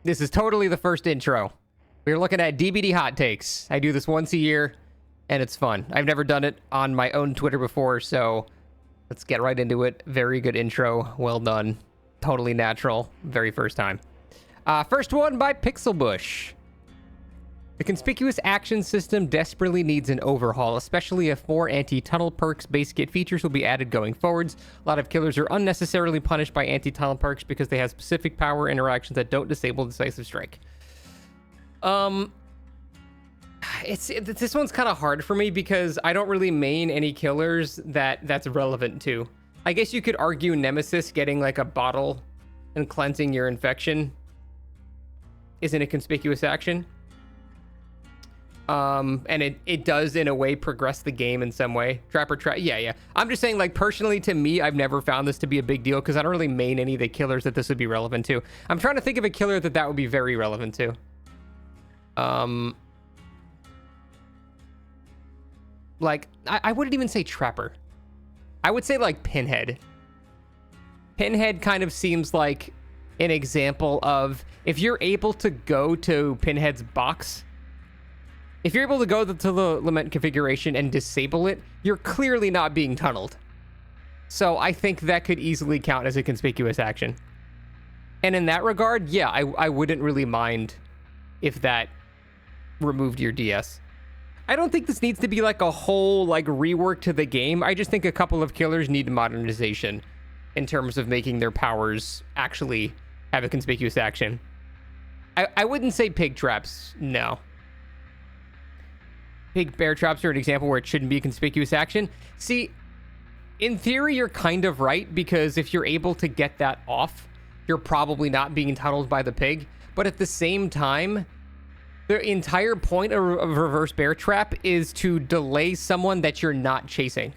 This is totally the first intro. We're looking at DBD hot takes. I do this once a year, and it's fun. I've never done it on my own Twitter before, so let's get right into it. Very good intro. Well done. Totally natural. Very first time. First one by Pixelbush. The conspicuous action system desperately needs an overhaul, especially if more anti-tunnel perks base kit features will be added going forwards. A lot of killers are unnecessarily punished by anti-tunnel perks because they have specific power interactions that don't disable decisive strike. This one's kind of hard for me because I don't really main any killers that's relevant to. I guess you could argue Nemesis getting like a bottle and cleansing your infection isn't a conspicuous action. And it does in a way progress the game in some way. Trapper trap, yeah. I'm just saying, like, personally to me, I've never found this to be a big deal because I don't really main any of the killers that this would be relevant to. I'm trying to think of a killer that would be very relevant to. Like, I wouldn't even say Trapper. I would say like Pinhead. Pinhead kind of seems like an example of if you're able to go to Pinhead's box. If you're able to go to the Lament configuration and disable it, you're clearly not being tunneled. So I think that could easily count as a conspicuous action. And in that regard, yeah, I wouldn't really mind if that removed your DS. I don't think this needs to be like a whole like rework to the game. I just think a couple of killers need modernization in terms of making their powers actually have a conspicuous action. I wouldn't say pig traps, no. Pig bear traps are an example where it shouldn't be a conspicuous action. See, in theory, you're kind of right, because if you're able to get that off, you're probably not being tunneled by the pig. But at the same time, the entire point of reverse bear trap is to delay someone that you're not chasing.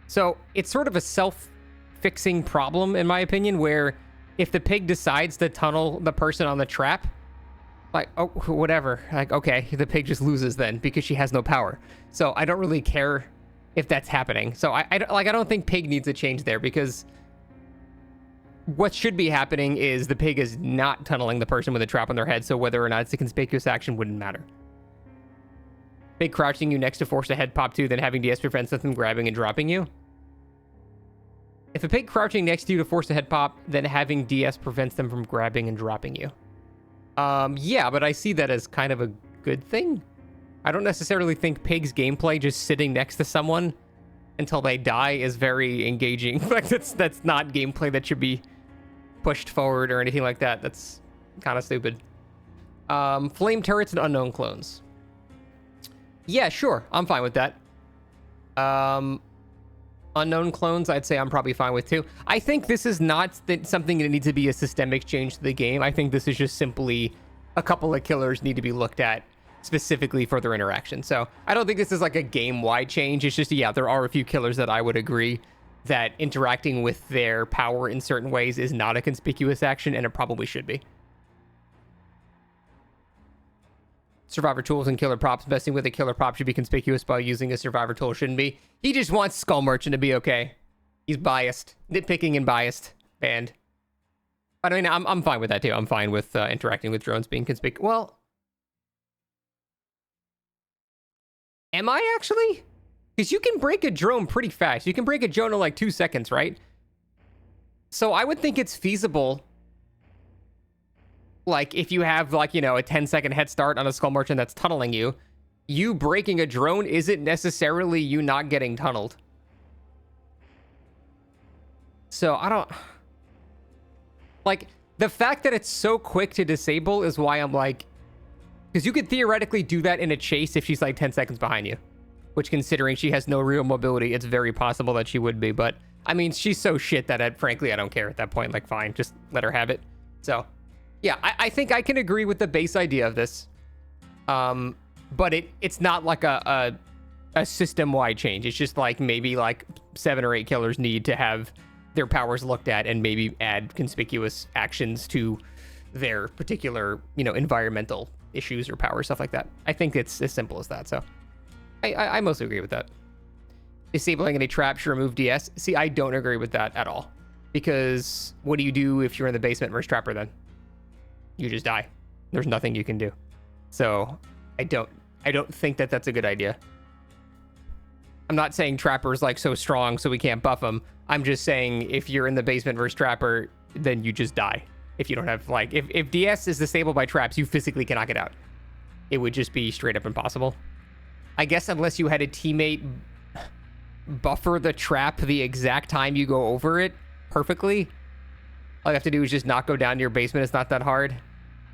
So it's sort of a self-fixing problem, in my opinion, where if the pig decides to tunnel the person on the trap, like, oh, whatever. Like, okay, the pig just loses then because she has no power. So I don't really care if that's happening. So I don't think pig needs a change there, because what should be happening is the pig is not tunneling the person with a trap on their head. So whether or not it's a conspicuous action wouldn't matter. Pig crouching you next to force a head pop too, then having DS prevents them from grabbing and dropping you. If a pig crouching next to you to force a head pop, then having DS prevents them from grabbing and dropping you. Yeah, but I see that as kind of a good thing. I don't necessarily think Pig's gameplay just sitting next to someone until they die is very engaging. Like, that's not gameplay that should be pushed forward or anything like that. That's kind of stupid. Flame turrets and unknown clones. Yeah, sure. I'm fine with that. Unknown clones, I'd say I'm probably fine with too. I think this is not something that needs to be a systemic change to the game. I think this is just simply a couple of killers need to be looked at specifically for their interaction. So I don't think this is like a game-wide change. It's just, yeah, there are a few killers that I would agree that interacting with their power in certain ways is not a conspicuous action, and it probably should be. Survivor tools and killer props. Messing with a killer prop should be conspicuous, while using a survivor tool shouldn't be. He just wants Skull Merchant to be okay. He's biased. Nitpicking and biased. Banned. But I mean, I'm fine with that too. I'm fine with interacting with drones being conspicuous. Well, am I actually? Because you can break a drone pretty fast. You can break a drone in like 2 seconds, right? So I would think it's feasible. Like, if you have, like, you know, a 10-second head start on a Skull Merchant that's tunneling you, you breaking a drone isn't necessarily you not getting tunneled. So, I don't... Like, the fact that it's so quick to disable is why I'm like... Because you could theoretically do that in a chase if she's, like, 10 seconds behind you. Which, considering she has no real mobility, it's very possible that she would be. But, I mean, she's so shit that, frankly, I don't care at that point. Like, fine, just let her have it. So... Yeah, I think I can agree with the base idea of this. But it's not like a system-wide change. It's just like maybe like 7 or 8 killers need to have their powers looked at and maybe add conspicuous actions to their particular, you know, environmental issues or power, stuff like that. I think it's as simple as that. So I mostly agree with that. Disabling any trap should remove DS. See, I don't agree with that at all. Because what do you do if you're in the basement versus Trapper then? You just die. There's nothing you can do. So I don't think that that's a good idea. I'm not saying Trapper's like so strong so we can't buff him. I'm just saying if you're in the basement versus Trapper, then you just die. If you don't have like, if DS is disabled by traps, you physically cannot get out. It would just be straight up impossible. I guess unless you had a teammate buffer the trap the exact time you go over it perfectly. All you have to do is just not go down to your basement. It's not that hard.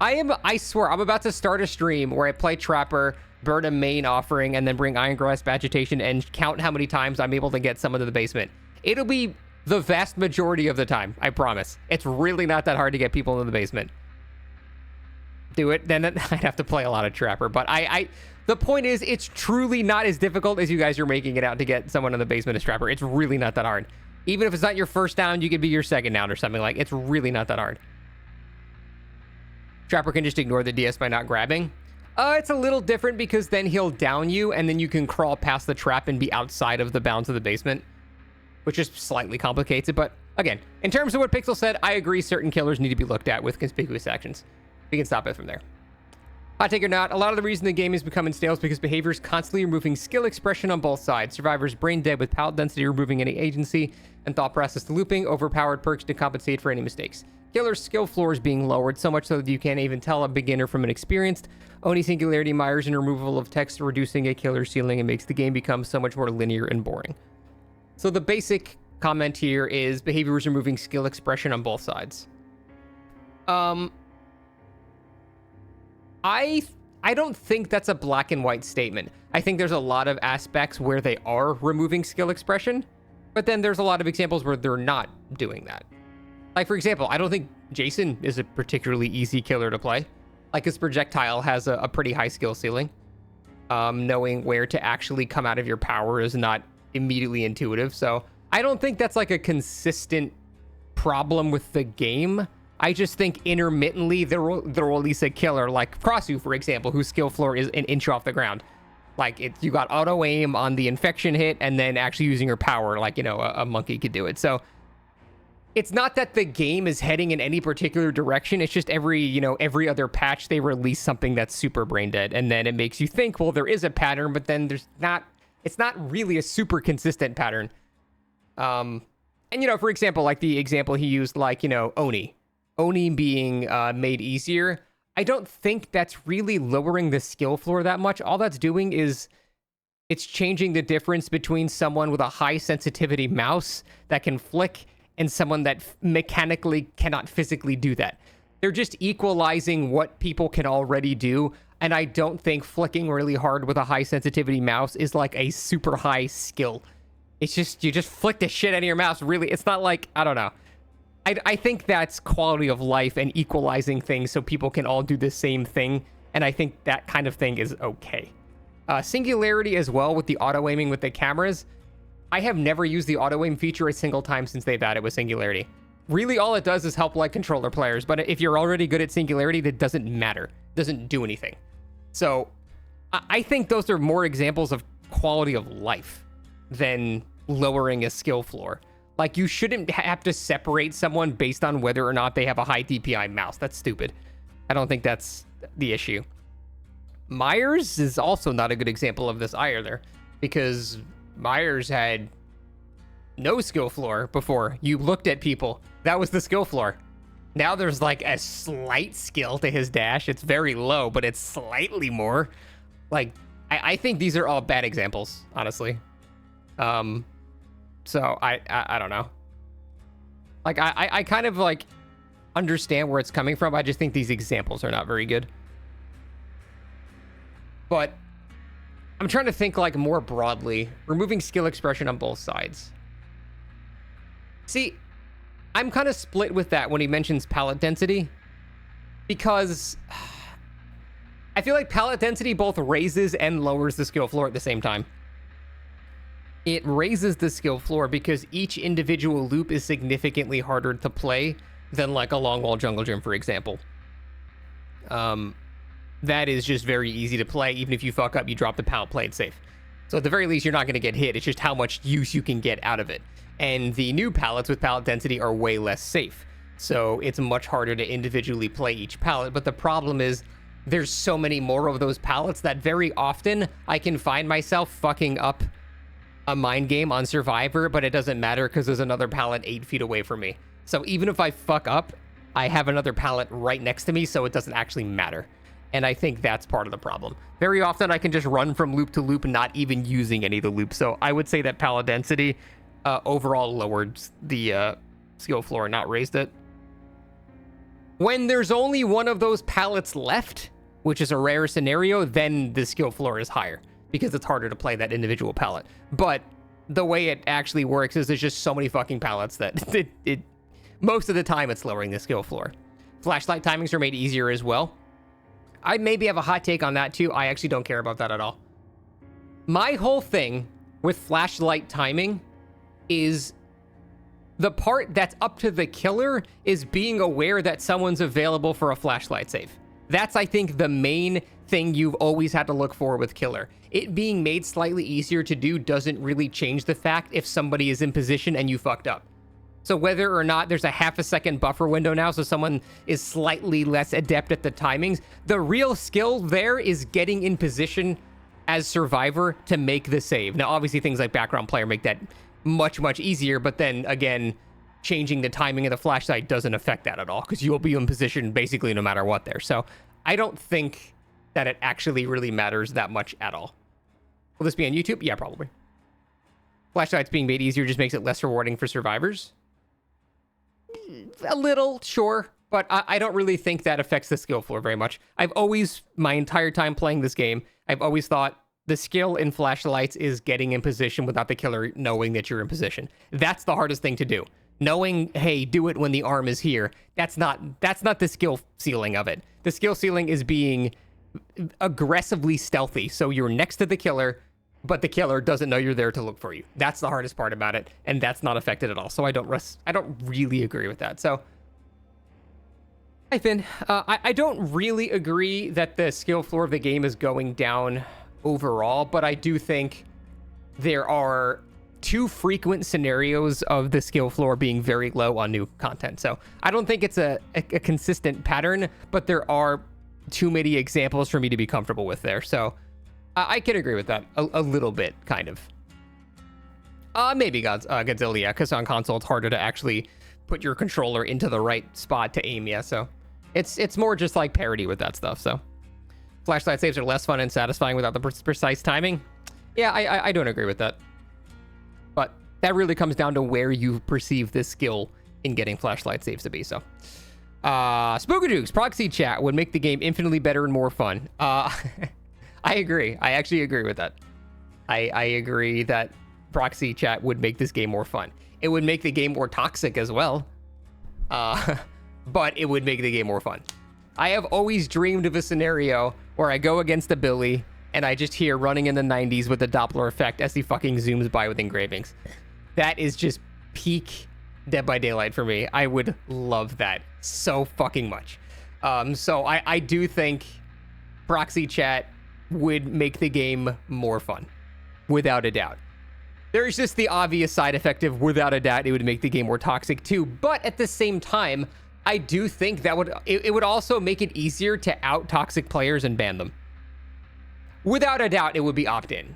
I swear, I'm about to start a stream where I play Trapper, burn a main offering, and then bring Iron Grasp Agitation and count how many times I'm able to get someone to the basement. It'll be the vast majority of the time, I promise. It's really not that hard to get people in the basement. Do it, then I'd have to play a lot of Trapper. But the point is, it's truly not as difficult as you guys are making it out to get someone in the basement as Trapper. It's really not that hard. Even if it's not your first down, you could be your second down or something. Like, it's really not that hard. Trapper can just ignore the DS by not grabbing. It's a little different because then he'll down you and then you can crawl past the trap and be outside of the bounds of the basement, which just slightly complicates it. But again, in terms of what Pixel said, I agree certain killers need to be looked at with conspicuous actions. We can stop it from there. Hot take or not, a lot of the reason the game is becoming stale is because behavior is constantly removing skill expression on both sides. Survivor's brain dead with palette density removing any agency and thought process looping, overpowered perks to compensate for any mistakes. Killer's skill floor is being lowered so much so that you can't even tell a beginner from an experienced. Oni Singularity mires and removal of text, reducing a killer's ceiling, and makes the game become so much more linear and boring. So the basic comment here is behavior is removing skill expression on both sides. I don't think that's a black and white statement. I think there's a lot of aspects where they are removing skill expression, but then there's a lot of examples where they're not doing that. Like, for example, I don't think Jason is a particularly easy killer to play. Like, his projectile has a pretty high skill ceiling. Knowing where to actually come out of your power is not immediately intuitive. So I don't think that's like a consistent problem with the game. I just think intermittently they'll release a killer like Crossu, for example, whose skill floor is an inch off the ground. Like, you got auto aim on the infection hit and then actually using your power like, you know, a monkey could do it. So it's not that the game is heading in any particular direction. It's just every other patch they release something that's super brain dead. And then it makes you think, well, there is a pattern, but then it's not really a super consistent pattern. And, you know, for example, like the example he used, like, you know, Oni being made easier. I don't think that's really lowering the skill floor that much. All that's doing is it's changing the difference between someone with a high sensitivity mouse that can flick and someone that mechanically cannot physically do that. They're just equalizing what people can already do. And I don't think flicking really hard with a high sensitivity mouse is like a super high skill. It's just, you just flick the shit out of your mouse. Really, it's not like, I don't know. I think that's quality of life and equalizing things so people can all do the same thing. And I think that kind of thing is okay. Singularity as well with the auto aiming with the cameras. I have never used the auto aim feature a single time since they've added with Singularity. Really, all it does is help like controller players. But if you're already good at Singularity, that doesn't matter. It doesn't do anything. So I think those are more examples of quality of life than lowering a skill floor. Like, you shouldn't have to separate someone based on whether or not they have a high DPI mouse. That's stupid. I don't think that's the issue. Myers is also not a good example of this either, because Myers had no skill floor before. You looked at people. That was the skill floor. Now there's like a slight skill to his dash. It's very low, but it's slightly more. Like, I think these are all bad examples, honestly. So I don't know. Like, I kind of like understand where it's coming from. I just think these examples are not very good. But I'm trying to think like more broadly, removing skill expression on both sides. See, I'm kind of split with that when he mentions palette density, because I feel like palette density both raises and lowers the skill floor at the same time. It raises the skill floor because each individual loop is significantly harder to play than like a long wall jungle gym, for example. That is just very easy to play. Even if you fuck up, you drop the palette, play it safe. So at the very least, you're not going to get hit. It's just how much use you can get out of it. And the new palettes with palette density are way less safe. So it's much harder to individually play each palette. But the problem is there's so many more of those palettes that very often I can find myself fucking up a mind game on Survivor, but it doesn't matter because there's another palette 8 feet away from me. So even if I fuck up, I have another palette right next to me, so it doesn't actually matter. And I think that's part of the problem. Very often I can just run from loop to loop, not even using any of the loops. So I would say that palette density overall lowered the skill floor, not raised it. When there's only one of those palettes left, which is a rare scenario, then the skill floor is higher because it's harder to play that individual palette. But the way it actually works is there's just so many fucking palettes that it most of the time it's lowering the skill floor. Flashlight timings are made easier as well. I maybe have a hot take on that too. I actually don't care about that at all. My whole thing with flashlight timing is the part that's up to the killer is being aware that someone's available for a flashlight save. That's, I think, the main thing you've always had to look for with killer. It being made slightly easier to do doesn't really change the fact if somebody is in position and you fucked up. So whether or not there's a half a second buffer window now, so someone is slightly less adept at the timings, the real skill there is getting in position as Survivor to make the save. Now, obviously, things like background player make that much, much easier, but then again, changing the timing of the flashlight doesn't affect that at all because you'll be in position basically no matter what there. So I don't think that it actually really matters that much at all. Will this be on YouTube? Yeah, probably. Flashlights being made easier just makes it less rewarding for survivors. A little, sure, but I don't really think that affects the skill floor very much. I've always, my entire time playing this game, I've always thought the skill in flashlights is getting in position without the killer knowing that you're in position. That's the hardest thing to do. Knowing, hey, do it when the arm is here. That's not the skill ceiling of it. The skill ceiling is being aggressively stealthy. So you're next to the killer, but the killer doesn't know you're there to look for you. That's the hardest part about it, and that's not affected at all. So I don't really agree with that. So hi, Finn. I don't really agree that the skill floor of the game is going down overall, but I do think there are too frequent scenarios of the skill floor being very low on new content. So I don't think it's a consistent pattern, but there are too many examples for me to be comfortable with there. So I can agree with that a little bit, kind of. Maybe Godzilla, yeah, because on console it's harder to actually put your controller into the right spot to aim, yeah. So it's more just like parity with that stuff. So flashlight saves are less fun and satisfying without the precise timing. Yeah, I don't agree with that. But that really comes down to where you perceive this skill in getting flashlight saves to be. So, Spookadooks, proxy chat would make the game infinitely better and more fun. I agree. I actually agree with that. I agree that proxy chat would make this game more fun. It would make the game more toxic as well. But it would make the game more fun. I have always dreamed of a scenario where I go against a Billy and I just hear running in the 90s with the Doppler effect as he fucking zooms by with engravings. That is just peak Dead by Daylight for me. I would love that so fucking much. So I do think proxy chat would make the game more fun, without a doubt. There's just the obvious side effect of, without a doubt, it would make the game more toxic too. But at the same time, I do think that it would also make it easier to out toxic players and ban them. Without a doubt, it would be opt-in.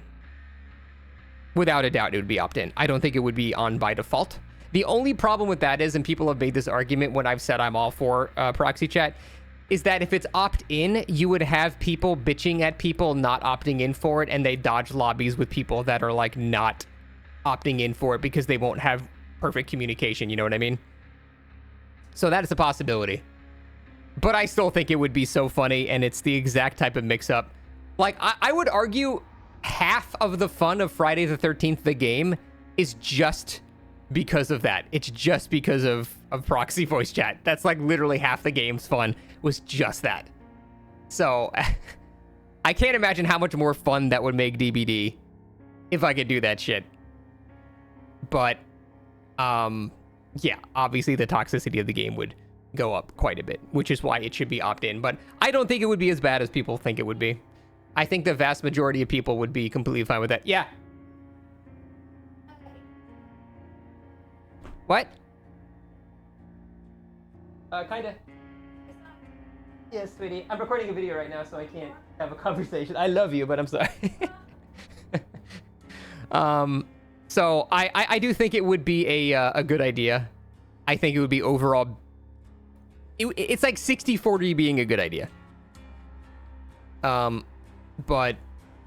Without a doubt, it would be opt-in. I don't think it would be on by default. The only problem with that is, and people have made this argument when I've said I'm all for proxy chat, is that if it's opt-in, you would have people bitching at people not opting in for it, and they dodge lobbies with people that are like not opting in for it because they won't have perfect communication, you know what I mean? So that is a possibility. But I still think it would be so funny, and it's the exact type of mix-up. Like, I would argue half of the fun of Friday the 13th, the game, is just because of that. It's just because of proxy voice chat. That's like literally half the game's fun was just that. So I can't imagine how much more fun that would make DBD if I could do that shit. But, yeah, obviously the toxicity of the game would go up quite a bit, which is why it should be opt-in. But I don't think it would be as bad as people think it would be. I think the vast majority of people would be completely fine with that. Yeah. What? Kinda. Yes, sweetie. I'm recording a video right now, so I can't have a conversation. I love you, but I'm sorry. So I do think it would be a good idea. I think it would be overall. It's like 60-40 being a good idea. But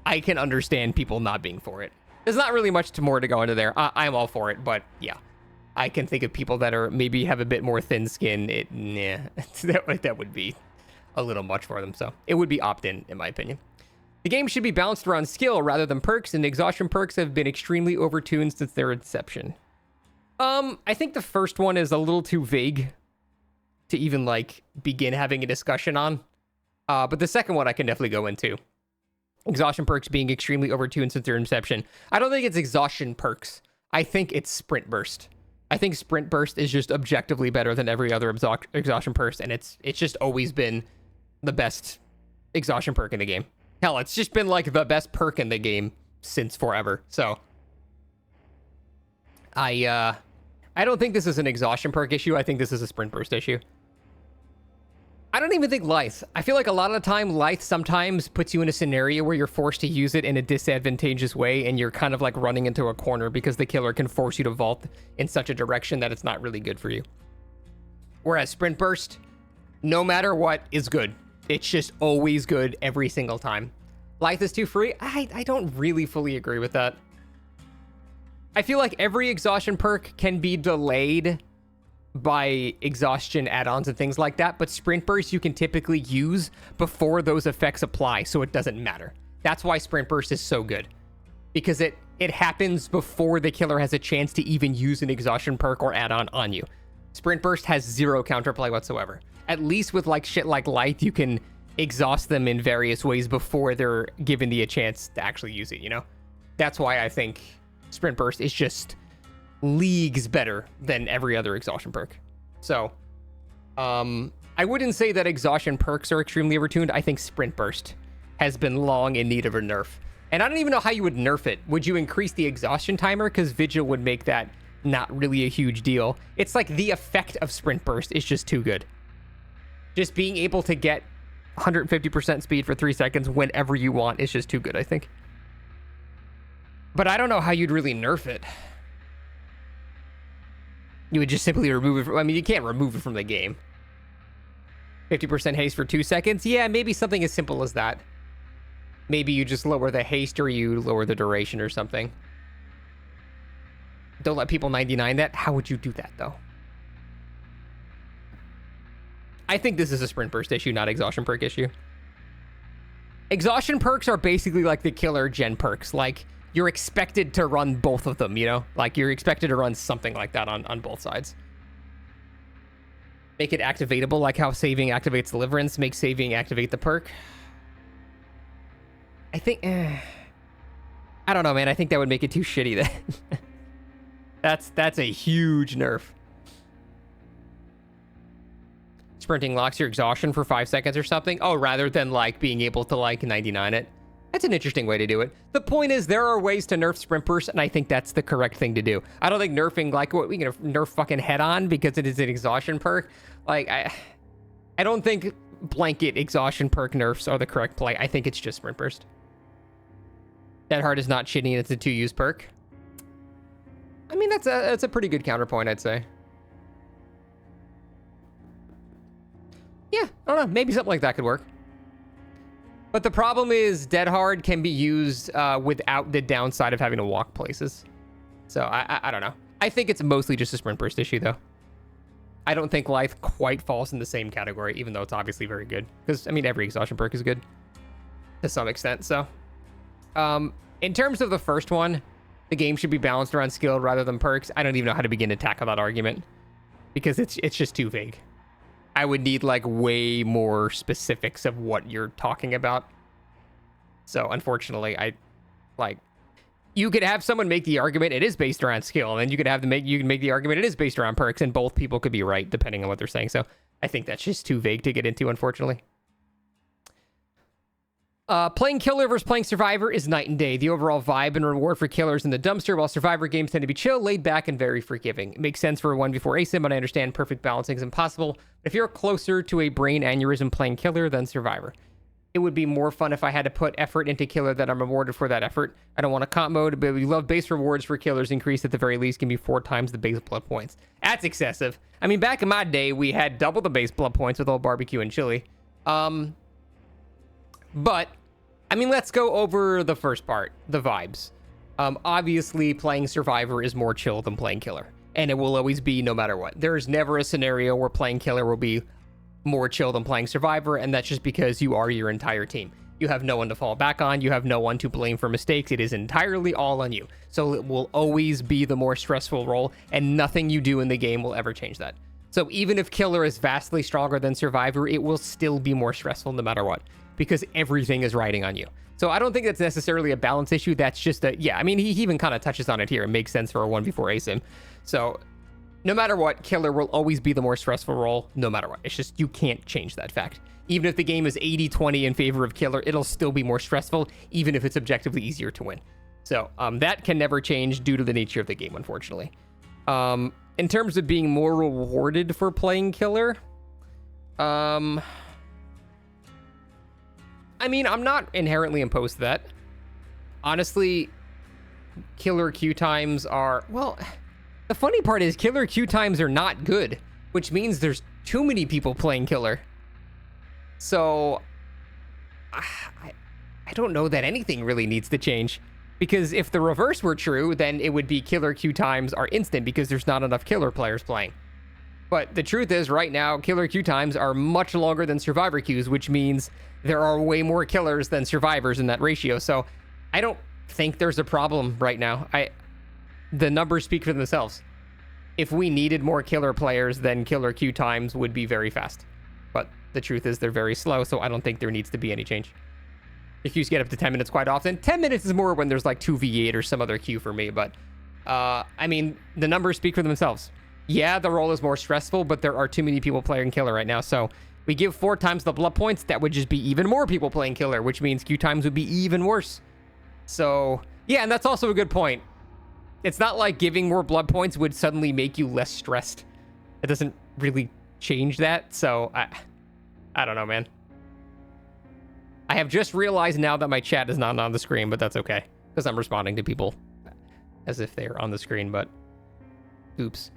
I can understand people not being for it. There's not really much more to go into there. I'm all for it, but yeah. I can think of people that are maybe have a bit more thin skin. That would be a little much for them. So it would be opt-in my opinion. The game should be balanced around skill rather than perks, and exhaustion perks have been extremely overtuned since their inception. I think the first one is a little too vague to even like begin having a discussion on. But the second one I can definitely go into. Exhaustion perks being extremely overtuned since their inception. I don't think it's exhaustion perks. I think it's sprint burst. I think sprint burst is just objectively better than every other exhaustion perk, and it's just always been the best exhaustion perk in the game. Hell, it's just been like the best perk in the game since forever. So I don't think this is an exhaustion perk issue. I think this is a sprint burst issue. I don't even think Lyth. I feel like a lot of the time, Lyth sometimes puts you in a scenario where you're forced to use it in a disadvantageous way, and you're kind of like running into a corner because the killer can force you to vault in such a direction that it's not really good for you. Whereas Sprint Burst, no matter what, is good. It's just always good every single time. Lyth is too free? I don't really fully agree with that. I feel like every exhaustion perk can be delayed by exhaustion add-ons and things like that, but Sprint Burst you can typically use before those effects apply, so it doesn't matter. That's why Sprint Burst is so good, because it happens before the killer has a chance to even use an exhaustion perk or add-on on you. Sprint Burst has zero counterplay whatsoever. At least with like shit like Lyth, you can exhaust them in various ways before they're given the a chance to actually use it, you know? That's why I think Sprint Burst is just leagues better than every other exhaustion perk. So, I wouldn't say that exhaustion perks are extremely overtuned. I think Sprint Burst has been long in need of a nerf. And I don't even know how you would nerf it. Would you increase the exhaustion timer? Because Vigil would make that not really a huge deal. It's like the effect of Sprint Burst is just too good. Just being able to get 150% speed for 3 seconds whenever you want is just too good, I think. But I don't know how you'd really nerf it. You would just simply remove it from, I mean, you can't remove it from the game. 50% haste for 2 seconds? Yeah, maybe something as simple as that. Maybe you just lower the haste or you lower the duration or something. Don't let people 99 that. How would you do that, though? I think this is a sprint burst issue, not exhaustion perk issue. Exhaustion perks are basically like the killer gen perks. Like, you're expected to run both of them, you know? Like, you're expected to run something like that on both sides. Make it activatable, like how saving activates deliverance. Make saving activate the perk. I think... I don't know, man. I think that would make it too shitty then. That's a huge nerf. Sprinting locks your exhaustion for 5 seconds or something. Oh, rather than, like, being able to, like, 99 it. That's an interesting way to do it. The point is, there are ways to nerf Sprint Burst, and I think that's the correct thing to do. I don't think nerfing, like, what we gonna nerf fucking head on because it is an exhaustion perk. Like, I don't think blanket exhaustion perk nerfs are the correct play. I think it's just Sprint Burst. Dead Hard is not shitty, and it's a 2-use perk. I mean, that's a pretty good counterpoint, I'd say. Yeah, I don't know. Maybe something like that could work. But the problem is Dead Hard can be used without the downside of having to walk places. So I don't know. I think it's mostly just a Sprint Burst issue, though. I don't think Lyth quite falls in the same category, even though it's obviously very good. Because, I mean, every exhaustion perk is good to some extent, so. In terms of the first one, the game should be balanced around skill rather than perks. I don't even know how to begin to tackle that argument because it's just too vague. I would need like way more specifics of what you're talking about. So unfortunately, you could have someone make the argument it is based around skill, and then you can make the argument it is based around perks, and both people could be right depending on what they're saying. So I think that's just too vague to get into, unfortunately. Playing Killer versus playing Survivor is night and day. The overall vibe and reward for Killer's in the dumpster, while Survivor games tend to be chill, laid back, and very forgiving. It makes sense for a 1v4 ASIM, but I understand perfect balancing is impossible. If you're closer to a brain aneurysm playing Killer than Survivor, it would be more fun if I had to put effort into Killer that I'm rewarded for that effort. I don't want a comp mode, but we love base rewards for Killers increased at the very least can be 4 times the base blood points. That's excessive. I mean, back in my day, we had double the base blood points with all barbecue and chili. But I mean, let's go over the first part, the vibes. Obviously, playing Survivor is more chill than playing Killer, and it will always be no matter what. There is never a scenario where playing Killer will be more chill than playing Survivor, and that's just because you are your entire team. You have no one to fall back on. You have no one to blame for mistakes. It is entirely all on you. So it will always be the more stressful role, and nothing you do in the game will ever change that. So even if Killer is vastly stronger than Survivor, it will still be more stressful no matter what, because everything is riding on you. So I don't think that's necessarily a balance issue. That's just a, yeah, I mean, he even kind of touches on it here. It makes sense for a 1v4 ASIM. So no matter what, Killer will always be the more stressful role, no matter what. It's just, you can't change that fact. Even if the game is 80-20 in favor of Killer, it'll still be more stressful, even if it's objectively easier to win. So that can never change due to the nature of the game, unfortunately. In terms of being more rewarded for playing Killer, I mean, I'm not inherently opposed to that. Honestly, Killer queue times are, well, the funny part is Killer queue times are not good, which means there's too many people playing Killer. So I don't know that anything really needs to change, because if the reverse were true, then it would be Killer queue times are instant because there's not enough Killer players playing. But the truth is, right now, Killer queue times are much longer than Survivor queues, which means there are way more Killers than Survivors in that ratio. So I don't think there's a problem right now. The numbers speak for themselves. If we needed more Killer players, then Killer queue times would be very fast. But the truth is they're very slow, so I don't think there needs to be any change. The queues get up to 10 minutes quite often. 10 minutes is more when there's like 2v8 or some other queue for me, but I mean, the numbers speak for themselves. Yeah, the role is more stressful, but there are too many people playing Killer right now, so we give 4 times the blood points, that would just be even more people playing Killer, which means queue times would be even worse. So, yeah, and that's also a good point. It's not like giving more blood points would suddenly make you less stressed. It doesn't really change that, so I don't know, man. I have just realized now that my chat is not on the screen, but that's okay, because I'm responding to people as if they're on the screen, but oops.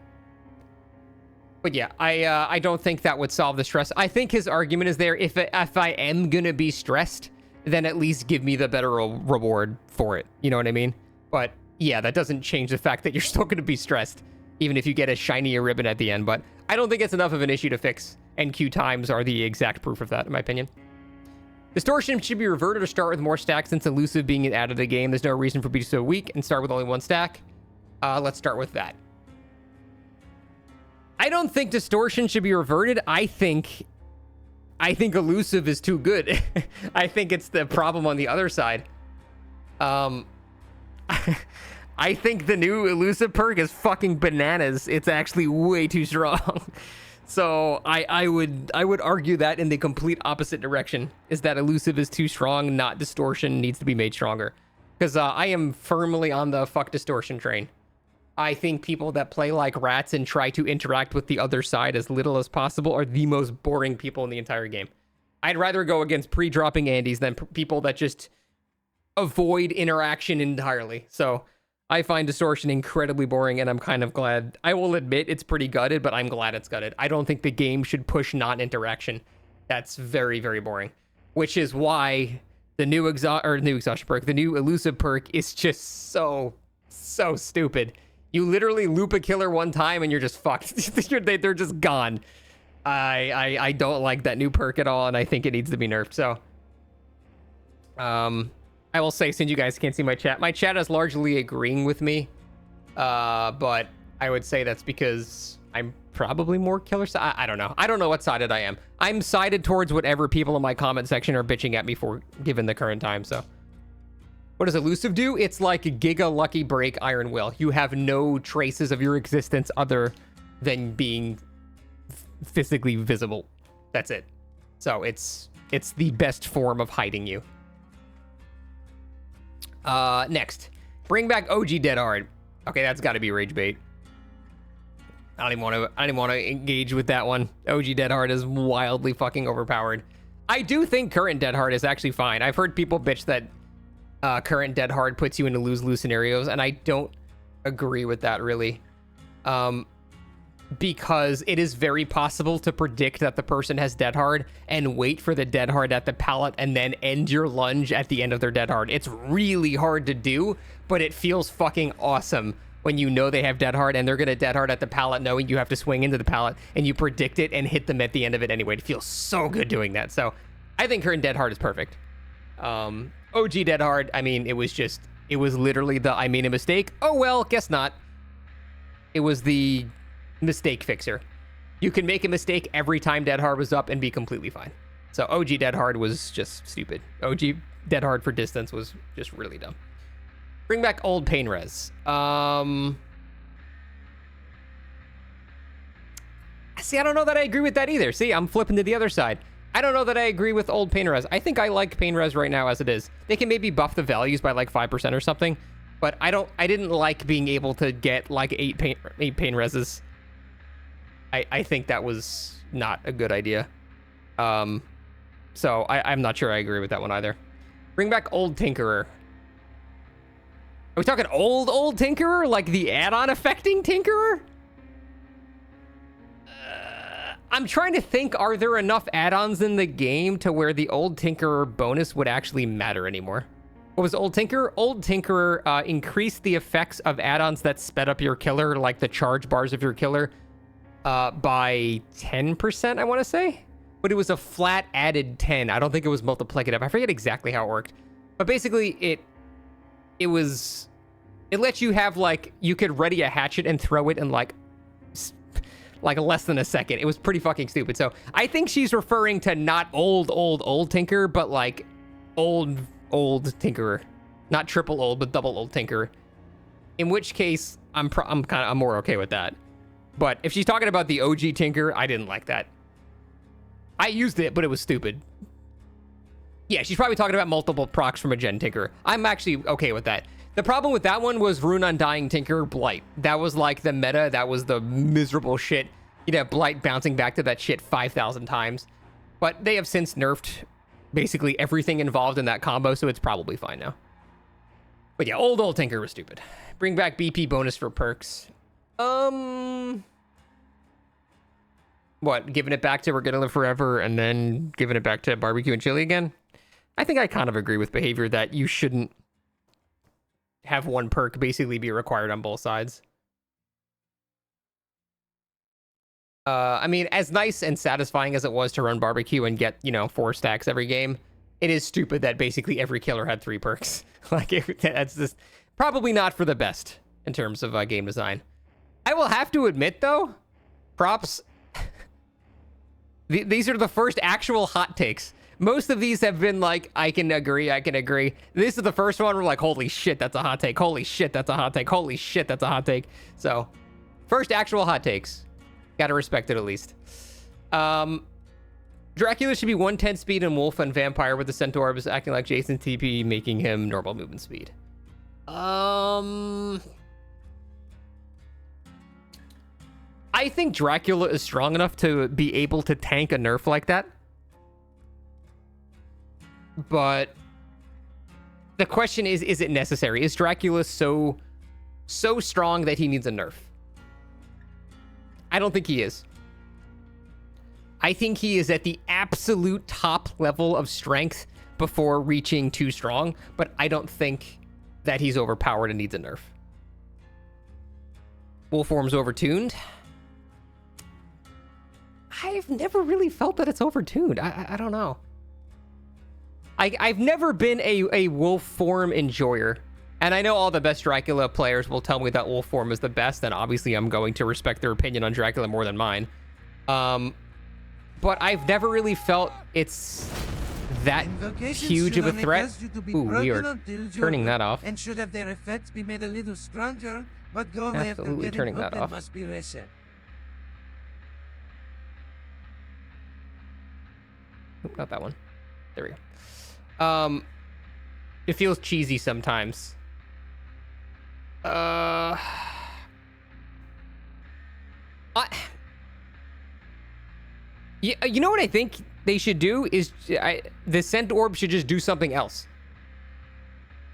But yeah, I don't think that would solve the stress. I think his argument is there, if I am gonna be stressed, then at least give me the better reward for it. You know what I mean? But yeah, that doesn't change the fact that you're still gonna be stressed, even if you get a shinier ribbon at the end. But I don't think it's enough of an issue to fix, and queue times are the exact proof of that, in my opinion. Distortion should be reverted or start with more stacks, since Elusive being added to the game. There's no reason for it to be so weak, and start with only 1 stack. Let's start with that. I don't think Distortion should be reverted. I think Elusive is too good. I think it's the problem on the other side. I think the new Elusive perk is fucking bananas. It's actually way too strong. So I would argue that in the complete opposite direction, is that Elusive is too strong, not Distortion needs to be made stronger. Because I am firmly on the fuck Distortion train. I think people that play like rats and try to interact with the other side as little as possible are the most boring people in the entire game. I'd rather go against pre-dropping Andes than people that just avoid interaction entirely. So I find Distortion incredibly boring, and I'm kind of glad. I will admit it's pretty gutted, but I'm glad it's gutted. I don't think the game should push non-interaction. That's very, very boring. Which is why the new exhaustion perk, the new Elusive perk is just so stupid. You literally loop a killer one time and you're just fucked. They're just gone. I don't like that new perk at all, and I think it needs to be nerfed. So, I will say, since you guys can't see my chat is largely agreeing with me. But I would say that's because I'm probably more killer side. I don't know. I don't know what sided I am. I'm sided towards whatever people in my comment section are bitching at me for, given the current time. So, what does Elusive do? It's like Giga Lucky Break Iron Will. You have no traces of your existence other than being physically visible. That's it. So it's the best form of hiding you. Next, bring back OG Dead Hard. Okay, that's got to be rage bait. I don't even want to engage with that one. OG Dead Hard is wildly fucking overpowered. I do think current Dead Hard is actually fine. I've heard people bitch that current Dead Hard puts you into lose-lose scenarios, and I don't agree with that really. Because it is very possible to predict that the person has Dead Hard and wait for the Dead Hard at the pallet and then end your lunge at the end of their Dead Hard. It's really hard to do, but it feels fucking awesome when you know they have Dead Hard and they're gonna Dead Hard at the pallet knowing you have to swing into the pallet and you predict it and hit them at the end of it anyway. It feels so good doing that. So I think current Dead Hard is perfect. OG Dead Hard, I mean, it was literally the I made a mistake. Oh well, guess not. It was the mistake fixer. You can make a mistake every time Dead Hard was up and be completely fine. So OG Dead Hard was just stupid. OG Dead Hard for distance was just really dumb. Bring back old Pain Res. See, I don't know that I agree with that either. See, I'm flipping to the other side. I don't know that I agree with old Pain Res. I think I like Pain Res right now as it is. They can maybe buff the values by like 5% or something, but I didn't like being able to get like 8 Pain Reses. I think that was not a good idea. So I'm not sure I agree with that one either. Bring back old Tinkerer. Are we talking old Tinkerer? Like the add-on affecting Tinkerer? I'm trying to think, are there enough add-ons in the game to where the old Tinkerer bonus would actually matter anymore? What was old Tinkerer? Old Tinkerer increased the effects of add-ons that sped up your killer, like the charge bars of your killer, by 10%, I want to say. But it was a flat added 10. I don't think it was multiplicative. I forget exactly how it worked. But basically, it lets you have, like, you could ready a hatchet and throw it in, like less than a second. It was pretty fucking stupid. So I think she's referring to not old Tinker, but like old Tinkerer. Not triple old, but double old Tinkerer. In which case, I'm more okay with that. But if she's talking about the OG Tinker, I didn't like that. I used it, but it was stupid. Yeah, she's probably talking about multiple procs from a Gen Tinker. I'm actually okay with that. The problem with that one was Rune Undying Tinker Blight. That was like the meta. That was the miserable shit. You'd have Blight bouncing back to that shit 5,000 times. But they have since nerfed basically everything involved in that combo, so it's probably fine now. But yeah, old Tinker was stupid. Bring back BP bonus for perks. What, giving it back to We're Gonna Live Forever and then giving it back to barbecue and chili again? I think I kind of agree with behavior that you shouldn't have one perk basically be required on both sides. I mean, as nice and satisfying as it was to run barbecue and get, 4 stacks every game, it is stupid that basically every killer had 3 perks. That's just probably not for the best in terms of game design. I will have to admit, though, props. These are the first actual hot takes. Most of these have been like, I can agree. This is the first one where like, holy shit, that's a hot take. Holy shit, that's a hot take. Holy shit, that's a hot take. So, first actual hot takes. Gotta respect it at least. Dracula should be 110 speed and Wolf and Vampire with the Centaur is acting like Jason TP, making him normal movement speed. I think Dracula is strong enough to be able to tank a nerf like that. But the question is it necessary? Is Dracula so strong that he needs a nerf? I don't think he is. I think he is at the absolute top level of strength before reaching too strong, but I don't think that he's overpowered and needs a nerf. Wolf form's overtuned. I've never really felt that it's overtuned. I don't know. I've never been a wolf form enjoyer. And I know all the best Dracula players will tell me that wolf form is the best, and obviously I'm going to respect their opinion on Dracula more than mine. But I've never really felt it's that huge of a threat. Ooh, we are turning that off. And should have their effects be made a little stronger, but go Absolutely turning that off. Must be reset. Not that one. There we go. It feels cheesy sometimes. Yeah, you know what I think they should do is the Scent Orb should just do something else.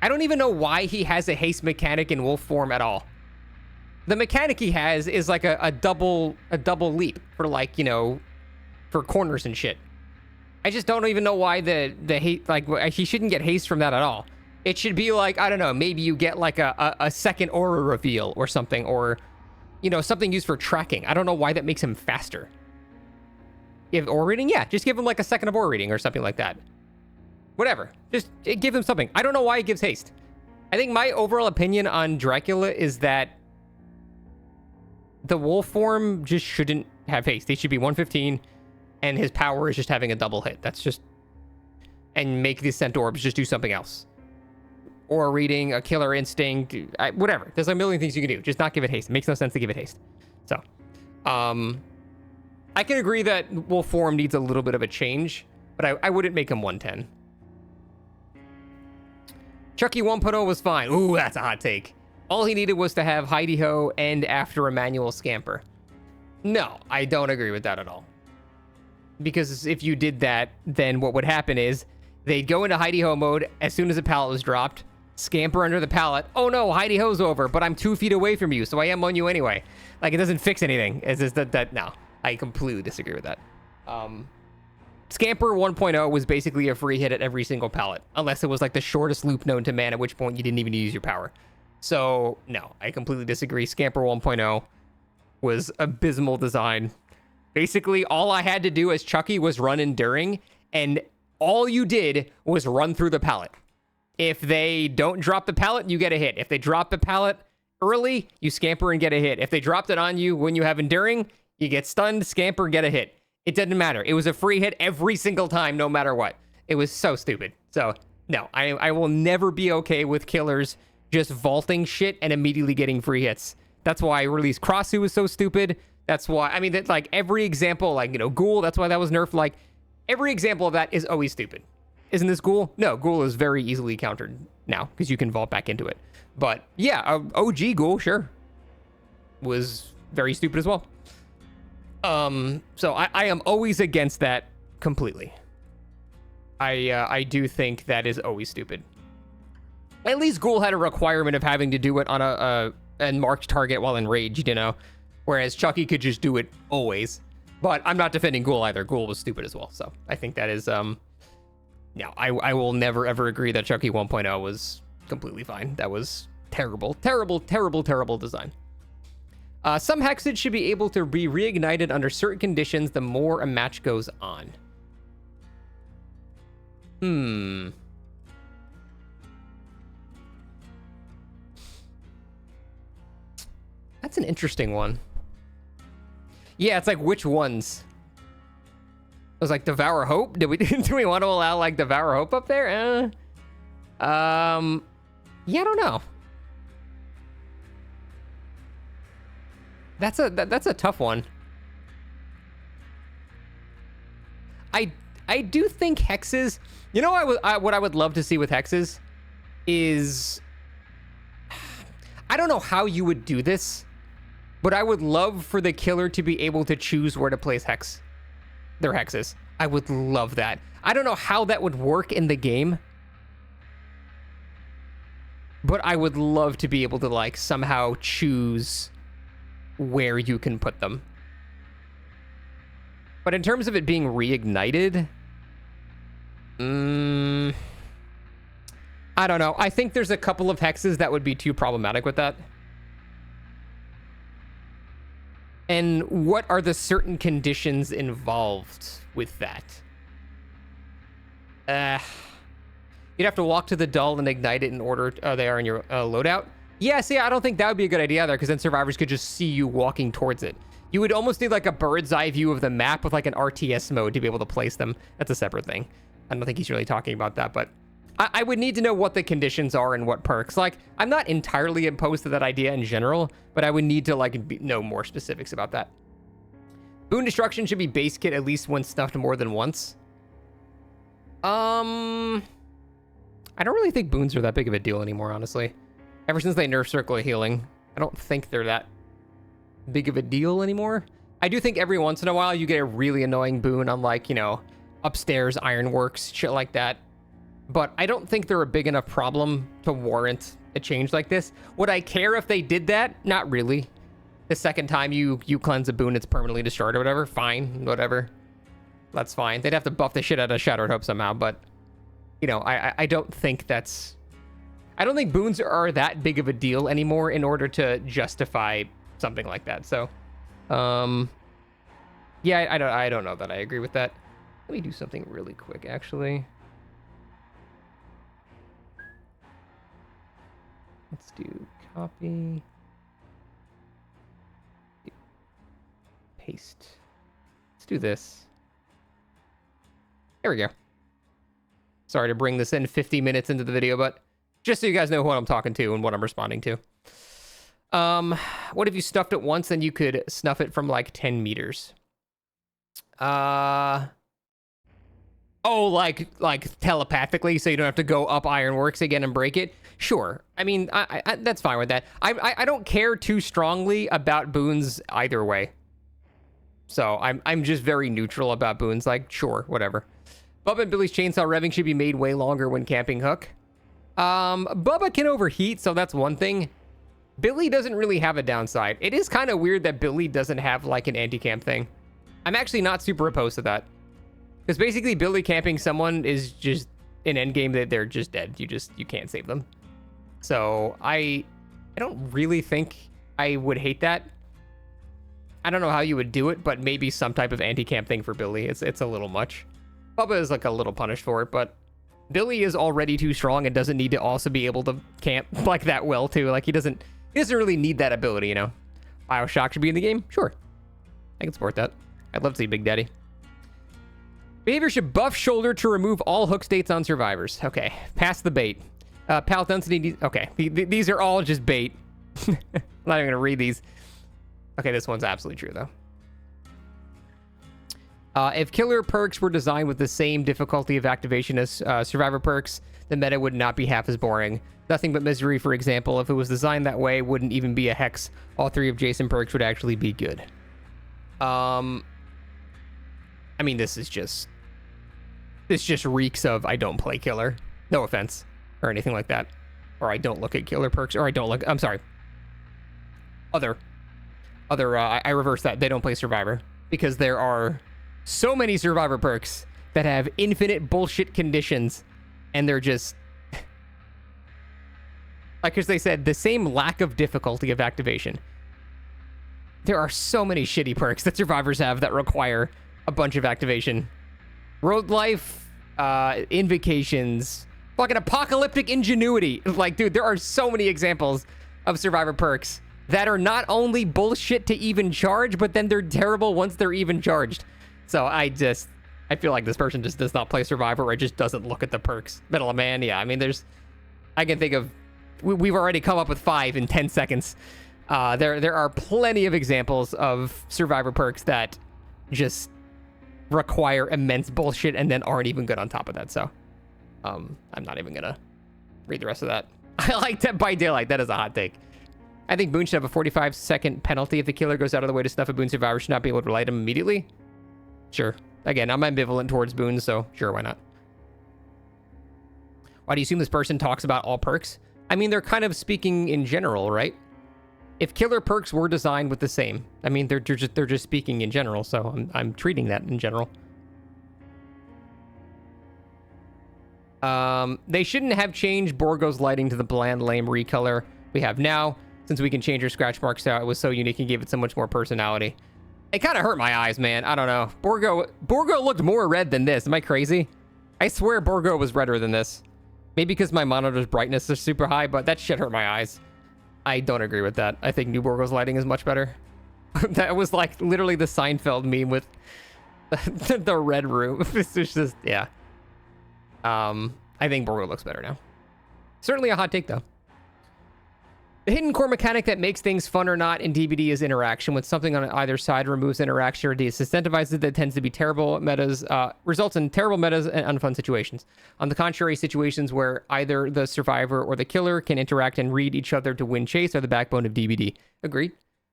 I don't even know why he has a haste mechanic in wolf form at all. The mechanic he has is like a double leap for, like, you know, for corners and shit. I just don't even know why the hate, like, he shouldn't get haste from that at all. It should be like, I don't know, maybe you get like a second aura reveal or something, or, you know, something used for tracking. I don't know why that makes him faster. If aura reading, yeah, just give him like a second of aura reading or something like that. Whatever, just give him something. I don't know why he gives haste. I think my overall opinion on Dracula is that the wolf form just shouldn't have haste. They should be 115, and his power is just having a double hit. That's just... And make the Scent Orbs just do something else. Or reading, a Killer Instinct, whatever. There's a million things you can do. Just not give it haste. It makes no sense to give it haste. So, I can agree that wolf form needs a little bit of a change, but I wouldn't make him 110. Chucky 1.0 was fine. Ooh, that's a hot take. All he needed was to have Hidey-Ho end after Emmanuel Scamper. No, I don't agree with that at all. Because if you did that, then what would happen is they'd go into Hidey-Ho mode as soon as the pallet was dropped, scamper under the pallet. Oh no, Hidey-Ho's over, but I'm 2 feet away from you, so I am on you anyway. Like, it doesn't fix anything. It's just that no, I completely disagree with that. Scamper 1.0 was basically a free hit at every single pallet, unless it was like the shortest loop known to man, at which point you didn't even use your power. So, no, I completely disagree. Scamper 1.0 was abysmal design. Basically, all I had to do as Chucky was run Enduring, and all you did was run through the pallet. If they don't drop the pallet, you get a hit. If they drop the pallet early, you scamper and get a hit. If they dropped it on you when you have Enduring, you get stunned, scamper, get a hit. It didn't matter. It was a free hit every single time, no matter what. It was so stupid. So, no, I will never be okay with killers just vaulting shit and immediately getting free hits. That's why I released Crossu was so stupid. That's why, I mean, that, like, every example, like, you know, Ghoul, that's why that was nerfed. Like, every example of that is always stupid. Isn't this Ghoul? No, Ghoul is very easily countered now, because you can vault back into it. But, yeah, OG Ghoul, sure, was very stupid as well. So I am always against that completely. I do think that is always stupid. At least Ghoul had a requirement of having to do it on a marked target while enraged, you know? Whereas Chucky could just do it always. But I'm not defending Ghoul either. Ghoul was stupid as well. So I think that is, no, I will never ever agree that Chucky 1.0 was completely fine. That was terrible, terrible, terrible, terrible design. Some Hexed should be able to be reignited under certain conditions the more a match goes on. That's an interesting one. Yeah, it's like, which ones? It was like Devour Hope. Do we want to allow like Devour Hope up there? Yeah, I don't know. That's a tough one. I do think hexes. You know, what I would love to see with hexes is, I don't know how you would do this, but I would love for the killer to be able to choose where to place their hexes. I would love that. I don't know how that would work in the game, but I would love to be able to like somehow choose where you can put them. But in terms of it being reignited, I don't know. I think there's a couple of hexes that would be too problematic with that. And what are the certain conditions involved with that? You'd have to walk to the doll and ignite it in order they are in your loadout. Yeah, see, I don't think that would be a good idea either, because then survivors could just see you walking towards it. You would almost need like a bird's eye view of the map with like an RTS mode to be able to place them. That's a separate thing. I don't think he's really talking about that, but I would need to know what the conditions are and what perks. Like, I'm not entirely opposed to that idea in general, but I would need to like know more specifics about that. Boon Destruction should be base kit at least when stuffed more than once. I I don't really think boons are that big of a deal anymore, honestly. Ever since they nerfed Circle of Healing, I don't think they're that big of a deal anymore. I do think every once in a while you get a really annoying boon on, like, you know, upstairs ironworks, shit like that. But I don't think they're a big enough problem to warrant a change like this. Would I care if they did that? Not really. The second time you cleanse a boon, it's permanently destroyed or whatever. Fine, whatever. That's fine. They'd have to buff the shit out of Shattered Hope somehow, but, you know, I don't think that's... I don't think boons are that big of a deal anymore in order to justify something like that. So, yeah, I don't know that I agree with that. Let me do something really quick, actually. Let's do copy. Paste. Let's do this. There we go. Sorry to bring this in 50 minutes into the video, but just so you guys know who I'm talking to and what I'm responding to. What if you stuffed it once and you could snuff it from like 10 meters? Oh, like telepathically, so you don't have to go up Ironworks again and break it? Sure. I mean, I that's fine with that. I don't care too strongly about boons either way. So I'm just very neutral about boons. Like, sure, whatever. Bubba and Billy's chainsaw revving should be made way longer when camping Hook. Bubba can overheat, so that's one thing. Billy doesn't really have a downside. It is kind of weird that Billy doesn't have like an anti-camp thing. I'm actually not super opposed to that. Because basically Billy camping someone is just an endgame that they're just dead. You can't save them. So I don't really think I would hate that. I don't know how you would do it, but maybe some type of anti-camp thing for Billy. It's a little much. Bubba is like a little punished for it, but Billy is already too strong and doesn't need to also be able to camp like that well too. Like he doesn't really need that ability, you know. BioShock should be in the game? Sure. I can support that. I'd love to see Big Daddy. Behavior should buff shoulder to remove all hook states on survivors. Okay, pass the bait. Pallet density, okay. These are all just bait. I'm not even gonna read these. Okay, this one's absolutely true though. If killer perks were designed with the same difficulty of activation as survivor perks, the meta would not be half as boring. Nothing but misery, for example, if it was designed that way, wouldn't even be a hex. All three of Jason perks would actually be good. I mean, this just reeks of I don't play killer. No offense or anything like that. Or I don't look at killer perks, or I don't look, I'm sorry. I reverse that. They don't play survivor because there are so many survivor perks that have infinite bullshit conditions, and they're just like, as they said, the same lack of difficulty of activation. There are so many shitty perks that survivors have that require a bunch of activation. Road life, invocations, fucking apocalyptic ingenuity. Like, dude, there are so many examples of survivor perks that are not only bullshit to even charge, but then they're terrible once they're even charged. So I feel like this person just does not play survivor, or just doesn't look at the perks. Metal Man, yeah, I mean, I can think of, we've already come up with 5 in 10 seconds. There are plenty of examples of survivor perks that just require immense bullshit and then aren't even good on top of that. So I'm not even gonna read the rest of that. I like Dead by Daylight. That is a hot take. I think Boon should have a 45-second penalty if the killer goes out of the way to snuff a Boon. Survivor should not be able to light him immediately. Sure. Again, I'm ambivalent towards boons, so sure, why not? Why do you assume this person talks about all perks? I mean, they're kind of speaking in general, right? If killer perks were designed with the same, I mean, they're just speaking in general, so I'm treating that in general. They shouldn't have changed Borgo's lighting to the bland, lame recolor we have now, since we can change your scratch marks out. It was so unique and gave it so much more personality. It kind of hurt my eyes, man. I don't know. Borgo looked more red than this. Am I crazy? I swear Borgo was redder than this. Maybe because my monitor's brightness is super high, but that shit hurt my eyes. I don't agree with that. I think New Borgo's lighting is much better. That was like literally the Seinfeld meme with the red room. It's just, yeah. I think Borgo looks better now. Certainly a hot take, though. The hidden core mechanic that makes things fun or not in DBD is interaction. When something on either side removes interaction or disincentivizes it, that tends to be terrible metas, results in terrible metas and unfun situations. On the contrary, situations where either the survivor or the killer can interact and read each other to win chase are the backbone of DBD. Agreed.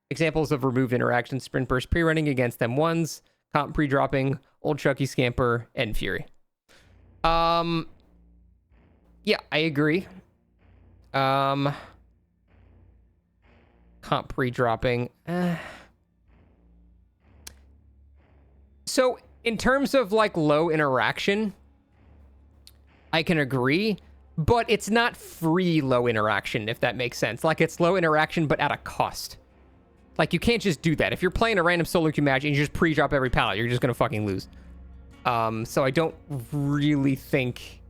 Examples of removed interactions: sprint burst pre-running against them ones, comp pre-dropping, old Chucky scamper, and Fury. Yeah, I agree. Comp pre-dropping. So in terms of like low interaction, I can agree, but it's not free low interaction, if that makes sense. Like, it's low interaction, but at a cost. Like, you can't just do that. If you're playing a random solo queue match and you just pre-drop every pallet, you're just gonna fucking lose. So I don't really think...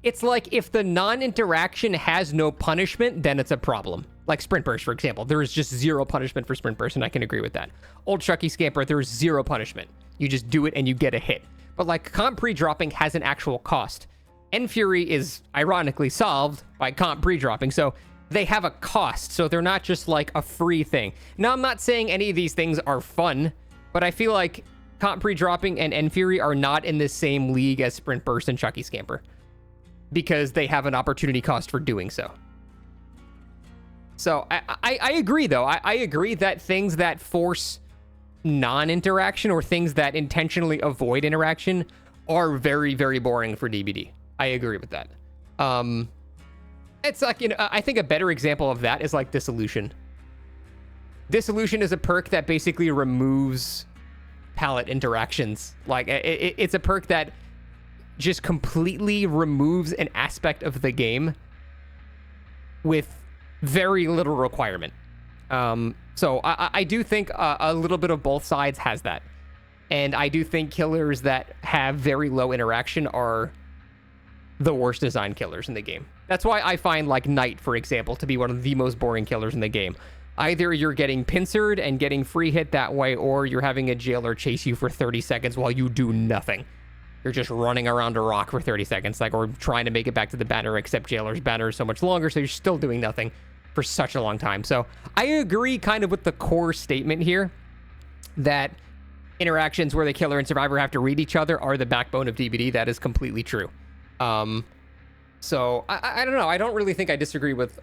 It's like, if the non-interaction has no punishment, then it's a problem. Like Sprint Burst, for example. There is just zero punishment for Sprint Burst, and I can agree with that. Old Chucky Scamper, there is zero punishment. You just do it and you get a hit. But like, comp pre-dropping has an actual cost. End Fury is ironically solved by comp pre-dropping, so they have a cost, so they're not just like a free thing. Now, I'm not saying any of these things are fun, but I feel like comp pre-dropping and End Fury are not in the same league as Sprint Burst and Chucky Scamper, because they have an opportunity cost for doing so. So I agree, though. I agree that things that force non-interaction or things that intentionally avoid interaction are very, very boring for DBD. I agree with that. It's like, you know, I think a better example of that is like Dissolution. Dissolution is a perk that basically removes palette interactions. Like, it's a perk that just completely removes an aspect of the game with very little requirement. So I do think a little bit of both sides has that. And I do think killers that have very low interaction are the worst design killers in the game. That's why I find like Knight, for example, to be one of the most boring killers in the game. Either you're getting pincered and getting free hit that way, or you're having a jailer chase you for 30 seconds while you do nothing. You're just running around a rock for 30 seconds, like, or trying to make it back to the banner, except jailer's banner is so much longer, so you're still doing nothing for such a long time. So I agree kind of with the core statement here that interactions where the killer and survivor have to read each other are the backbone of DBD. That is completely true. So I don't know. I don't really think I disagree with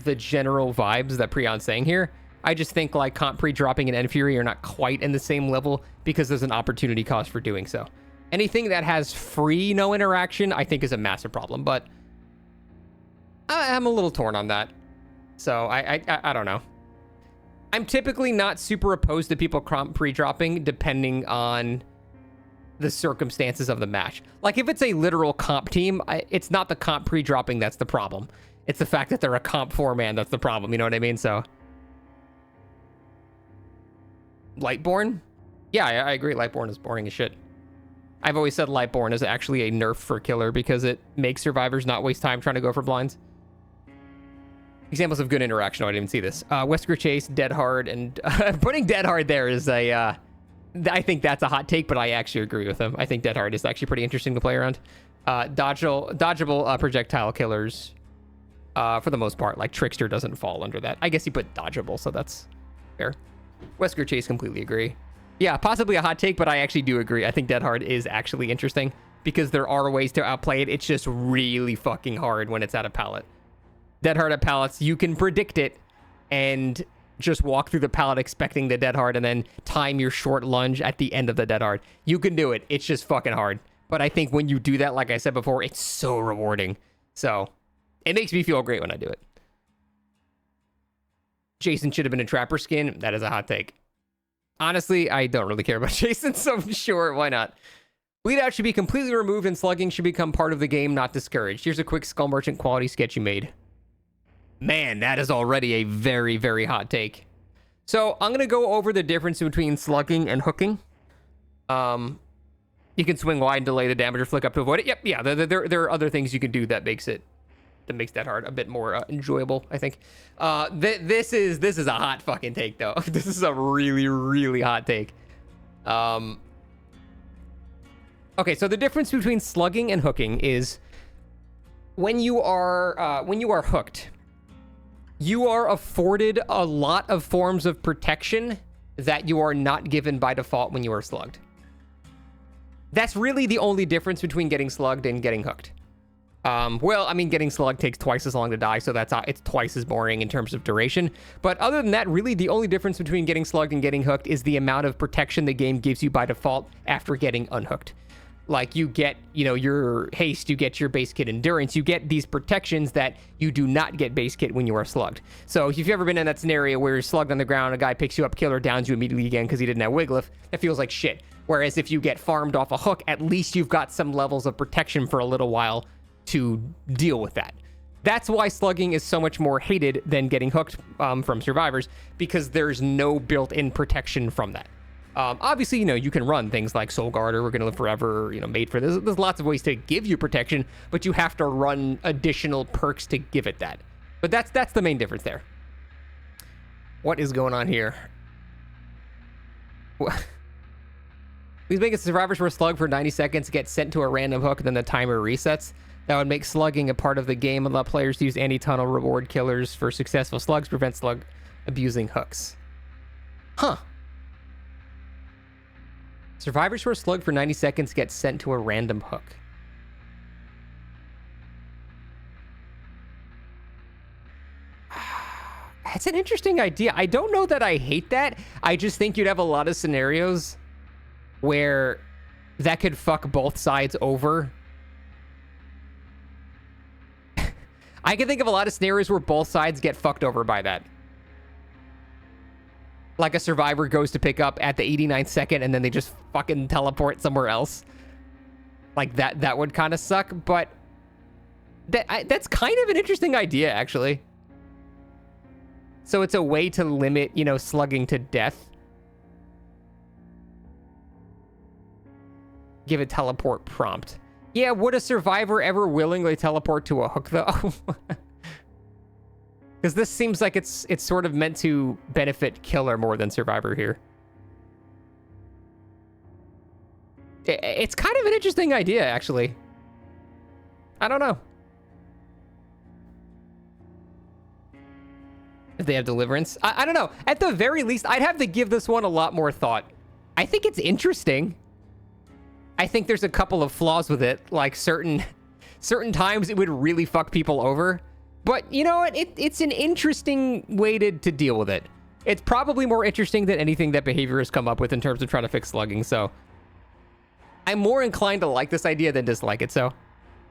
the general vibes that Prion's saying here. I just think like comp pre-dropping and End Fury are not quite in the same level because there's an opportunity cost for doing so. Anything that has free no interaction, I think, is a massive problem, but I'm a little torn on that. So I don't know. I'm typically not super opposed to people comp pre-dropping depending on the circumstances of the match. Like, if it's a literal comp team, it's not the comp pre-dropping that's the problem. It's the fact that they're a comp 4-man that's the problem, you know what I mean? So Lightborn? Yeah, I agree. Lightborn is boring as shit. I've always said Lightborn is actually a nerf for killer because it makes survivors not waste time trying to go for blinds. Examples of good interaction. Oh, I didn't even see this. Wesker Chase, Dead Hard, and putting Dead Hard there is a... I think that's a hot take, but I actually agree with him. I think Dead Hard is actually pretty interesting to play around. Dodgeable projectile killers, for the most part. Like, Trickster doesn't fall under that. I guess he put dodgeable, so that's fair. Wesker Chase, completely agree. Yeah, possibly a hot take, but I actually do agree. I think Dead Hard is actually interesting because there are ways to outplay it. It's just really fucking hard when it's at a pallet. Dead Hard at pallets, you can predict it and just walk through the pallet expecting the Dead Hard and then time your short lunge at the end of the Dead Hard. You can do it. It's just fucking hard. But I think when you do that, like I said before, it's so rewarding. So it makes me feel great when I do it. Jason should have been a Trapper skin. That is a hot take. Honestly, I don't really care about Jason, so sure, why not? Bleed out should be completely removed and slugging should become part of the game, not discouraged. Here's a quick Skull Merchant quality sketch you made. Man, that is already a very, very hot take. So I'm going to go over the difference between slugging and hooking. You can swing wide and delay the damage or flick up to avoid it. Yep, yeah, there are other things you can do that makes Dead Hard a bit more enjoyable, I think. This is a hot fucking take, though. This is a really, really hot take. Okay, so the difference between slugging and hooking is when you are hooked, You are afforded a lot of forms of protection that you are not given by default when you are slugged. That's really the only difference between getting slugged and getting hooked. Well, I mean, getting slugged takes twice as long to die, so it's twice as boring in terms of duration. But other than that, really the only difference between getting slugged and getting hooked is the amount of protection the game gives you by default after getting unhooked. Like, you get, your haste, you get your base kit endurance, you get these protections that you do not get base kit when you are slugged. So if you've ever been in that scenario where you're slugged on the ground, a guy picks you up, killer downs you immediately again because he didn't have Wiglif, that feels like shit. Whereas if you get farmed off a hook, at least you've got some levels of protection for a little while to deal with that. That's why slugging is so much more hated than getting hooked from survivors, because there's no built-in protection from that. Obviously, you can run things like Soul Guard or We're Gonna Live Forever, Made for this. There's lots of ways to give you protection, but you have to run additional perks to give it that. But that's the main difference there. What is going on here? Please make it survivors were slugged for 90 seconds, get sent to a random hook, and then the timer resets. That would make slugging a part of the game and allow players to use anti-tunnel reward killers for successful slugs, prevent slug abusing hooks. Huh. Survivors who are slugged for 90 seconds get sent to a random hook. That's an interesting idea. I don't know that I hate that. I just think you'd have a lot of scenarios where that could fuck both sides over. I can think of a lot of scenarios where both sides get fucked over by that. Like a survivor goes to pick up at the 89th second and then they just fucking teleport somewhere else. Like that would kind of suck, but that's kind of an interesting idea, actually. So it's a way to limit, slugging to death. Give a teleport prompt. Yeah, would a survivor ever willingly teleport to a hook, though? Because this seems like it's sort of meant to benefit killer more than survivor here. It's kind of an interesting idea, actually. I don't know. If they have deliverance. I don't know. At the very least, I'd have to give this one a lot more thought. I think it's interesting. I think there's a couple of flaws with it, like certain times it would really fuck people over. But you know what? It's an interesting way to deal with it. It's probably more interesting than anything that Behavior has come up with in terms of trying to fix slugging. So I'm more inclined to like this idea than dislike it. So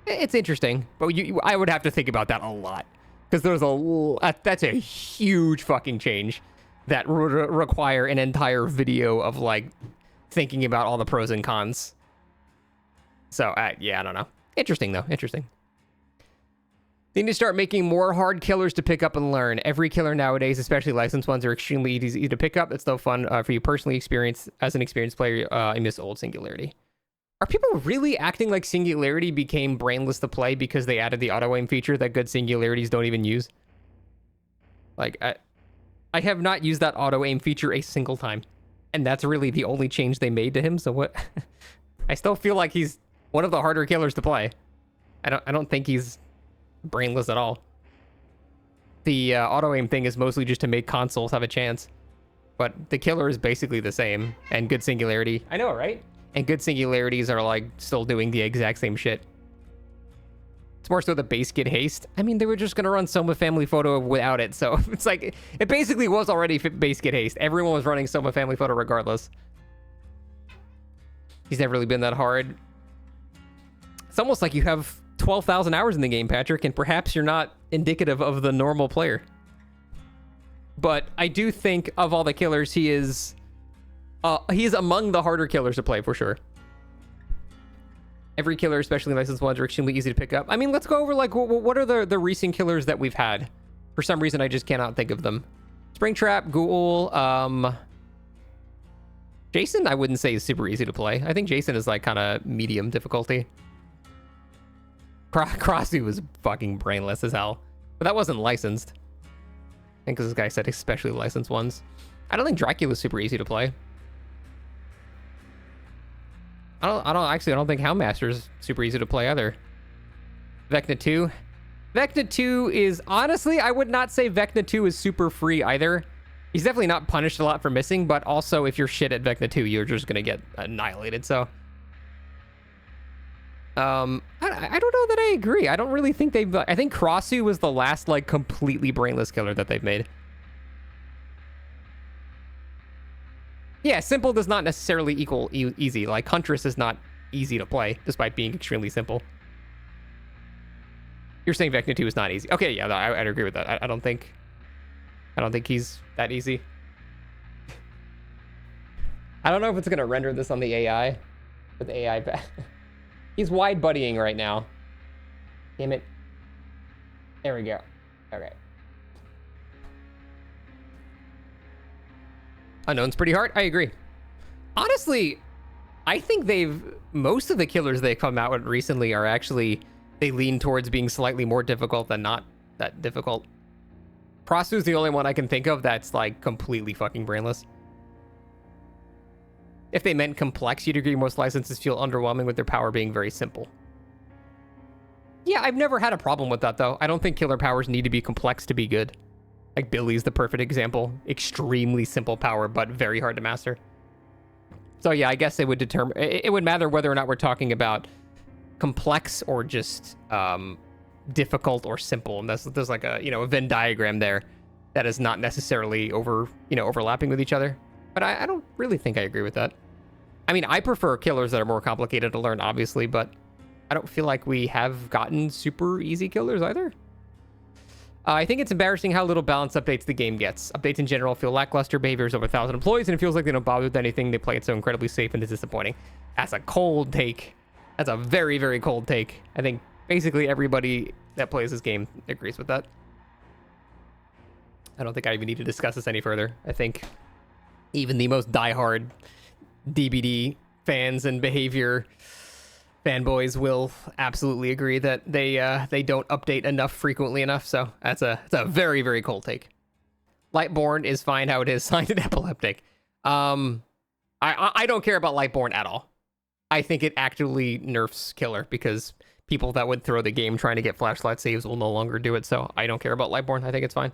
it's interesting, but I would have to think about that a lot, because that's a huge fucking change that would require an entire video of like thinking about all the pros and cons. So, yeah, I don't know. Interesting, though. Interesting. They need to start making more hard killers to pick up and learn. Every killer nowadays, especially licensed ones, are extremely easy to pick up. It's still fun for you personally as an experienced player. I miss old Singularity. Are people really acting like Singularity became brainless to play because they added the auto-aim feature that good Singularities don't even use? Like, I have not used that auto-aim feature a single time. And that's really the only change they made to him, so what? I still feel like he's one of the harder killers to play. I don't think he's brainless at all. The auto-aim thing is mostly just to make consoles have a chance. But the killer is basically the same. And good Singularity. I know, right? And good Singularities are like still doing the exact same shit. It's more so the base kit haste. I mean, they were just going to run Soma Family Photo without it. So it's like, it basically was already base kit haste. Everyone was running Soma Family Photo regardless. He's never really been that hard. It's almost like you have 12,000 hours in the game, Patrick, and perhaps you're not indicative of the normal player. But I do think of all the killers, he is among the harder killers to play for sure. Every killer, especially licensed ones, are extremely easy to pick up. I mean, let's go over like what are the recent killers that we've had. For some reason, I just cannot think of them. Springtrap, Ghoul, Jason, I wouldn't say is super easy to play. I think Jason is like kind of medium difficulty. Crosby was fucking brainless as hell, but that wasn't licensed. I think this guy said especially licensed ones. I don't think Dracula's super easy to play. I don't think Houndmaster's super easy to play either. Vecna 2. Vecna 2 is, honestly, I would not say Vecna 2 is super free either. He's definitely not punished a lot for missing, but also if you're shit at Vecna 2, you're just going to get annihilated, so... I don't know that I agree. I don't really think they've... I think Crossu was the last, like, completely brainless killer that they've made. Yeah, simple does not necessarily equal easy. Like, Huntress is not easy to play, despite being extremely simple. You're saying Vecna 2 is not easy. Okay, yeah, I'd agree with that. I don't think he's that easy. I don't know if it's going to render this on the AI. With the AI back. He's wide buddying right now. Damn it. There we go. Okay. Unknown's pretty hard. I agree. Honestly, I think most of the killers they've come out with recently are actually, they lean towards being slightly more difficult than not that difficult. Crossu's the only one I can think of that's like completely fucking brainless. If they meant complex, you'd agree most licenses feel underwhelming with their power being very simple. Yeah, I've never had a problem with that, though. I don't think killer powers need to be complex to be good. Like, Billy's the perfect example. Extremely simple power, but very hard to master. So yeah, I guess it would matter whether or not we're talking about complex or just difficult or simple. And there's like a, a Venn diagram there that is not necessarily overlapping with each other. But I don't really think I agree with that. I mean, I prefer killers that are more complicated to learn, obviously, but I don't feel like we have gotten super easy killers either. I think it's embarrassing how little balance updates the game gets. Updates in general feel lackluster, behaviors over 1,000 employees, and it feels like they don't bother with anything. They play it so incredibly safe and it's disappointing. That's a cold take. That's a very, very cold take. I think basically everybody that plays this game agrees with that. I don't think I even need to discuss this any further. I think even the most diehard DBD fans and behavior fanboys will absolutely agree that they don't update enough frequently enough. So it's a very, very cold take. Lightborn is fine how it is. Signed and epileptic. I don't care about Lightborn at all. I think it actually nerfs killer because people that would throw the game trying to get flashlight saves will no longer do it. So I don't care about Lightborn. I think it's fine.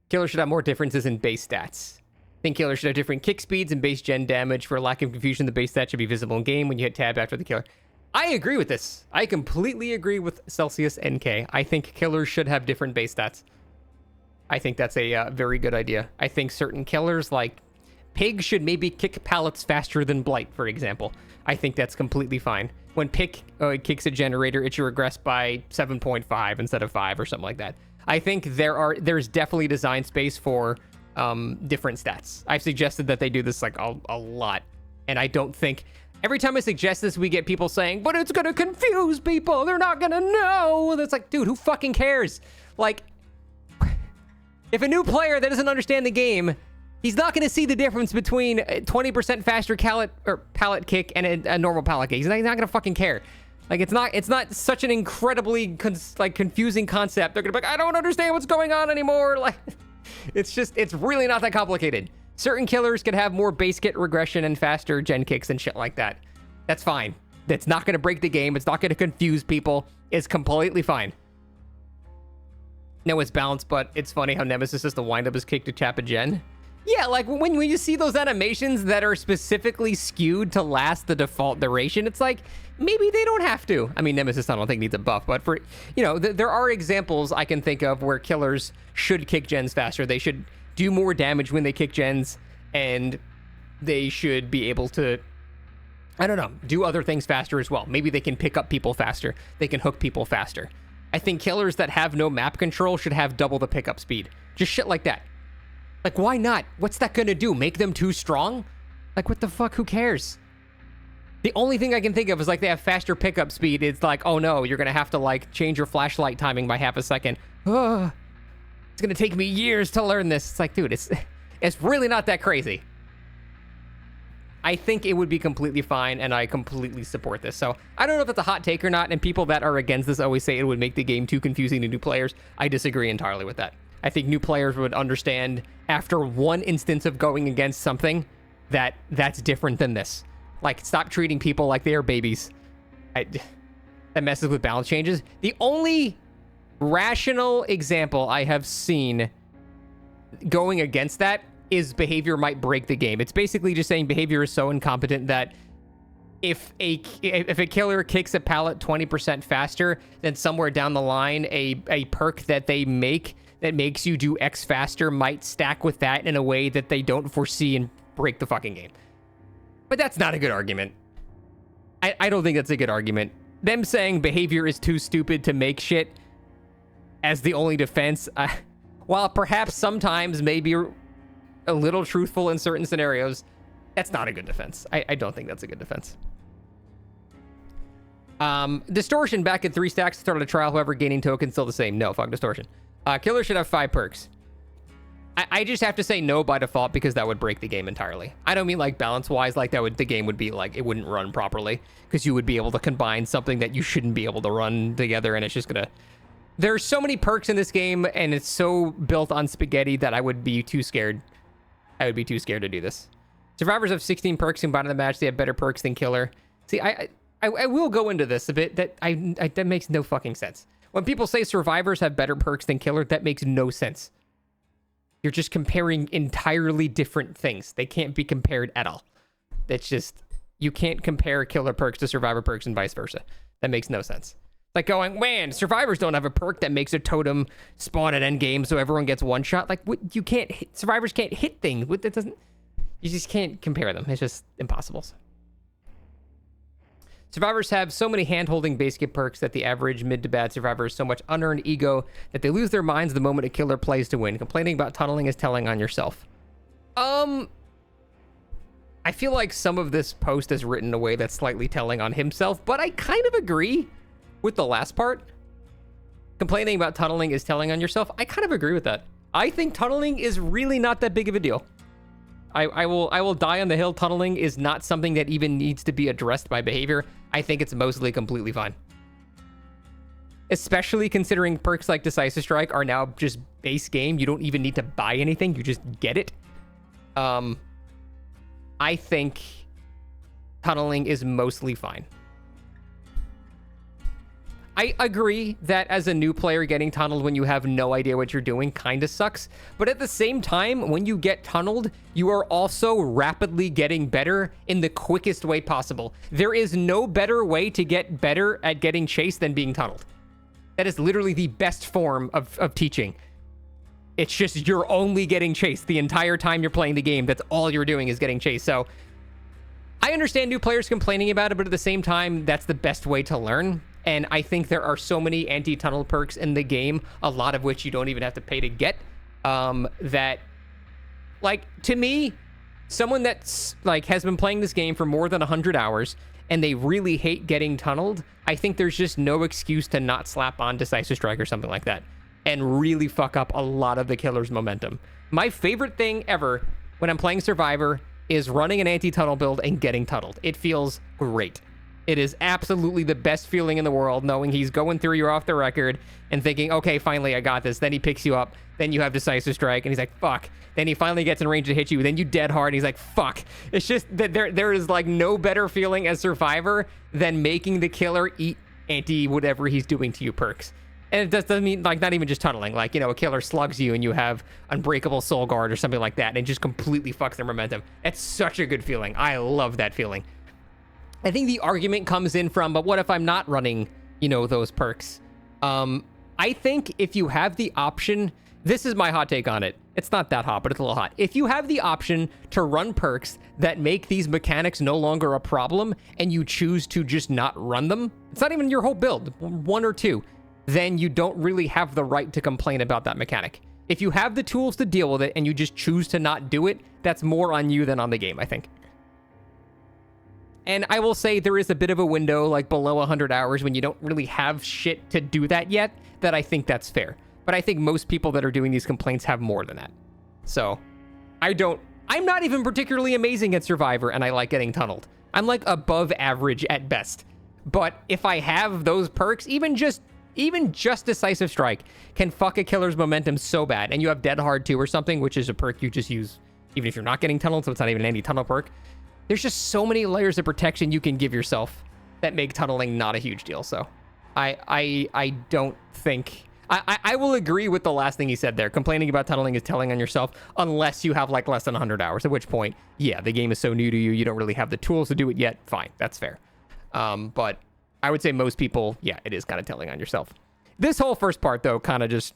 Killer should have more differences in base stats. I think killer should have different kick speeds and base gen damage. For lack of confusion, the base stat should be visible in game when you hit tab after the killer. I agree with this. I completely agree with Celsius NK. I think killers should have different base stats. I think that's a very good idea. I think certain killers like Pig should maybe kick pallets faster than Blight, for example. I think that's completely fine. When Pig kicks a generator, it should regress by 7.5 instead of 5 or something like that. I think there's definitely design space for different stats. I've suggested that they do this like a lot. And I don't think... Every time I suggest this, we get people saying, but it's going to confuse people. They're not going to know. And it's like, dude, who fucking cares? Like, if a new player that doesn't understand the game, he's not going to see the difference between a 20% faster pallet kick and a normal pallet kick. He's not going to fucking care. Like, it's not such an incredibly confusing concept. They're going to be like, I don't understand what's going on anymore. Like, it's really not that complicated. Certain killers can have more base kit regression and faster gen kicks and shit like that. That's fine. That's not going to break the game. It's not going to confuse people. It's completely fine. No, it's balanced, but it's funny how Nemesis is the wind-up his kick to tap a gen. Yeah, like when you see those animations that are specifically skewed to last the default duration, it's like, maybe they don't have to. I mean, Nemesis I don't think needs a buff, but for, there are examples I can think of where killers should kick gens faster. They should do more damage when they kick gens, and they should be able to, I don't know, do other things faster as well. Maybe they can pick up people faster. They can hook people faster. I think killers that have no map control should have double the pickup speed. Just shit like that. Like, why not? What's that gonna do? Make them too strong? Like, what the fuck? Who cares? The only thing I can think of is, like, they have faster pickup speed. It's like, oh no, you're gonna have to, like, change your flashlight timing by half a second. Ugh. It's gonna take me years to learn this. It's like, dude, it's really not that crazy. I think it would be completely fine, and I completely support this. So, I don't know if that's a hot take or not, and people that are against this always say it would make the game too confusing to new players. I disagree entirely with that. I think new players would understand after one instance of going against something that's different than this. Like, stop treating people like they are babies. that messes with balance changes. The only rational example I have seen going against that is behavior might break the game. It's basically just saying behavior is so incompetent that if a killer kicks a pallet 20% faster, then somewhere down the line, a perk that they make that makes you do X faster might stack with that in a way that they don't foresee and break the fucking game. But that's not a good argument. I don't think that's a good argument. Them saying behavior is too stupid to make shit as the only defense, while perhaps sometimes maybe a little truthful in certain scenarios, that's not a good defense. I don't think that's a good defense. Distortion back at 3 stacks, started a trial, however, gaining tokens still the same. No, fuck Distortion. Killer should have 5 perks. I just have to say no by default because that would break the game entirely. I don't mean like balance-wise, like the game would be like, it wouldn't run properly because you would be able to combine something that you shouldn't be able to run together, and it's just gonna... There's so many perks in this game, and it's so built on spaghetti that I would be too scared. I would be too scared to do this. Survivors have 16 perks combined in the match. They have better perks than Killer. See, I will go into this a bit. That makes no fucking sense. When people say Survivors have better perks than Killer, that makes no sense. You're just comparing entirely different things. They can't be compared at all. That's just... You can't compare Killer perks to Survivor perks and vice versa. That makes no sense. Like going, man, Survivors don't have a perk that makes a totem spawn at endgame so everyone gets one shot. Like, what, you can't hit... Survivors can't hit things. What, that doesn't... You just can't compare them. It's just impossible. Survivors have so many hand-holding base kit perks that the average mid to bad survivor is so much unearned ego that they lose their minds the moment a killer plays to win. Complaining about tunneling is telling on yourself. I feel like some of this post is written in a way that's slightly telling on himself, but I kind of agree with the last part. Complaining about tunneling is telling on yourself. I kind of agree with that. I think tunneling is really not that big of a deal. I will die on the hill. Tunneling is not something that even needs to be addressed by behavior. I think it's mostly completely fine. Especially considering perks like Decisive Strike are now just base game. You don't even need to buy anything. You just get it. I think tunneling is mostly fine. I agree that as a new player, getting tunneled when you have no idea what you're doing kind of sucks. But at the same time, when you get tunneled, you are also rapidly getting better in the quickest way possible. There is no better way to get better at getting chased than being tunneled. That is literally the best form of teaching. It's just you're only getting chased the entire time you're playing the game. That's all you're doing is getting chased. So I understand new players complaining about it, but at the same time, that's the best way to learn. And I think there are so many anti-tunnel perks in the game, a lot of which you don't even have to pay to get, that, like, to me, someone that's, like, has been playing this game for more than 100 hours, and they really hate getting tunneled, I think there's just no excuse to not slap on Decisive Strike or something like that, and really fuck up a lot of the killer's momentum. My favorite thing ever when I'm playing Survivor is running an anti-tunnel build and getting tunneled. It feels great. It is absolutely the best feeling in the world, knowing he's going through you off the record and thinking, okay, finally, I got this. Then he picks you up. Then you have Decisive Strike, and he's like, fuck. Then he finally gets in range to hit you. Then you dead hard, and he's like, fuck. It's just that there is, like, no better feeling as Survivor than making the killer eat anti-whatever he's doing to you perks. And it doesn't mean, like, not even just tunneling. Like, you know, a killer slugs you, and you have Unbreakable Soul Guard or something like that, and it just completely fucks their momentum. It's such a good feeling. I love that feeling. I think the argument comes in from, but what if I'm not running, you know, those perks? I think if you have the option, this is my hot take on it. It's not that hot, but it's a little hot. If you have the option to run perks that make these mechanics no longer a problem, and you choose to just not run them, it's not even your whole build, 1 or 2, then you don't really have the right to complain about that mechanic. If you have the tools to deal with it and you just choose to not do it, that's more on you than on the game, I think. And I will say there is a bit of a window, like below 100 hours, when you don't really have shit to do that yet, that I think that's fair. But I think most people that are doing these complaints have more than that. So, I'm not even particularly amazing at Survivor, and I like getting tunneled. I'm like above average at best. But if I have those perks, even just Decisive Strike can fuck a killer's momentum so bad. And you have Dead Hard too or something, which is a perk you just use even if you're not getting tunneled, so it's not even an anti-tunnel perk. There's just so many layers of protection you can give yourself that make tunneling not a huge deal, so I don't think... I will agree with the last thing he said there. Complaining about tunneling is telling on yourself unless you have like less than 100 hours, at which point, yeah, the game is so new to you, you don't really have the tools to do it yet. Fine, that's fair. But I would say most people, yeah, it is kind of telling on yourself. This whole first part, though, kind of just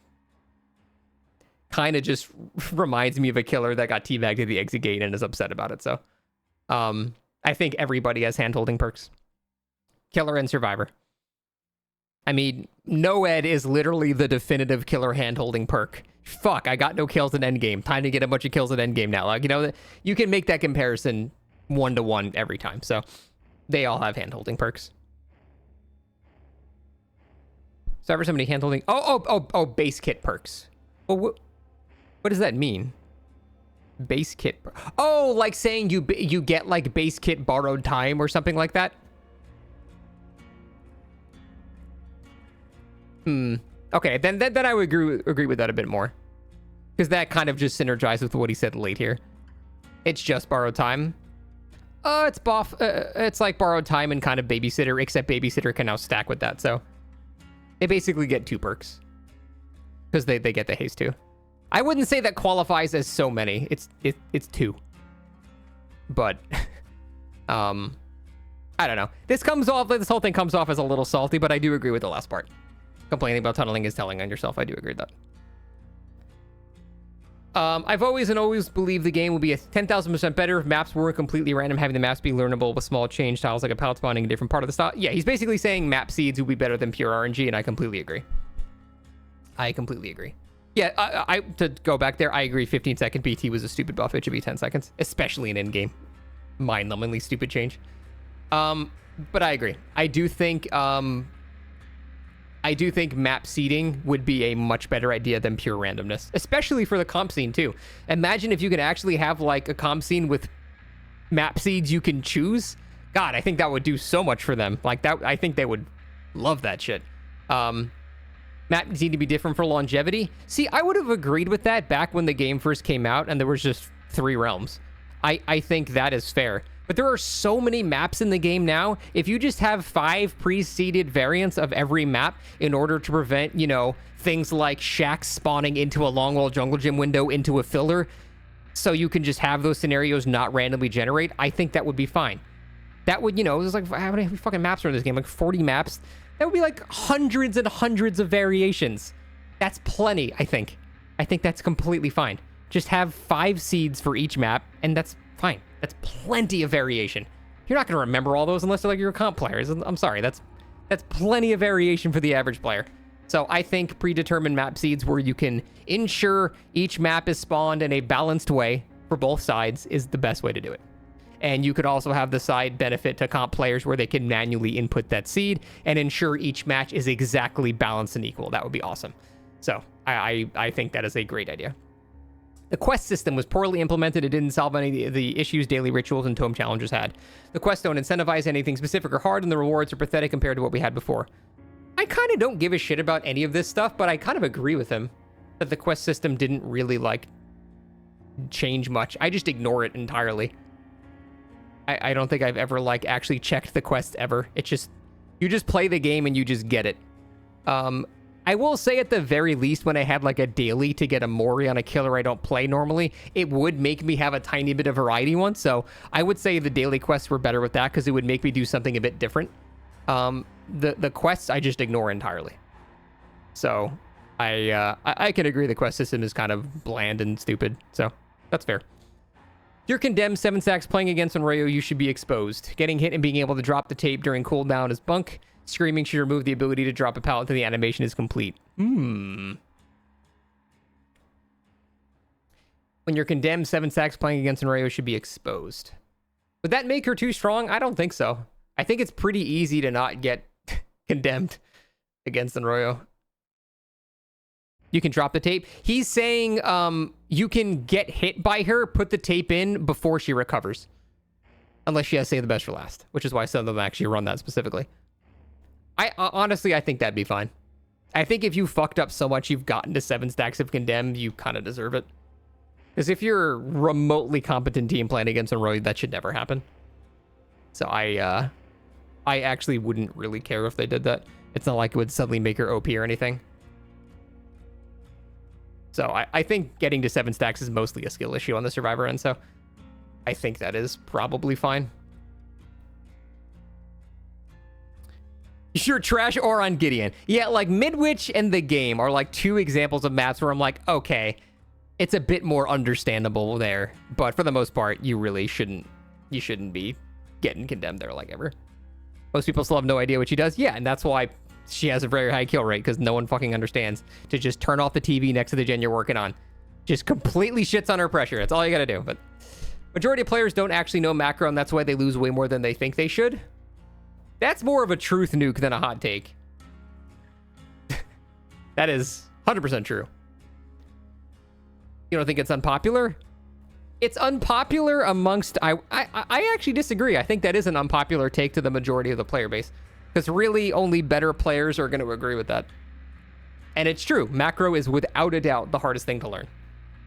reminds me of a killer that got teabagged at the exit gate and is upset about it. So I think everybody has hand-holding perks. Killer and Survivor. I mean, Noed is literally the definitive killer hand-holding perk. Fuck, I got no kills at endgame. Time to get a bunch of kills at endgame now. Like, you know, you can make that comparison 1-to-1 every time. So they all have hand-holding perks. So ever so many hand-holding... Oh, base kit perks. Well, what does that mean? Base kit... Oh, like saying you get, like, base kit borrowed time or something like that? Okay, then I would agree with that a bit more. Because that kind of just synergizes with what he said late here. It's just borrowed time. It's like borrowed time and kind of babysitter, except babysitter can now stack with that, so... They basically get 2 perks. Because they get the haste too. I wouldn't say that qualifies as so many. It's 2. But... I don't know. This whole thing comes off as a little salty, but I do agree with the last part. Complaining about tunneling is telling on yourself. I do agree with that. I've always believed the game would be 10,000% better if maps weren't completely random, having the maps be learnable with small change tiles like a palette spawning a different part of the style. Yeah, he's basically saying map seeds would be better than pure RNG, and I completely agree. Yeah, I to go back there, I agree 15-second BT was a stupid buff. It should be 10 seconds, especially in in-game. Mind-numbingly stupid change. But I agree. I do think map seeding would be a much better idea than pure randomness, especially for the comp scene too. Imagine if you could actually have like a comp scene with map seeds you can choose. God, I think that would do so much for them. Like that, I think they would love that shit. Maps need to be different for longevity. See, I would have agreed with that back when the game first came out and there was just 3 realms. I think that is fair. But there are so many maps in the game now. If you just have 5 pre-seeded variants of every map in order to prevent, you know, things like shacks spawning into a Longwall Jungle Gym window into a filler, so you can just have those scenarios not randomly generate, I think that would be fine. That would, you know, there's like, how many fucking maps are in this game? Like 40 maps? That would be like hundreds and hundreds of variations. That's plenty, I think. I think that's completely fine. Just have 5 seeds for each map, and that's fine. That's plenty of variation. You're not going to remember all those unless you're a comp player. I'm sorry. That's plenty of variation for the average player. So I think predetermined map seeds where you can ensure each map is spawned in a balanced way for both sides is the best way to do it. And you could also have the side benefit to comp players where they can manually input that seed and ensure each match is exactly balanced and equal. That would be awesome. So I think that is a great idea. The quest system was poorly implemented. It didn't solve any of the issues daily rituals and tome challenges had. The quests don't incentivize anything specific or hard, and the rewards are pathetic compared to what we had before. I kind of don't give a shit about any of this stuff, but I kind of agree with him that the quest system didn't really, like, change much. I just ignore it entirely. I don't think I've ever, like, actually checked the quest ever. It's just, you just play the game and you just get it. I will say at the very least, when I had like a daily to get a Mori on a killer I don't play normally, it would make me have a tiny bit of variety once. So I would say the daily quests were better with that because it would make me do something a bit different. The quests I just ignore entirely. So I can agree the quest system is kind of bland and stupid. So that's fair. If you're condemned 7 stacks playing against Onryo, you should be exposed. Getting hit and being able to drop the tape during cooldown is bunk. Screaming should remove the ability to drop a pallet until the animation is complete. When you're condemned, 7 stacks playing against Onryo should be exposed. Would that make her too strong? I don't think so. I think it's pretty easy to not get condemned against Onryo. You can drop the tape. He's saying you can get hit by her, put the tape in before she recovers. Unless she has Save the Best for Last, which is why some of them actually run that specifically. Honestly, I think that'd be fine. I think if you fucked up so much you've gotten to 7 stacks of condemned, you kind of deserve it. Because if you're a remotely competent team playing against Onryo, that should never happen. So I I actually wouldn't really care if they did that. It's not like it would suddenly make her OP or anything. So I think getting to 7 stacks is mostly a skill issue on the Survivor end, so I think that is probably fine. Sure, trash or on Gideon. Yeah, like Midwich and the game are like 2 examples of maps where I'm like, okay, it's a bit more understandable there. But for the most part, you really shouldn't be getting condemned there like ever. Most people still have no idea what she does. Yeah, and that's why she has a very high kill rate, because no one fucking understands to just turn off the TV next to the gen you're working on. Just completely shits on her pressure. That's all you gotta do. But majority of players don't actually know macro, and that's why they lose way more than they think they should. That's more of a truth nuke than a hot take. That is 100% true. You don't think it's unpopular? It's unpopular amongst... I actually disagree. I think that is an unpopular take to the majority of the player base. Because really, only better players are going to agree with that. And it's true. Macro is without a doubt the hardest thing to learn.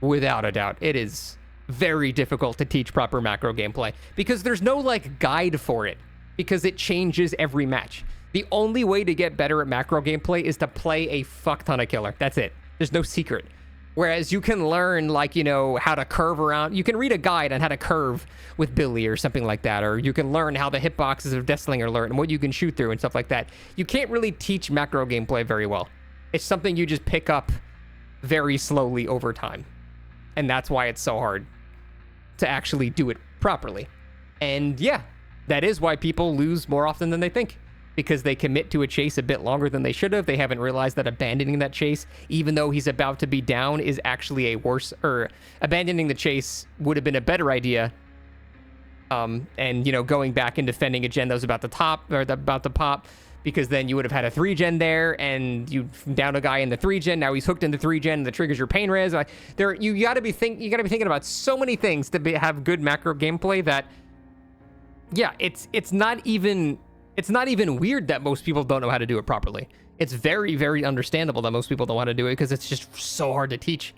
Without a doubt. It is very difficult to teach proper macro gameplay. Because there's no, like, guide for it. Because it changes every match. The only way to get better at macro gameplay is to play a fuck ton of killer. That's it. There's no secret. Whereas you can learn, like, you know, how to curve around. You can read a guide on how to curve with Billy or something like that. Or you can learn how the hitboxes of Deathslinger alert and what you can shoot through and stuff like that. You can't really teach macro gameplay very well. It's something you just pick up very slowly over time. And that's why it's so hard to actually do it properly. And yeah, that is why people lose more often than they think. Because they commit to a chase a bit longer than they should have. They haven't realized that abandoning that chase, even though he's about to be down, is actually a worse... Or abandoning the chase would have been a better idea. And, you know, going back and defending a gen that was about to pop, because then you would have had a 3-gen there, and you down a guy in the 3-gen. Now he's hooked into 3-gen, and the triggers your pain res. You gotta be thinking about so many things to have good macro gameplay that... Yeah, it's not even weird that most people don't know how to do it properly. It's very, very understandable that most people don't want to do it because it's just so hard to teach.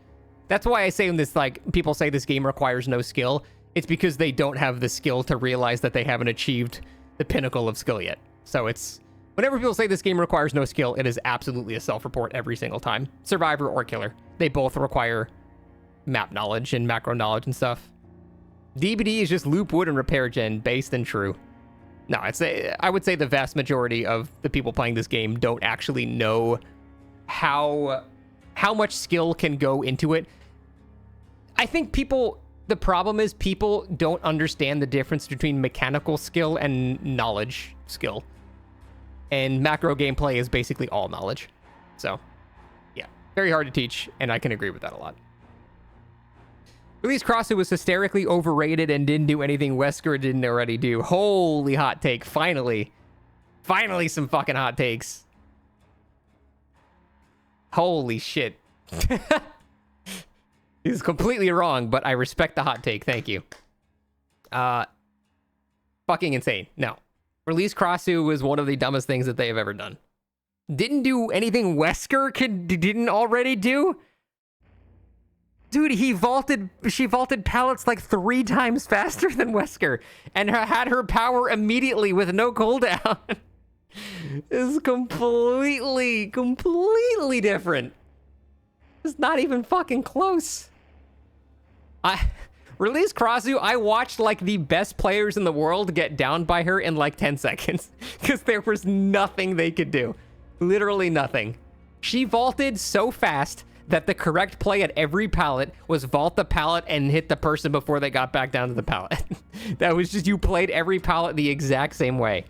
That's why I say when this, like, people say this game requires no skill, it's because they don't have the skill to realize that they haven't achieved the pinnacle of skill yet. So it's, whenever people say this game requires no skill, it is absolutely a self-report every single time. Survivor or Killer. They both require map knowledge and macro knowledge and stuff. DBD is just loop, wood, and repair gen, based and true. No, I would say the vast majority of the people playing this game don't actually know how much skill can go into it. I think the problem is people don't understand the difference between mechanical skill and knowledge skill. And macro gameplay is basically all knowledge. So, yeah, very hard to teach, and I can agree with that a lot. Release Crossu was hysterically overrated and didn't do anything Wesker didn't already do. Holy hot take. Finally. Finally some fucking hot takes. Holy shit. He's completely wrong, but I respect the hot take. Thank you. Fucking insane. No. Release Crossu was one of the dumbest things that they have ever done. Didn't do anything Wesker didn't already do? Dude, she vaulted pallets like 3 times faster than Wesker and had her power immediately with no cooldown. It's completely different. It's not even fucking close. Release Crossu, I watched like the best players in the world get downed by her in like 10 seconds because there was nothing they could do. Literally nothing. She vaulted so fast that the correct play at every pallet was vault the pallet and hit the person before they got back down to the pallet. That was just, you played every pallet the exact same way.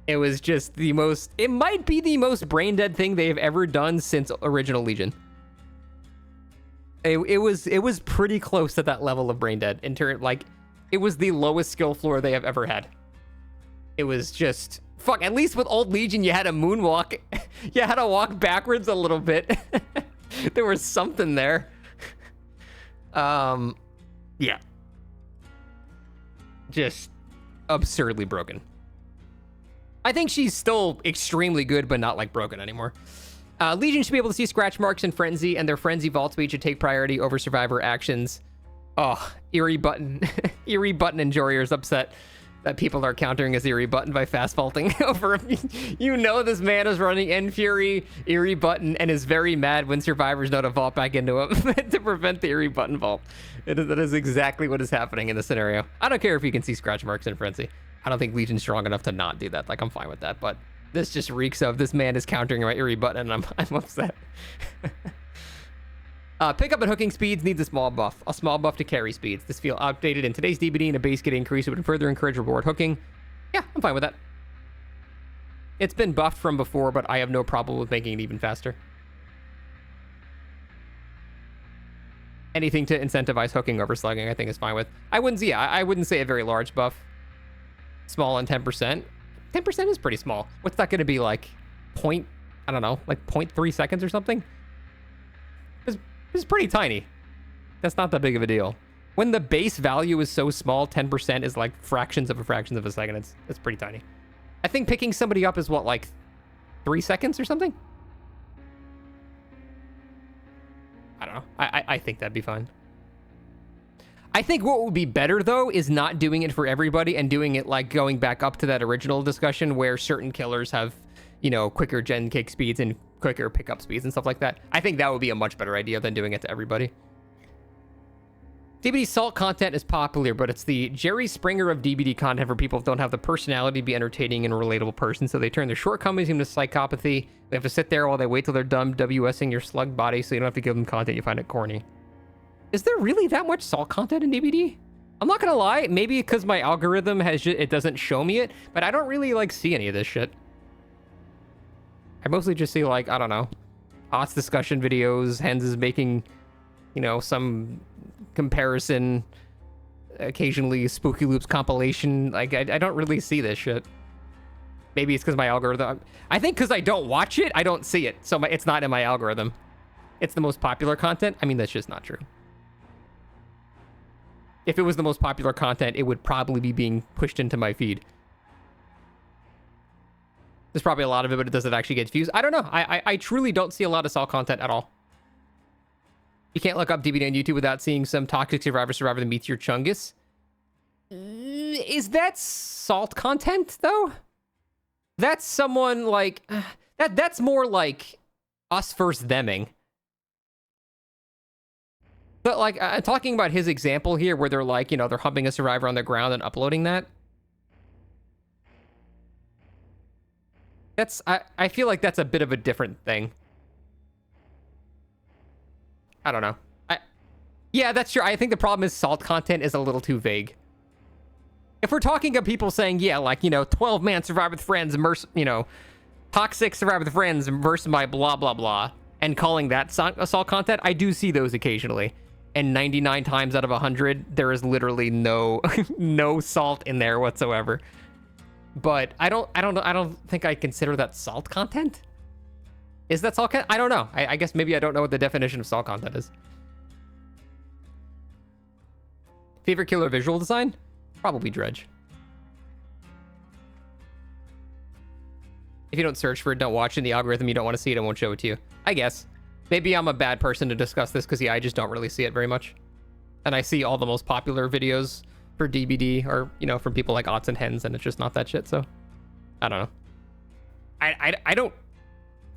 It was just it might be the most brain dead thing they've ever done since Original Legion. It was pretty close to that level of brain dead. It was the lowest skill floor they have ever had. It was just, fuck, at least with Old Legion, you had a moonwalk. You had to walk backwards a little bit. There was something there. Yeah. Just absurdly broken. I think she's still extremely good, but not like broken anymore. Legion should be able to see scratch marks in Frenzy, and their Frenzy vault speed should take priority over Survivor actions. Oh, Eerie Button. Eerie Button and Jorier's upset. that people are countering his Eerie Button by fast faulting over him. You know this man is running N-Fury, Eerie Button, and is very mad when survivors know to vault back into him to prevent the Eerie Button vault. That is exactly what is happening in this scenario. I don't care if you can see scratch marks in Frenzy. I don't think Legion's strong enough to not do that. Like, I'm fine with that, but this just reeks of this man is countering my Eerie Button, and I'm upset. Pickup and hooking speeds needs a small buff to carry speeds. This feel outdated in today's DBD, and a base get increase would further encourage reward hooking. Yeah, I'm fine with that. It's been buffed from before, but I have no problem with making it even faster. Anything to incentivize hooking over slugging, I think is fine with. I wouldn't say a very large buff. Small and 10%. 10% is pretty small. What's that going to be like? I don't know, like 0.3 seconds or something? It's pretty tiny. That's not that big of a deal. When the base value is so small, 10% is like fractions of a second. It's pretty tiny. I think picking somebody up is what, like 3 seconds or something? I don't know. I think that'd be fine. I think what would be better, though, is not doing it for everybody and doing it like going back up to that original discussion where certain killers have, you know, quicker gen kick speeds and quicker pickup speeds and stuff like that. I think that would be a much better idea than doing it to everybody. DBD salt content is popular, but it's the Jerry Springer of DBD content for people who don't have the personality to be entertaining and relatable person, so they turn their shortcomings into psychopathy. They have to sit there while they wait till they're done WSing your slug body, so you don't have to give them content you find it corny. Is there really that much salt content in DBD? I'm not gonna lie, maybe because my algorithm it doesn't show me it, but I don't really like see any of this shit. I mostly just see, like, I don't know, Ots discussion videos, Hens is making, you know, some comparison, occasionally Spooky Loops compilation. Like, I don't really see this shit. Maybe it's because my algorithm... I think because I don't watch it, I don't see it. So it's not in my algorithm. It's the most popular content. I mean, that's just not true. If it was the most popular content, it would probably be being pushed into my feed. There's probably a lot of it, but it doesn't actually get views. I don't know. I truly don't see a lot of salt content at all. You can't look up DBD on YouTube without seeing some toxic survivor that meets your Chungus. Is that salt content, though? That's someone like... That's more like us versus theming. But, like, talking about his example here, where they're like, you know, they're humping a survivor on the ground and uploading that. I feel like that's a bit of a different thing. I don't know. Yeah, that's true. I think the problem is salt content is a little too vague. If we're talking of people saying, yeah, like, you know, 12-man survivor with friends, you know, toxic survivor with friends versus my blah, blah, blah, and calling that salt content, I do see those occasionally. And 99 times out of 100, there is literally no salt in there whatsoever. But I don't think I consider that salt content. Is that salt content? I don't know. I guess maybe I don't know what the definition of salt content is. Favorite killer visual design? Probably Dredge. If you don't search for it, don't watch it in the algorithm, you don't want to see it, it won't show it to you. I guess. Maybe I'm a bad person to discuss this because, yeah, I just don't really see it very much. And I see all the most popular videos for DBD or, you know, from people like Ots and Hens, and it's just not that shit, so I don't know.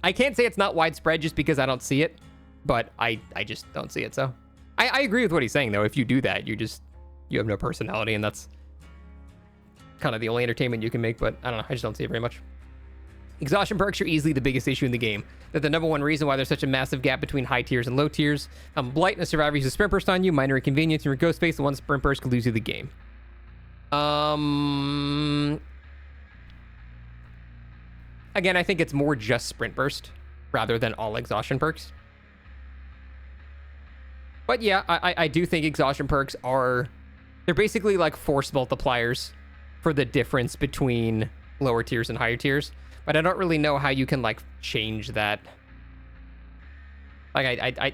I can't say it's not widespread just because I don't see it, but I just don't see it, so. I agree with what he's saying, though. If you do that, you have no personality, and that's kind of the only entertainment you can make, but I don't know. I just don't see it very much. Exhaustion perks are easily the biggest issue in the game. They're the number one reason why there's such a massive gap between high tiers and low tiers. Blight and a survivor uses sprint burst on you, minor inconvenience, and your ghost face, the one sprint burst could lose you the game. Again, I think it's more just sprint burst rather than all exhaustion perks. But yeah, I do think exhaustion perks they're basically like force multipliers for the difference between lower tiers and higher tiers. But I don't really know how you can, like, change that. Like,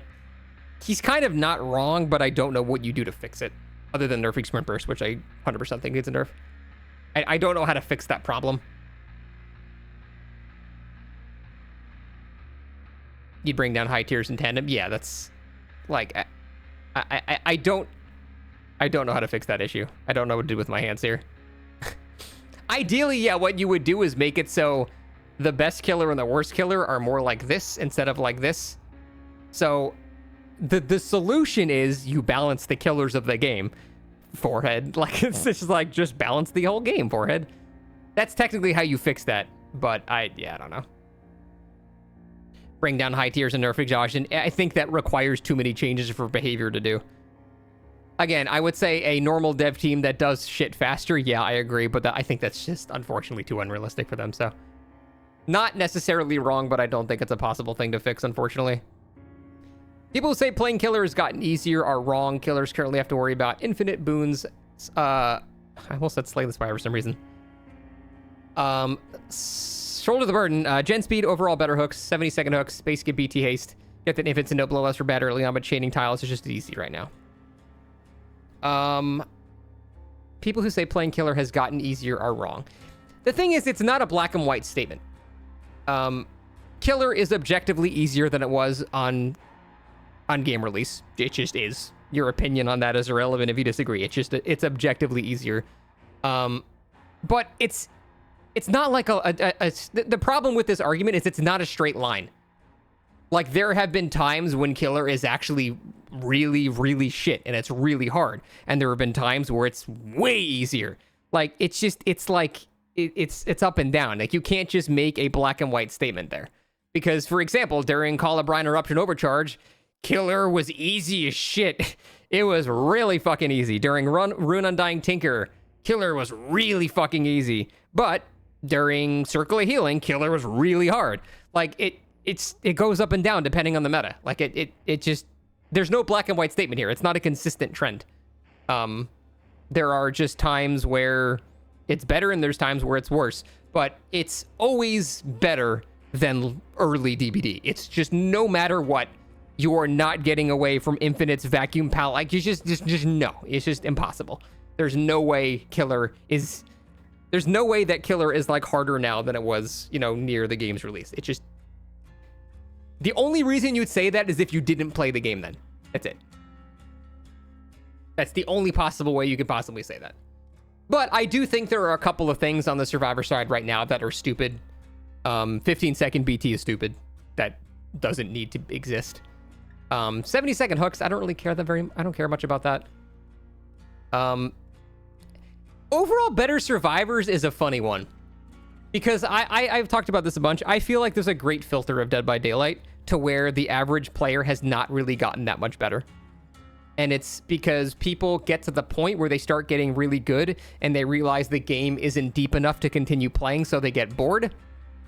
he's kind of not wrong, but I don't know what you do to fix it. Other than nerfing sprint burst, which I 100% think needs a nerf. I don't know how to fix that problem. You bring down high tiers in tandem? Yeah, that's... Like, I don't know how to fix that issue. I don't know what to do with my hands here. Ideally, yeah, what you would do is make it so the best killer and the worst killer are more like this instead of like this. So the solution is you balance the killers of the game, Forehead. Like, it's just like, just balance the whole game, Forehead. That's technically how you fix that, but I don't know. Bring down high tiers and nerf exhaustion. I think that requires too many changes for behavior to do. Again, I would say a normal dev team that does shit faster, yeah, I agree, but I think that's just unfortunately too unrealistic for them, so. Not necessarily wrong, but I don't think it's a possible thing to fix, unfortunately. People who say playing Killer has gotten easier are wrong. Killers currently have to worry about infinite boons. I almost said Slay the Spire for some reason. Shoulder the burden. Gen speed, overall better hooks, 70-second hooks, basic BT haste. Get that infinite no blow less for bad early on, but chaining tiles is just easy right now. People who say playing Killer has gotten easier are wrong. The thing is, it's not a black and white statement. Killer is objectively easier than it was on game release. It just is. Your opinion on that is irrelevant if you disagree. It's objectively easier. But it's not like the problem with this argument is it's not a straight line. Like, there have been times when Killer is actually really, really shit and it's really hard. And there have been times where it's way easier. Like, it's up and down. Like, you can't just make a black and white statement there. Because, for example, during Call of Brine Eruption Overcharge, Killer was easy as shit. It was really fucking easy. During Rune Undying Tinker, Killer was really fucking easy. But during Circle of Healing, Killer was really hard. Like, it goes up and down depending on the meta. Like, it just, there's no black and white statement here. It's not a consistent trend. There are just times where it's better and there's times where it's worse. But it's always better than early DBD. It's just, no matter what, you are not getting away from Infinite's vacuum palette. Like, you just no. It's just impossible. There's no way there's no way that Killer is like harder now than it was, near the game's release. It just, the only reason you'd say that is if you didn't play the game then. That's it. That's the only possible way you could possibly say that. But I do think there are a couple of things on the Survivor side right now that are stupid. 15-second BT is stupid. That doesn't need to exist. 70-second hooks, I don't care much about that. Overall, better survivors is a funny one. Because I've talked about this a bunch. I feel like there's a great filter of Dead by Daylight to where the average player has not really gotten that much better. And it's because people get to the point where they start getting really good and they realize the game isn't deep enough to continue playing, so they get bored.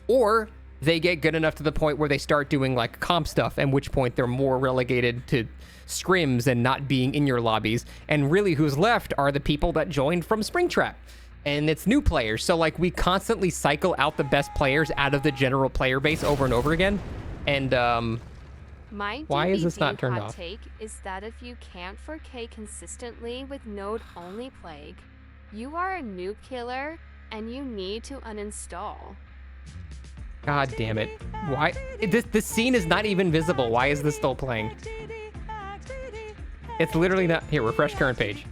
Or they get good enough to the point where they start doing like comp stuff, at which point they're more relegated to scrims and not being in your lobbies. And really who's left are the people that joined from Springtrap. And it's new players. So like, we constantly cycle out the best players out of the general player base over and over again. And why is this not turned off? Take is that if you can't 4K consistently with node-only Plague, you are a noob killer and you need to uninstall. God damn it. Why? This scene is not even visible. Why is this still playing? It's literally not. Here, refresh current page.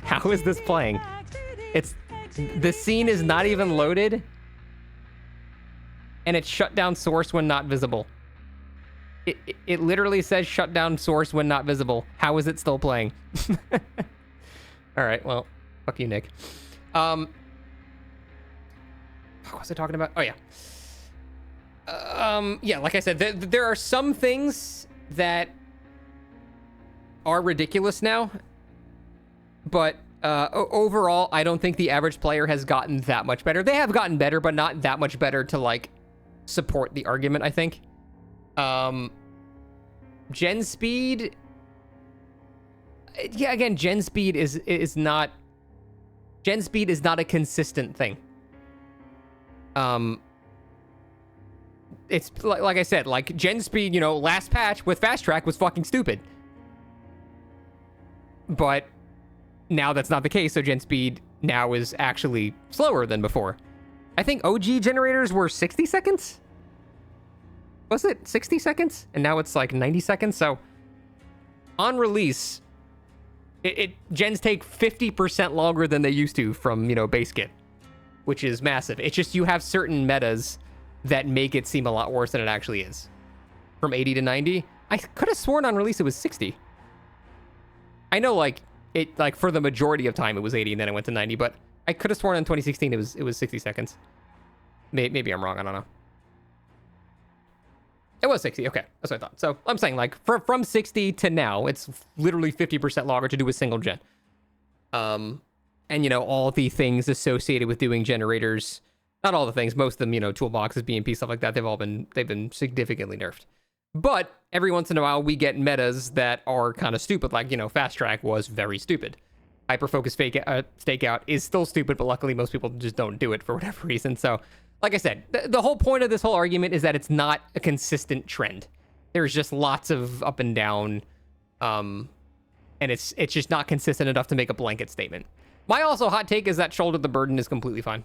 How is this playing? The scene is not even loaded. And it's shut down source when not visible. It literally says shut down source when not visible. How is it still playing? All right, well, fuck you, Nick. What was I talking about? Oh, yeah. Yeah, like I said, there are some things that are ridiculous now. But overall, I don't think the average player has gotten that much better. They have gotten better, but not that much better to, like, support the argument, I think. Gen speed... Yeah, again, gen speed is not... Gen speed is not a consistent thing. It's like I said, like gen speed, last patch with fast track was fucking stupid. But now that's not the case, so gen speed now is actually slower than before. I think OG generators were 60 seconds? Was it 60 seconds? And now it's like 90 seconds, so on release, Gens take 50% longer than they used to from, base kit, which is massive. It's just you have certain metas that make it seem a lot worse than it actually is. From 80 to 90, I could have sworn on release it was 60. I know, for the majority of time it was 80 and then it went to 90, but I could have sworn in 2016 it was 60 seconds. Maybe I'm wrong. I don't know. It was 60. Okay, that's what I thought. So I'm saying from 60 to now, it's literally 50% longer to do a single gen. And all the things associated with doing generators, not all the things, most of them, toolboxes, BMP, stuff like that, they've been significantly nerfed. But every once in a while we get metas that are kind of stupid, Fast Track was very stupid. Hyperfocus Stakeout is still stupid, but luckily most people just don't do it for whatever reason. So, like I said, the whole point of this whole argument is that it's not a consistent trend. There's just lots of up and down, and it's just not consistent enough to make a blanket statement. My also hot take is that Shoulder the Burden is completely fine.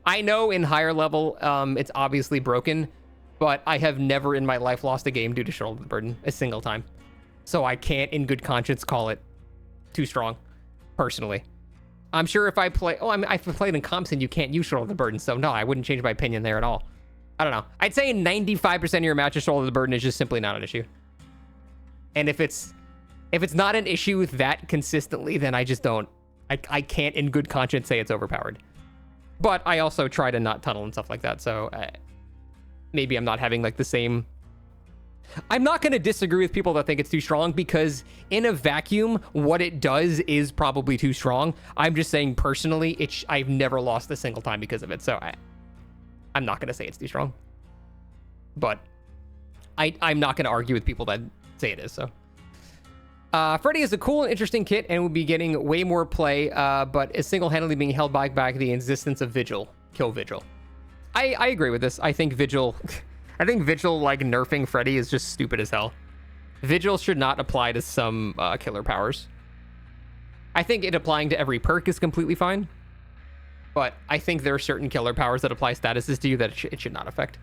I know in higher level, it's obviously broken, but I have never in my life lost a game due to Shoulder the Burden a single time. So I can't in good conscience call it too strong, personally. I'm sure if I play... I've played in comps and you can't use Shoulder the Burden, so no, I wouldn't change my opinion there at all. I don't know. I'd say in 95% of your matches, Shoulder the Burden is just simply not an issue. And if it's not an issue that consistently, then I just don't... I can't in good conscience say it's overpowered. But I also try to not tunnel and stuff like that, so... maybe I'm not having the same... I'm not going to disagree with people that think it's too strong, because in a vacuum, what it does is probably too strong. I'm just saying personally, I've never lost a single time because of it. So I'm not going to say it's too strong. But I'm not going to argue with people that say it is. So Freddy is a cool and interesting kit and will be getting way more play, but is single-handedly being held back by the existence of Vigil. Kill Vigil. I agree with this. I think Vigil nerfing Freddy is just stupid as hell. Vigil should not apply to some killer powers. I think it applying to every perk is completely fine, but I think there are certain killer powers that apply statuses to you that it should not affect.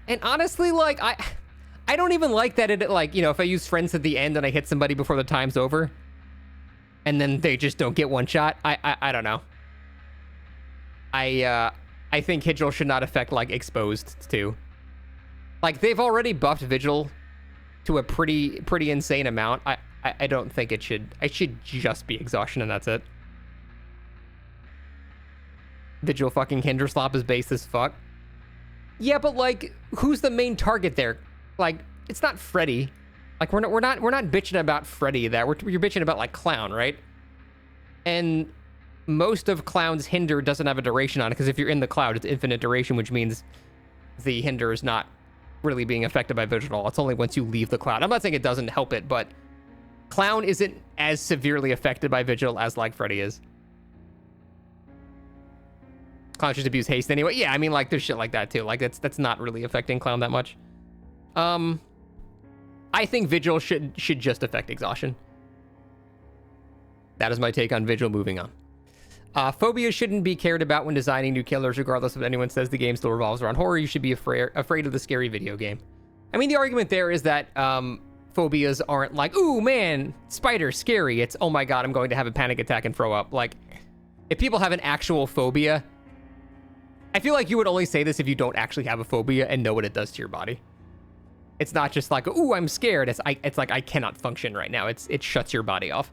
And honestly, I don't even like that it if I use friends at the end and I hit somebody before the time's over, and then they just don't get one shot. I don't know. I think Vigil should not affect, exposed, too. They've already buffed Vigil to a pretty insane amount. I don't think it should... It should just be Exhaustion, and that's it. Vigil fucking Hinder Slop is base as fuck. Yeah, but, who's the main target there? It's not Freddy. We're not bitching about Freddy there. You're bitching about, Clown, right? And... most of Clown's Hinder doesn't have a duration on it, because if you're in the cloud, it's infinite duration, which means the Hinder is not really being affected by Vigil at all. It's only once you leave the cloud. I'm not saying it doesn't help it, but Clown isn't as severely affected by Vigil as, Freddy is. Clown just abuse haste anyway. Yeah, I mean, there's shit like that, too. That's not really affecting Clown that much. I think Vigil should just affect Exhaustion. That is my take on Vigil. Moving on. Phobias shouldn't be cared about when designing new killers, regardless of what anyone says the game still revolves around horror. You should be afraid of the scary video game. I mean, the argument there is that phobias aren't ooh, man, spider, scary. It's, oh my god, I'm going to have a panic attack and throw up. If people have an actual phobia, I feel like you would only say this if you don't actually have a phobia and know what it does to your body. It's not just ooh, I'm scared. It's I cannot function right now. It shuts your body off.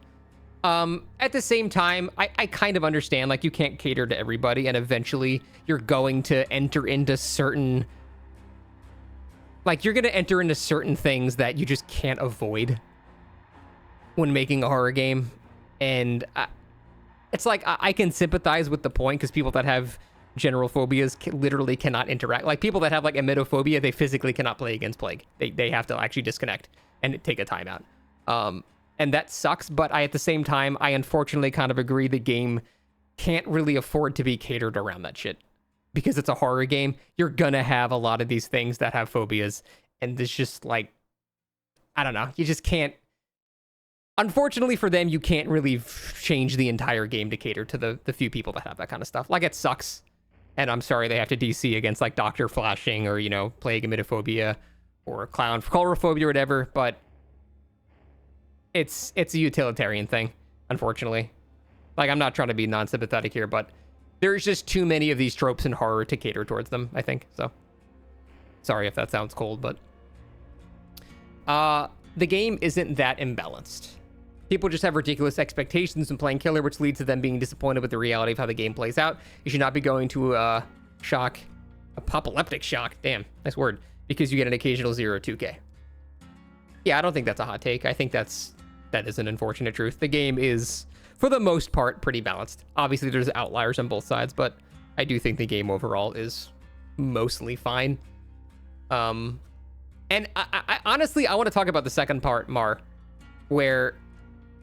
At the same time, I kind of understand, you can't cater to everybody, and eventually you're going to enter into certain, you're going to enter into certain things that you just can't avoid when making a horror game. And it's I can sympathize with the point, because people that have general phobias literally cannot interact. People that have emetophobia, they physically cannot play against Plague. They have to actually disconnect and take a timeout. And that sucks, but at the same time, I unfortunately kind of agree the game can't really afford to be catered around that shit. Because it's a horror game, you're gonna have a lot of these things that have phobias, and there's just I don't know, you just can't... Unfortunately for them, you can't really change the entire game to cater to the few people that have that kind of stuff. It sucks, and I'm sorry they have to DC against, Doctor Flashing, or, Plague Emetophobia, or Clown Colorophobia, or whatever, but... it's a utilitarian thing, unfortunately. Like, I'm not trying to be non-sympathetic here, but there's just too many of these tropes in horror to cater towards them, I think. So, sorry if that sounds cold, but the game isn't that imbalanced. People just have ridiculous expectations when playing Killer, which leads to them being disappointed with the reality of how the game plays out. You should not be going to a apoplectic shock, damn, nice word, because you get an occasional 0-2K. Yeah, I don't think that's a hot take. I think that is an unfortunate truth. The game is, for the most part, pretty balanced. Obviously, there's outliers on both sides, but I do think the game overall is mostly fine. And I honestly, I want to talk about the second part, Mar, where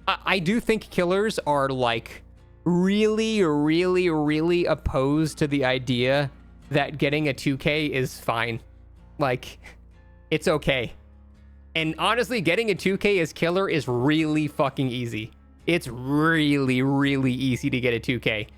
I do think killers are like really, really, really opposed to the idea that getting a 2K is fine. Like, it's okay. And honestly, getting a 2K as killer is really fucking easy. It's really, really easy to get a 2K.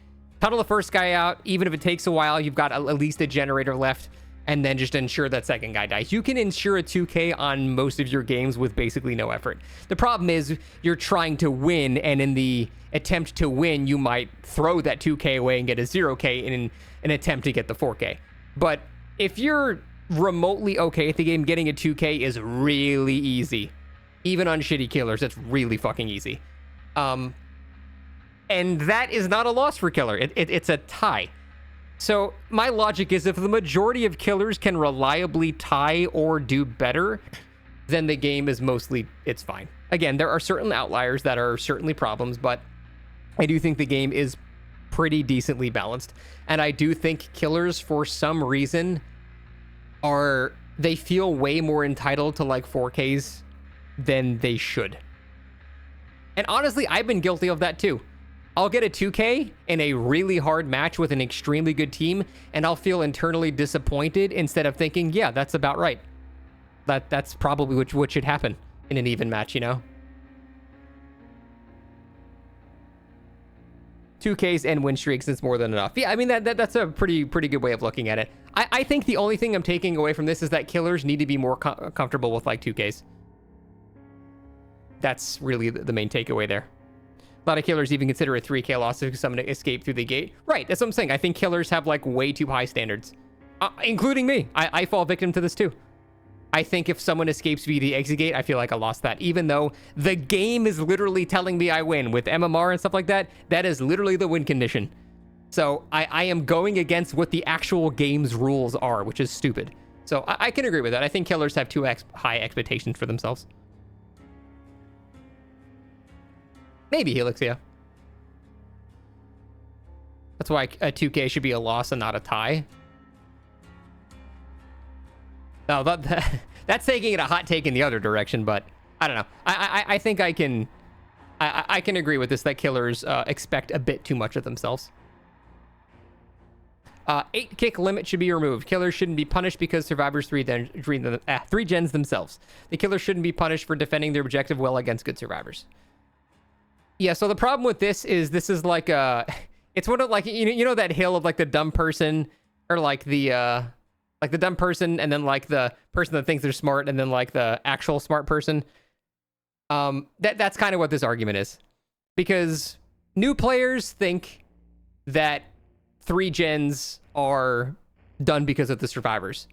Tunnel the first guy out, even if it takes a while, you've got at least a generator left, and then just ensure that second guy dies. You can ensure a 2K on most of your games with basically no effort. The problem is you're trying to win, and in the attempt to win, you might throw that 2K away and get a 0K in an attempt to get the 4K. But if you're remotely okay at the game, getting a 2K is really easy. Even on shitty killers, it's really fucking easy. And that is not a loss for killer. It's a tie. So my logic is if the majority of killers can reliably tie or do better, then the game is mostly, it's fine. Again, there are certain outliers that are certainly problems, but I do think the game is pretty decently balanced. And I do think killers, for some reason, they feel way more entitled to like 4Ks than they should. And honestly, I've been guilty of that too. I'll get a 2K in a really hard match with an extremely good team, and I'll feel internally disappointed instead of thinking, yeah, that's about right. That's probably what should happen in an even match, you know? 2Ks and win streaks is more than enough. Yeah, I mean, that's a pretty good way of looking at it. I think the only thing I'm taking away from this is that killers need to be more comfortable with like 2Ks. That's really the main takeaway there. A lot of killers even consider a 3K loss if someone escaped through the gate. Right, that's what I'm saying. I think killers have like way too high standards, including me. I fall victim to this too. I think if someone escapes via the exit gate, I feel like I lost that, even though the game is literally telling me I win. With MMR and stuff like that, that is literally the win condition. So I am going against what the actual game's rules are, which is stupid. So I can agree with that. I think killers have too high expectations for themselves. Maybe Helix, yeah. That's why a 2K should be a loss and not a tie. No, that's taking it a hot take in the other direction, but I don't know. I think I can agree with this, that killers expect a bit too much of themselves. 8 kick limit should be removed. Killers shouldn't be punished because survivors 3 gens themselves. The killers shouldn't be punished for defending their objective well against good survivors. Yeah, so the problem with this is like it's one of like you know that hill of like the dumb person, or like the dumb person, and then like the person that thinks they're smart, and then like the actual smart person. That's kind of what this argument is, because new players think that 3 gens are done because of the survivors.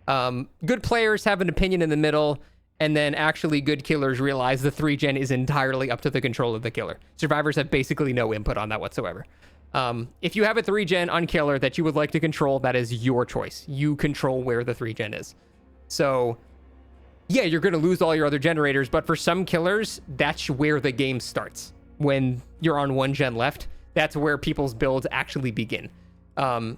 Good players have an opinion in the middle. And then actually good killers realize the 3 gen is entirely up to the control of the killer. Survivors have basically no input on that whatsoever. If you have a 3 gen on killer that you would like to control, that is your choice. You control where the 3 gen is. So yeah, you're going to lose all your other generators, but for some killers, that's where the game starts. When you're on 1 gen left, that's where people's builds actually begin. And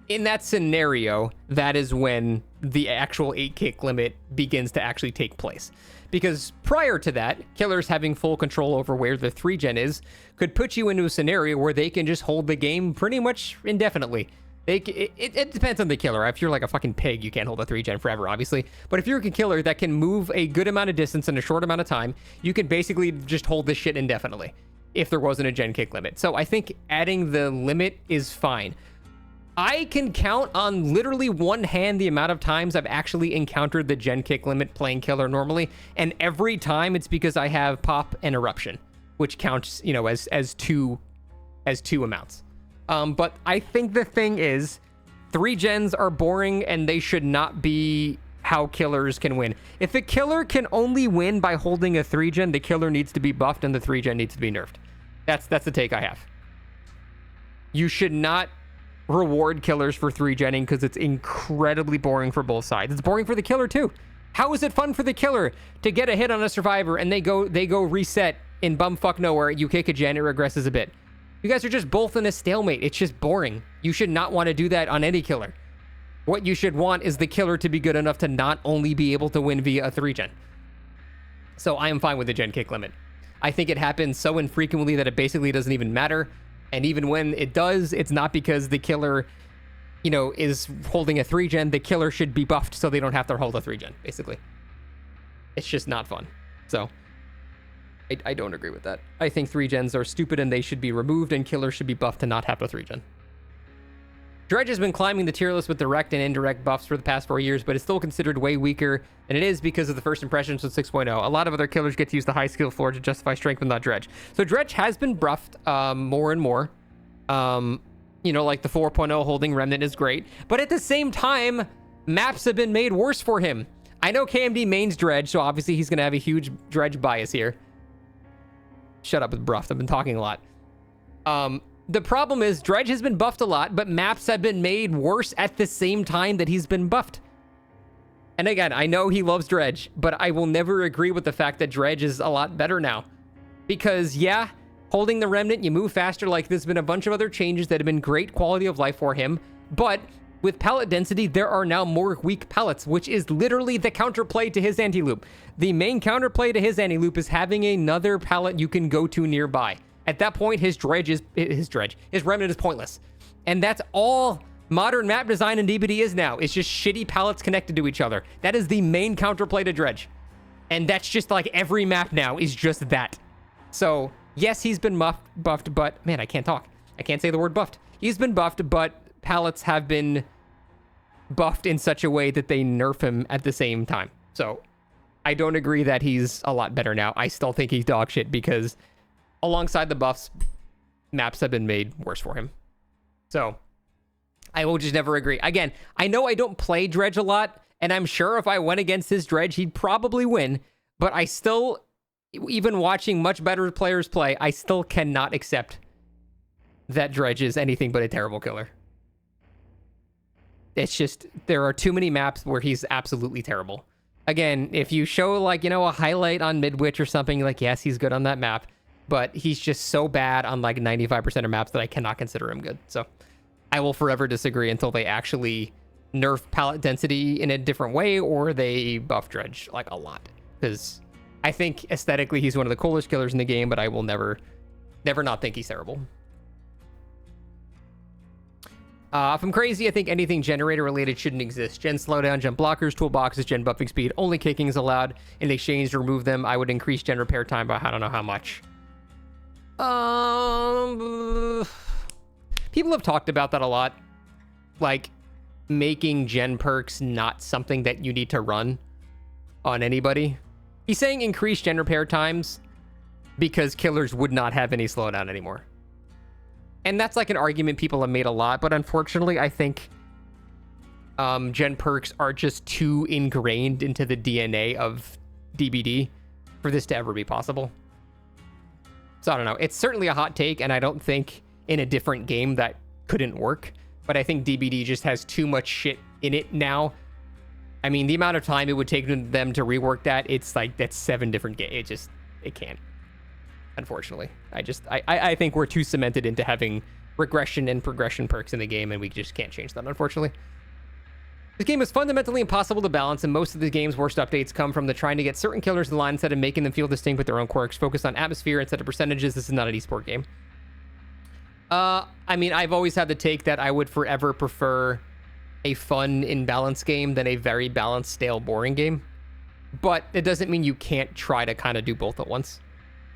in that scenario, that is when the actual 8 kick limit begins to actually take place. Because prior to that, killers having full control over where the 3 gen is could put you into a scenario where they can just hold the game pretty much indefinitely. It depends on the killer. If you're like a fucking pig, you can't hold a 3 gen forever, obviously. But if you're a killer that can move a good amount of distance in a short amount of time, you can basically just hold this shit indefinitely if there wasn't a gen kick limit. So I think adding the limit is fine. I can count on literally one hand the amount of times I've actually encountered the gen kick limit playing killer normally, and every time it's because I have pop and eruption, which counts, you know, as two amounts. But I think the thing is, 3 gens are boring and they should not be how killers can win. If a killer can only win by holding a 3 gen, the killer needs to be buffed and the 3 gen needs to be nerfed. That's the take I have. You should not reward killers for 3 genning because it's incredibly boring for both sides. It's boring for the killer too. How is it fun for the killer to get a hit on a survivor and they go reset in bumfuck nowhere, you kick a gen, it regresses a bit? You guys are just both in a stalemate. It's just boring. You should not want to do that on any killer. What you should want is the killer to be good enough to not only be able to win via a 3 gen. So I am fine with the gen kick limit. I think it happens so infrequently that it basically doesn't even matter. And even when it does, it's not because the killer, you know, is holding a 3 gen. The killer should be buffed so they don't have to hold a 3 gen, basically. It's just not fun. So I don't agree with that. I think 3 gens are stupid and they should be removed, and killers should be buffed to not have a 3 gen. Dredge has been climbing the tier list with direct and indirect buffs for the past 4 years, but it's still considered way weaker than it is because of the first impressions with 6.0. A lot of other killers get to use the high skill floor to justify strength, but not Dredge. So Dredge has been buffed more and more. You know, like the 4.0 holding Remnant is great, but at the same time, maps have been made worse for him. I know KMD mains Dredge, so obviously he's going to have a huge Dredge bias here. Shut up with Bruffed. I've been talking a lot. The problem is Dredge has been buffed a lot, but maps have been made worse at the same time that he's been buffed. And again, I know he loves Dredge, but I will never agree with the fact that Dredge is a lot better now. Because, yeah, holding the Remnant, you move faster. Like, there's been a bunch of other changes that have been great quality of life for him. But with pallet density, there are now more weak pallets, which is literally the counterplay to his anti-loop. The main counterplay to his anti-loop is having another pallet you can go to nearby. At that point, his Remnant is pointless. And that's all modern map design and DBD is now. It's just shitty pallets connected to each other. That is the main counterplay to Dredge. And that's just like every map now is just that. So, yes, he's been buffed, but... Man, I can't talk. I can't say the word buffed. He's been buffed, but pallets have been buffed in such a way that they nerf him at the same time. So, I don't agree that he's a lot better now. I still think he's dog shit because... alongside the buffs, maps have been made worse for him. So, I will just never agree. Again, I know I don't play Dredge a lot, and I'm sure if I went against his Dredge, he'd probably win, but I still, even watching much better players play, I still cannot accept that Dredge is anything but a terrible killer. It's just, there are too many maps where he's absolutely terrible. Again, if you show, like, you know, a highlight on Midwich or something, like, yes, he's good on that map, but he's just so bad on like 95% of maps that I cannot consider him good. So I will forever disagree until they actually nerf pallet density in a different way or they buff Dredge like a lot. Because I think aesthetically he's one of the coolest killers in the game, but I will never not think he's terrible. If I'm crazy, I think anything generator related shouldn't exist. Gen slowdown, gen blockers, toolboxes, gen buffing speed. Only kicking is allowed. In exchange to remove them, I would increase gen repair time by I don't know how much. People have talked about that a lot, like making gen perks not something that you need to run on anybody. He's saying increase gen repair times because killers would not have any slowdown anymore. And that's like an argument people have made a lot, but unfortunately I think gen perks are just too ingrained into the DNA of DBD for this to ever be possible. So I don't know. It's certainly a hot take, and I don't think in a different game that couldn't work. But I think DBD just has too much shit in it now. I mean, the amount of time it would take them to rework that, it's like, that's 7 different games. It can't. Unfortunately. I think we're too cemented into having regression and progression perks in the game, and we just can't change that, unfortunately. This game is fundamentally impossible to balance, and most of the game's worst updates come from the trying to get certain killers in line instead of making them feel distinct with their own quirks. Focus on atmosphere instead of percentages. This is not an esport game. I mean, I've always had the take that I would forever prefer a fun, imbalanced game than a very balanced, stale, boring game. But it doesn't mean you can't try to kind of do both at once.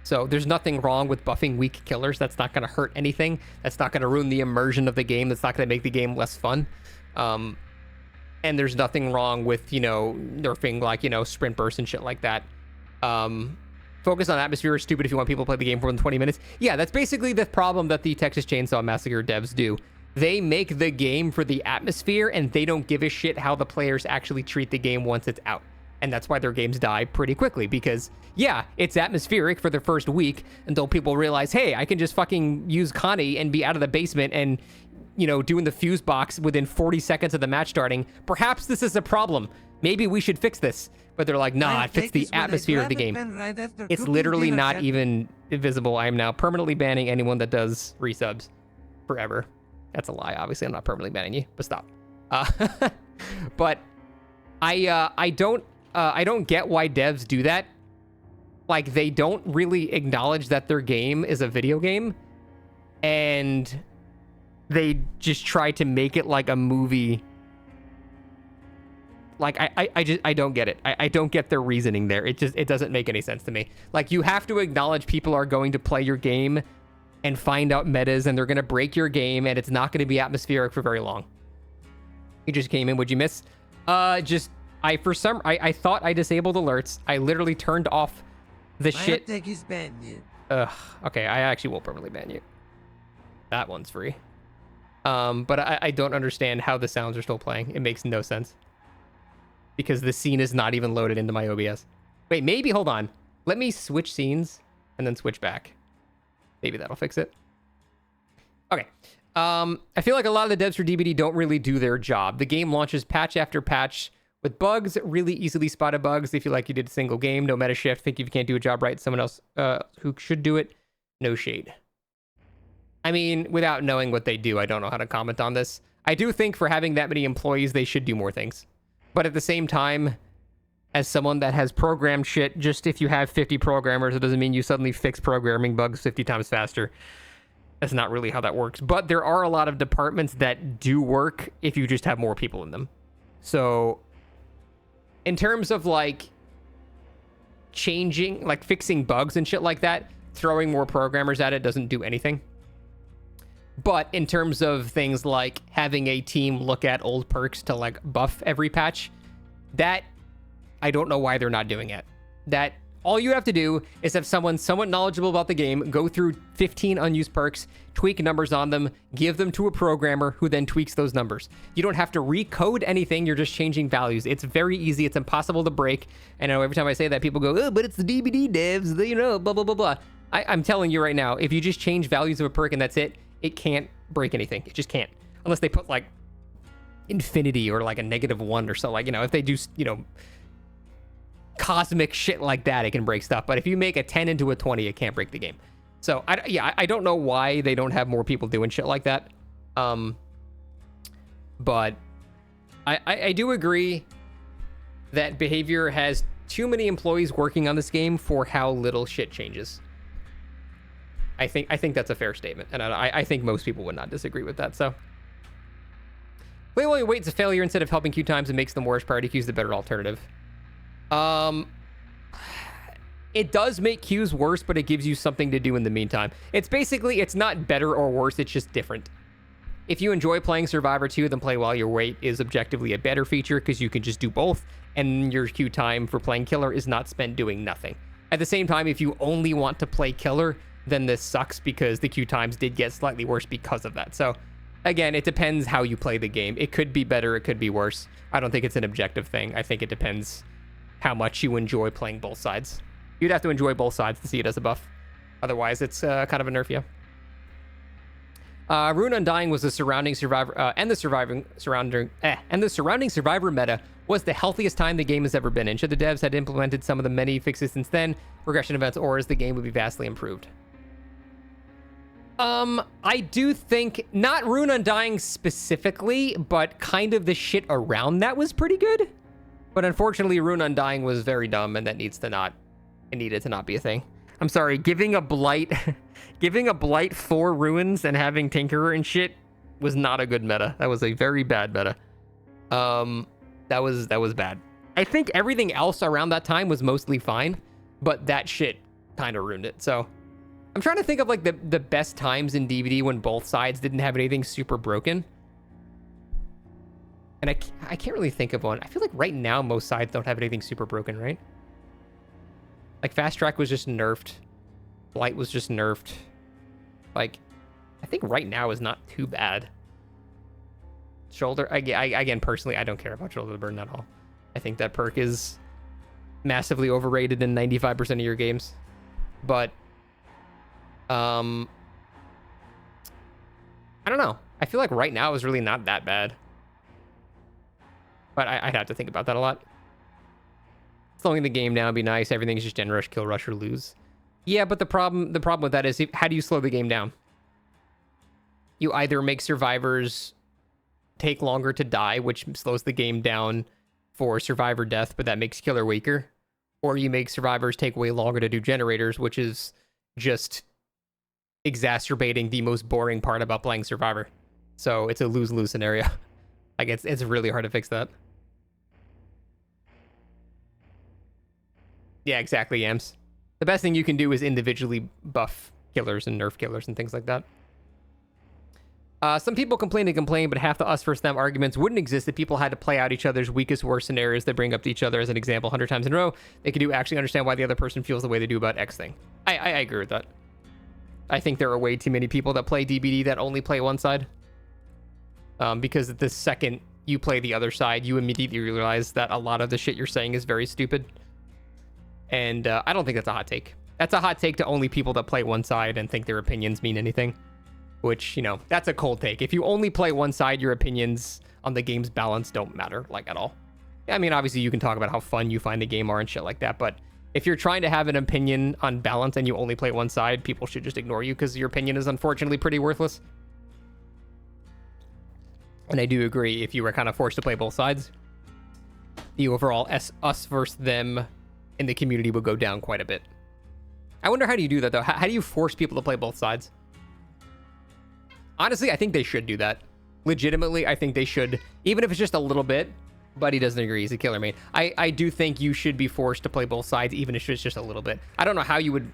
So there's nothing wrong with buffing weak killers. That's not going to hurt anything. That's not going to ruin the immersion of the game. That's not going to make the game less fun. And there's nothing wrong with, nerfing like, sprint bursts and shit like that. Focus on atmosphere is stupid if you want people to play the game for more than 20 minutes. Yeah, that's basically the problem that the Texas Chainsaw Massacre devs do. They make the game for the atmosphere, and they don't give a shit how the players actually treat the game once it's out. And that's why their games die pretty quickly, because, yeah, it's atmospheric for the first week until people realize, hey, I can just fucking use Connie and be out of the basement and, doing the fuse box within 40 seconds of the match starting. Perhaps this is a problem. Maybe we should fix this. But they're like, nah, it fits the atmosphere of the game. It's literally not even visible. I am now permanently banning anyone that does resubs forever. That's a lie. Obviously, I'm not permanently banning you, but stop. But I don't get why devs do that. Like, they don't really acknowledge that their game is a video game, and they just try to make it like a movie. Like, I don't get it. I don't get their reasoning there. It doesn't make any sense to me. Like, you have to acknowledge people are going to play your game and find out metas, and they're going to break your game, and it's not going to be atmospheric for very long. You just came in. What'd you miss? I thought I disabled alerts. I literally turned off the shit. My is banned. Okay, I actually will permanently ban you. That one's free. But I don't understand how the sounds are still playing. It makes no sense. Because the scene is not even loaded into my OBS. Wait, maybe, hold on. Let me switch scenes and then switch back. Maybe that'll fix it. Okay. I feel like a lot of the devs for DBD don't really do their job. The game launches patch after patch with bugs, really easily spotted bugs. They feel like you did a single game, no meta shift. Think if you can't do a job right, someone else who should do it, no shade. I mean, without knowing what they do, I don't know how to comment on this. I do think for having that many employees, they should do more things. But at the same time, as someone that has programmed shit, just if you have 50 programmers, it doesn't mean you suddenly fix programming bugs 50 times faster. That's not really how that works. But there are a lot of departments that do work if you just have more people in them. So in terms of like changing, like fixing bugs and shit like that, throwing more programmers at it doesn't do anything. But in terms of things like having a team look at old perks to like buff every patch, that I don't know why they're not doing it. That all you have to do is have someone somewhat knowledgeable about the game, go through 15 unused perks, tweak numbers on them, give them to a programmer who then tweaks those numbers. You don't have to recode anything. You're just changing values. It's very easy. It's impossible to break. And I know every time I say that, people go, oh, but it's the DBD devs, blah, blah, blah, blah. I'm telling you right now, if you just change values of a perk and that's it, it can't break anything. It just can't. Unless they put like infinity or like a -1 or so. Like, if they do, cosmic shit like that, it can break stuff. But if you make a 10 into a 20, it can't break the game. So I don't know why they don't have more people doing shit like that. But I do agree that Behavior has too many employees working on this game for how little shit changes. I think that's a fair statement, and I think most people would not disagree with that. So, wait's a failure instead of helping queue times and makes them worse. Priority queues the better alternative. It does make queues worse, but it gives you something to do in the meantime. It's not better or worse. It's just different. If you enjoy playing Survivor 2, then Play While You Wait is objectively a better feature because you can just do both, and your queue time for playing Killer is not spent doing nothing. At the same time, if you only want to play Killer, then this sucks because the queue times did get slightly worse because of that. So again, it depends how you play the game. It could be better, it could be worse. I don't think it's an objective thing. I think it depends how much you enjoy playing both sides. You'd have to enjoy both sides to see it as a buff. Otherwise, it's kind of a nerf you. Rune Undying was the surrounding Survivor and the surrounding Survivor meta was the healthiest time the game has ever been in. Should the devs had implemented some of the many fixes since then, regression events, or as the game would be vastly improved? I do think, not Rune Undying specifically, but kind of the shit around that was pretty good. But unfortunately, Rune Undying was very dumb, and it needed to not be a thing. I'm sorry, giving a blight 4 ruins and having Tinkerer and shit was not a good meta. That was a very bad meta. That was bad. I think everything else around that time was mostly fine, but that shit kind of ruined it. So I'm trying to think of like the best times in DBD when both sides didn't have anything super broken. And I can't really think of one. I feel like right now most sides don't have anything super broken, right? Like Fast Track was just nerfed. Blight was just nerfed. Like, I think right now is not too bad. Shoulder, again, personally, I don't care about Shoulder the Burden at all. I think that perk is massively overrated in 95% of your games. But, I don't know. I feel like right now is really not that bad. But I'd have to think about that a lot. Slowing the game down would be nice. Everything's just gen rush, kill rush, or lose. Yeah, but the problem with that is, how do you slow the game down? You either make survivors take longer to die, which slows the game down for survivor death, but that makes killer weaker, or you make survivors take way longer to do generators, which is just exacerbating the most boring part about playing survivor. So it's a lose-lose scenario. Like it's really hard to fix that. Yeah, exactly, Yams. The best thing you can do is individually buff killers and nerf killers and things like that. Some people complain, but half the us versus them arguments wouldn't exist if people had to play out each other's weakest, worst scenarios they bring up to each other as an example 100 times in a row. They could actually understand why the other person feels the way they do about X thing. I agree with that. I think there are way too many people that play DBD that only play one side. Because the second you play the other side, you immediately realize that a lot of the shit you're saying is very stupid. And I don't think that's a hot take. That's a hot take to only people that play one side and think their opinions mean anything. Which, you know, that's a cold take. If you only play one side, your opinions on the game's balance don't matter, like, at all. I mean, obviously, you can talk about how fun you find the game are and shit like that, but if you're trying to have an opinion on balance and you only play one side, people should just ignore you because your opinion is unfortunately pretty worthless. And I do agree, if you were kind of forced to play both sides, the overall us versus them in the community would go down quite a bit. I wonder, how do you do that, though? How do you force people to play both sides? Honestly, I think they should do that. Legitimately, I think they should. Even if it's just a little bit. Buddy doesn't agree. He's a killer main. I do think you should be forced to play both sides, even if it's just a little bit. I don't know how you would,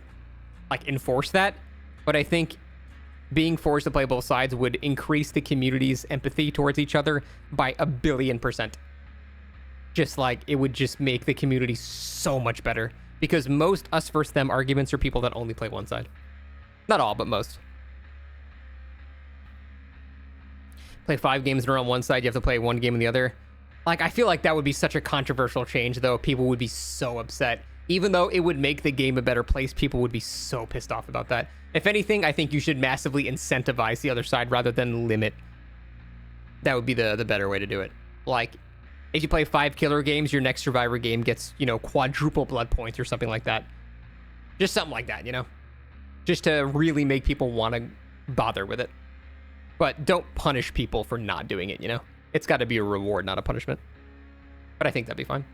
like, enforce that. But I think being forced to play both sides would increase the community's empathy towards each other by 1,000,000,000%. Just like, it would just make the community so much better. Because most us versus them arguments are people that only play one side. Not all, but most. Play 5 games in a row on one side, you have to play 1 game on the other. Like, I feel like that would be such a controversial change, though. People would be so upset. Even though it would make the game a better place, people would be so pissed off about that. If anything, I think you should massively incentivize the other side rather than limit. That would be the better way to do it. Like, if you play 5 killer games, your next survivor game gets, you know, quadruple blood points or something like that. Just something like that, you know? Just to really make people want to bother with it. But don't punish people for not doing it, you know? It's got to be a reward, not a punishment. But I think that'd be fine.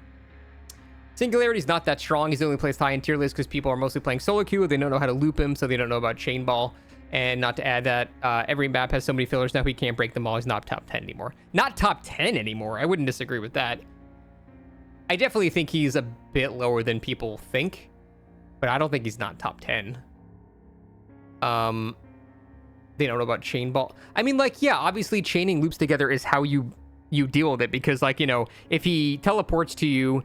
Singularity's not that strong. He's only placed high in tier list because people are mostly playing solo queue. They don't know how to loop him, so they don't know about chain ball. And not to add that, every map has so many fillers now he can't break them all. He's not top 10 anymore. Not top 10 anymore. I wouldn't disagree with that. I definitely think he's a bit lower than people think. But I don't think he's not top 10. They don't know about chain ball. I mean, like, yeah, obviously chaining loops together is how you deal with it. Because, like, you know, if he teleports to you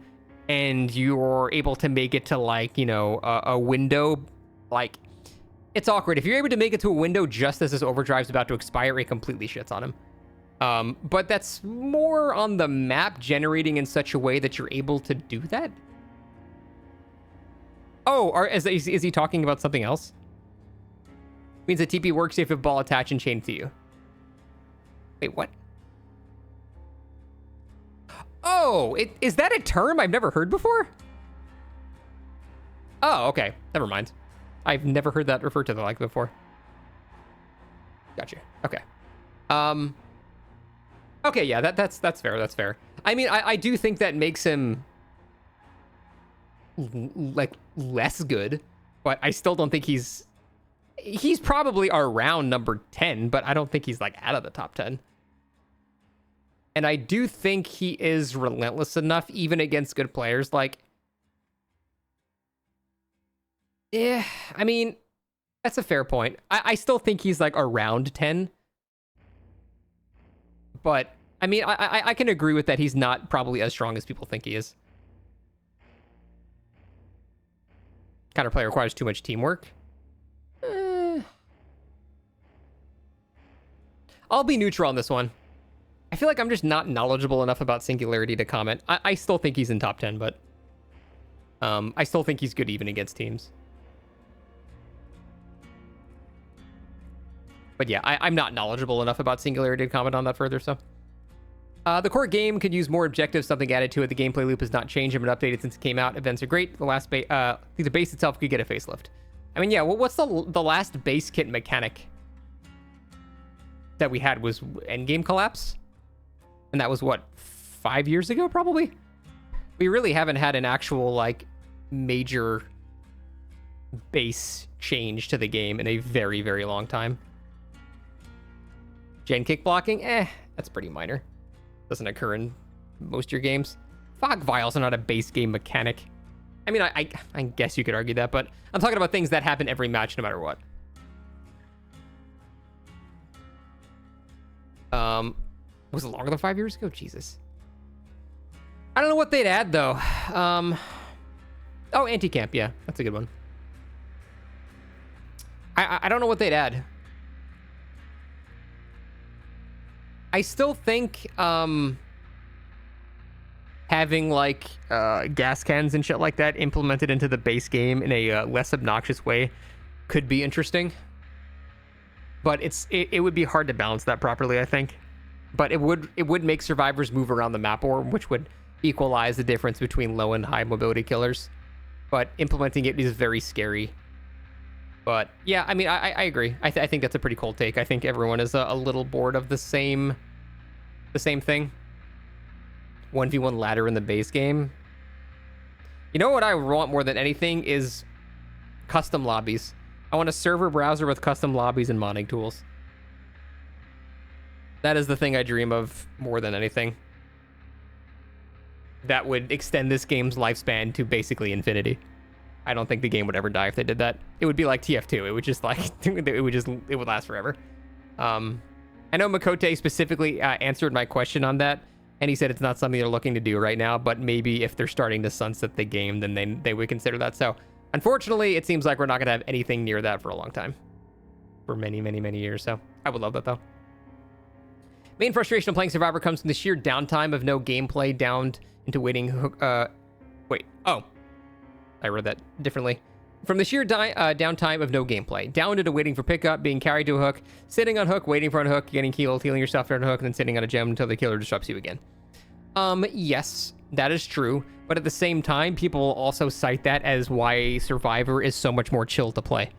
and you're able to make it to, like, you know, a window, like, it's awkward. If you're able to make it to a window just as his overdrive's about to expire, it completely shits on him. But that's more on the map generating in such a way that you're able to do that. Oh, is he talking about something else? Means that TP works if a ball attach and chain to you. Wait, what? Oh, is that a term I've never heard before? Oh, okay. Never mind. I've never heard that referred to like before. Gotcha. Okay. Okay, yeah, that's fair. That's fair. I mean, I do think that makes him like less good, but I still don't think he's probably around number 10, but I don't think he's like out of the top 10. And I do think he is relentless enough, even against good players. Like, Yeah, I mean, that's a fair point. I still think he's like around 10. But, I mean, I can agree with that. He's not probably as strong as people think he is. Counterplay requires too much teamwork. I'll be neutral on this one. I feel like I'm just not knowledgeable enough about Singularity to comment. I still think he's in top 10, but I still think he's good even against teams. But yeah, I'm not knowledgeable enough about Singularity to comment on that further, so. The core game could use more objectives, something added to it. The gameplay loop has not changed and been updated since it came out. Events are great. The base itself could get a facelift. I mean, yeah, what's the last base kit mechanic that we had was Endgame Collapse? And that was, what, 5 years ago, probably? We really haven't had an actual, like, major base change to the game in a very, very long time. Gen kick blocking? That's pretty minor. Doesn't occur in most of your games. Fog vials are not a base game mechanic. I mean, I guess you could argue that, but I'm talking about things that happen every match no matter what. Was it longer than 5 years ago? Jesus. I don't know what they'd add, though. Oh, anti-camp. Yeah, that's a good one. I don't know what they'd add. I still think having like gas cans and shit like that implemented into the base game in a less obnoxious way could be interesting. But it would be hard to balance that properly, I think. But it would make survivors move around the map more, which would equalize the difference between low and high mobility killers. But implementing it is very scary. But yeah, I mean, I agree. I think that's a pretty cold take. I think everyone is a little bored of the same thing. 1v1 ladder in the base game. You know what I want more than anything is custom lobbies. I want a server browser with custom lobbies and modding tools. That is the thing I dream of more than anything. That would extend this game's lifespan to basically infinity. I don't think the game would ever die if they did that. It would be like TF2. It would just like it would last forever. I know Makote specifically answered my question on that, and he said it's not something they're looking to do right now, but maybe if they're starting to sunset the game, then they would consider that. So unfortunately, it seems like we're not going to have anything near that for a long time. For many, many, many years. So I would love that, though. Main frustration of playing Survivor comes from the sheer downtime of no gameplay downed into waiting. Wait. Oh. I read that differently. From the sheer downtime of no gameplay. Downed into waiting for pickup, being carried to a hook, sitting on hook, waiting for a hook, getting killed, healing yourself on a hook, and then sitting on a gem until the killer disrupts you again. Yes, that is true. But at the same time, people will also cite that as why Survivor is so much more chill to play.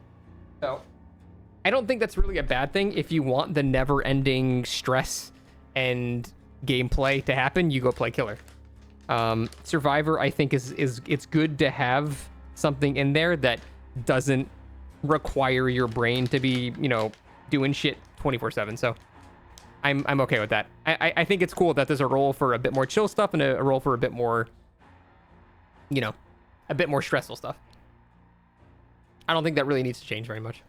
So I don't think that's really a bad thing. If you want the never-ending stress and gameplay to happen, you go play Killer. Survivor, I think, is it's good to have something in there that doesn't require your brain to be, you know, doing shit 24/7. So I'm okay with that. I think it's cool that there's a role for a bit more chill stuff and a role for a bit more, you know, a bit more stressful stuff. I don't think that really needs to change very much.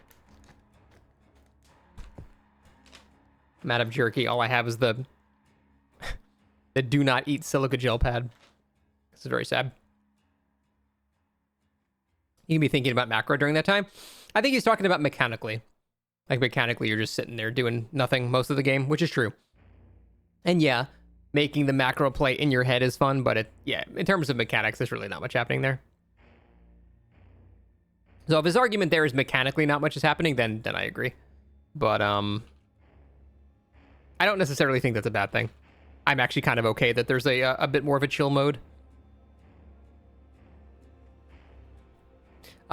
I'm out of jerky. All I have is the do not eat silica gel pad. This is very sad. You can be thinking about macro during that time. I think he's talking about mechanically. Like mechanically, you're just sitting there doing nothing most of the game, which is true. And yeah, making the macro play in your head is fun, but yeah, in terms of mechanics, there's really not much happening there. So if his argument there is mechanically not much is happening, then I agree. But I don't necessarily think that's a bad thing. I'm actually kind of okay that there's a bit more of a chill mode.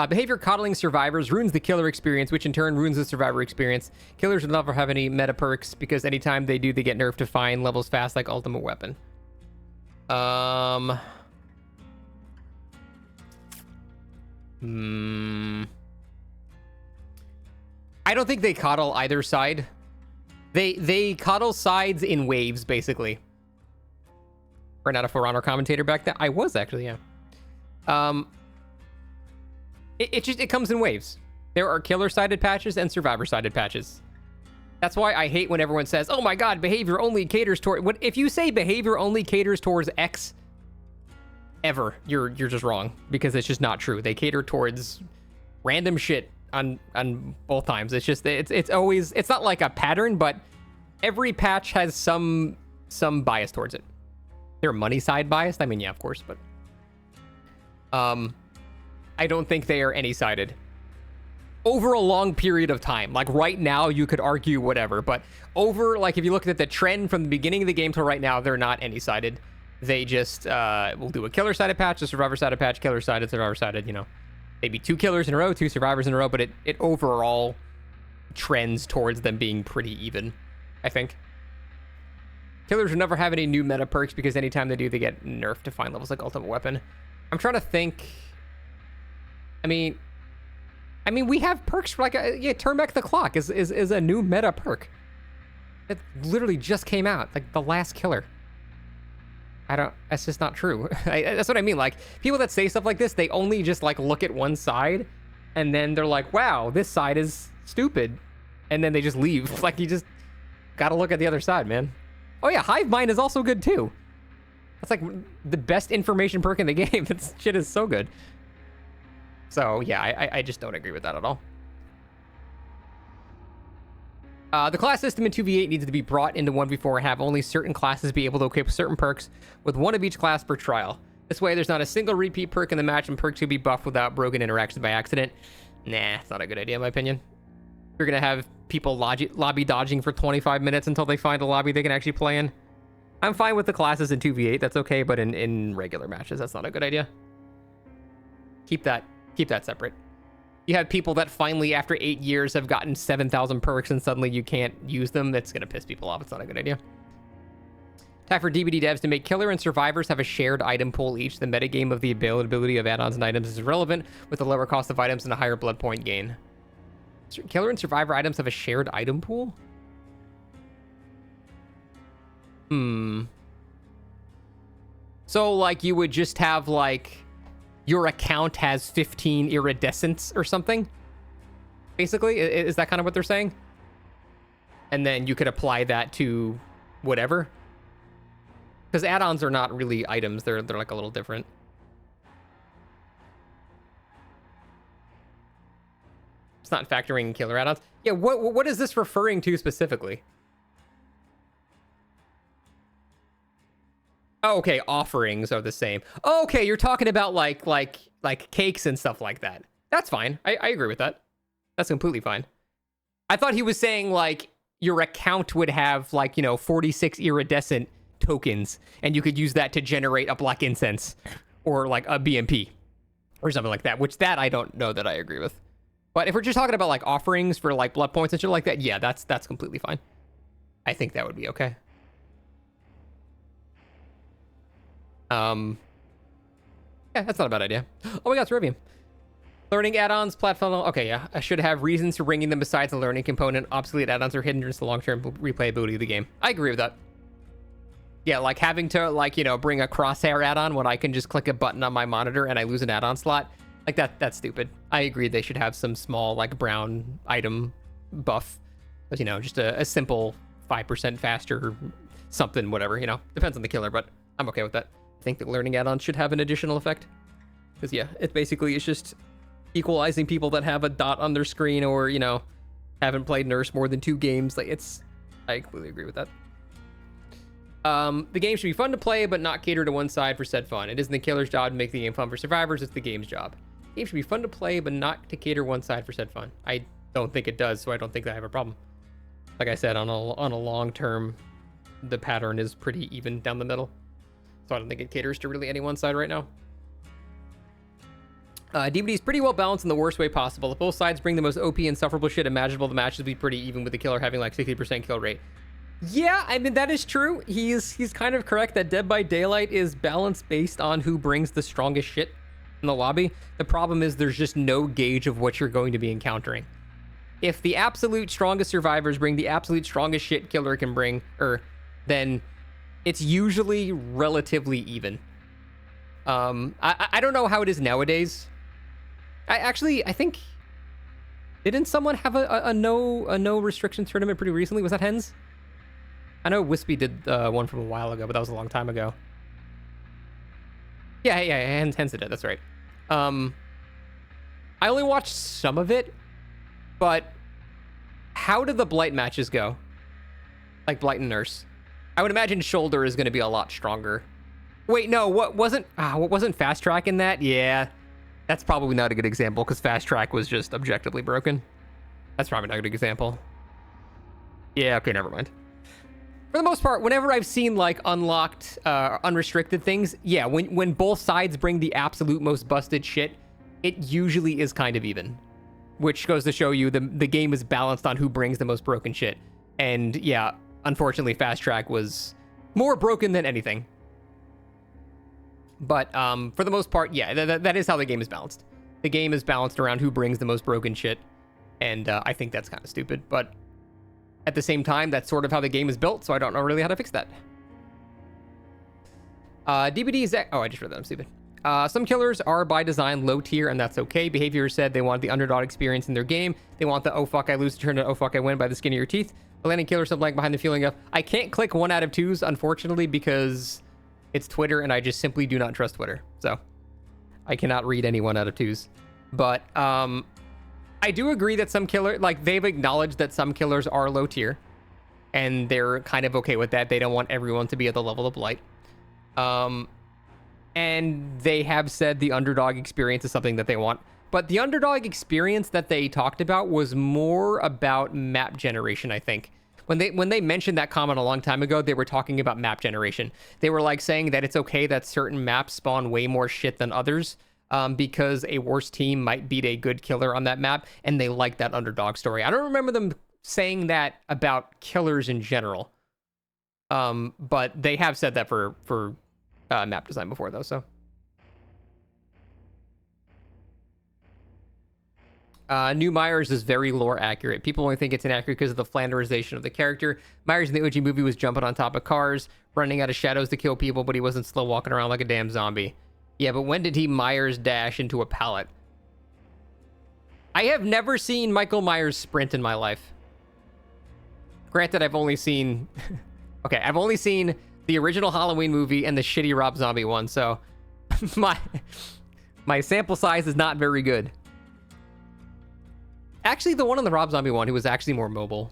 Behavior coddling survivors ruins the killer experience, which in turn ruins the survivor experience. Killers will never have any meta perks because anytime they do, they get nerfed to fine levels fast like ultimate weapon. I don't think they coddle either side. They coddle sides in waves, basically. We're not a For Honor commentator back then. I was actually, yeah. It comes in waves. There are killer-sided patches and survivor-sided patches. That's why I hate when everyone says, "Oh my God, behavior only caters toward." If you say behavior only caters towards X, ever, you're just wrong, because it's just not true. They cater towards random shit on both times. It's just it's always, it's not like a pattern, but every patch has some bias towards it. They're money side biased. I mean, yeah, of course, but I don't think they are any sided over a long period of time. Like right now, you could argue whatever, but over, like, if you look at the trend from the beginning of the game to right now, they're not any sided. They just will do a killer sided patch, a survivor sided patch, killer sided, survivor sided, you know, maybe 2 killers in a row, 2 survivors in a row, but it overall trends towards them being pretty even, I think. Killers will never have any new meta perks because anytime they do, they get nerfed to fine levels like ultimate weapon. I'm trying to think. I mean, we have perks for, like, turn back the clock is a new meta perk. It literally just came out, like the last killer. That's just not true. That's what I mean. Like, people that say stuff like this, they only just, like, look at one side, and then they're like, wow, this side is stupid. And then they just leave. Like, you just gotta look at the other side, man. Oh yeah, Hive Mind is also good too. That's like the best information perk in the game. That shit is so good. So yeah, I just don't agree with that at all. The class system in 2v8 needs to be brought into 1v4 and have only certain classes be able to equip certain perks with one of each class per trial. This way, there's not a single repeat perk in the match and perks can be buffed without broken interaction by accident. Nah, it's not a good idea in my opinion. We're going to have people lobby dodging for 25 minutes until they find a lobby they can actually play in. I'm fine with the classes in 2v8, that's okay, but in regular matches, that's not a good idea. Keep that separate. You have people that finally, after 8 years, have gotten 7,000 perks and suddenly you can't use them. That's going to piss people off. It's not a good idea. Time for DBD devs to make killer and survivors have a shared item pool each. The metagame of the availability of add-ons and items is relevant with a lower cost of items and a higher blood point gain. Killer and survivor items have a shared item pool? So, like, you would just have, like, your account has 15 iridescents or something? Basically, is that kind of what they're saying? And then you could apply that to whatever? Because add-ons are not really items. They're like a little different. It's not factoring killer add-ons. Yeah, what is this referring to specifically? Oh, okay, offerings are the same. Oh, okay, you're talking about like cakes and stuff like that. That's fine. I agree with that. That's completely fine. I thought he was saying, like, your account would have, like, you know, 46 iridescent tokens, and you could use that to generate a black incense or like a BMP or something like that, which that I don't know that I agree with. But if we're just talking about like offerings for like blood points and shit like that, yeah, that's completely fine. I think that would be okay. Yeah, that's not a bad idea. Oh my god, it's Rivian. Learning add-ons, platform. Okay, yeah. I should have reasons for bringing them besides the learning component. Obsolete add-ons are hindrance to long-term replayability of the game. I agree with that. Yeah, like having to, like, you know, bring a crosshair add-on when I can just click a button on my monitor and I lose an add-on slot. Like, that's stupid. I agree they should have some small, like, brown item buff. But, you know, just a simple 5% faster something, whatever, you know. Depends on the killer, but I'm okay with that. I think that learning add-ons should have an additional effect. Because, yeah, it's just equalizing people that have a dot on their screen or, you know, haven't played Nurse more than 2 games. Like, I completely agree with that. The game should be fun to play, but not cater to one side for said fun. It isn't the killer's job to make the game fun for survivors, it's the game's job. The game should be fun to play, but not to cater one side for said fun. I don't think it does, so I don't think I have a problem. Like I said, on a long term, the pattern is pretty even down the middle. So I don't think it caters to really any one side right now. DBD is pretty well balanced in the worst way possible. If both sides bring the most OP and sufferable shit imaginable, the matches will be pretty even with the killer having like 60% kill rate. Yeah, I mean, that is true. He's kind of correct that Dead by Daylight is balanced based on who brings the strongest shit in the lobby. The problem is there's just no gauge of what you're going to be encountering. If the absolute strongest survivors bring the absolute strongest shit killer can bring, then it's usually relatively even. I don't know how it is nowadays, I think, didn't someone have a no restrictions tournament pretty recently? Was that Hens? I know Wispy did one from a while ago, but that was a long time ago. Yeah, Hens did it. That's right. I only watched some of it, but how did the Blight matches go? Like Blight and Nurse. I would imagine Shoulder is going to be a lot stronger. Wait, no, what wasn't Fast Track in that? Yeah, that's probably not a good example because Fast Track was just objectively broken. That's probably not a good example. Yeah, okay, never mind. For the most part, whenever I've seen like unlocked, unrestricted things, yeah, when both sides bring the absolute most busted shit, it usually is kind of even. Which goes to show you the game is balanced on who brings the most broken shit. And yeah, unfortunately, Fast Track was more broken than anything. But for the most part, yeah, that is how the game is balanced. The game is balanced around who brings the most broken shit. And I think that's kind of stupid. But at the same time, that's sort of how the game is built, so I don't know really how to fix that. DBD is... Oh, I just read that. I'm stupid. Some killers are by design low tier, and that's okay. Behavior said they want the underdog experience in their game. They want the oh fuck I lose to turn to oh fuck I win by the skin of your teeth. The landing killer something like behind the feeling of I can't click 1 out of 2s, unfortunately, because it's Twitter and I just simply do not trust Twitter. So I cannot read any 1 out of 2s. But I do agree that some killer, like they've acknowledged that some killers are low tier, and they're kind of okay with that. They don't want everyone to be at the level of Blight. And they have said the underdog experience is something that they want. But the underdog experience that they talked about was more about map generation, I think. When they mentioned that comment a long time ago, they were talking about map generation. They were like saying that it's okay that certain maps spawn way more shit than others, because a worse team might beat a good killer on that map, and they like that underdog story. I don't remember them saying that about killers in general. But they have said that for map design before, though, so. New Myers is very lore accurate. People only think it's inaccurate because of the flanderization of the character. Myers in the OG movie was jumping on top of cars, running out of shadows to kill people, but he wasn't slow walking around like a damn zombie. Yeah, but when did he Myers dash into a pallet? I have never seen Michael Myers sprint in my life. Granted, I've only seen... okay, I've only seen the original Halloween movie and the shitty Rob Zombie one, so my sample size is not very good. Actually, the one on the Rob Zombie one, he was actually more mobile.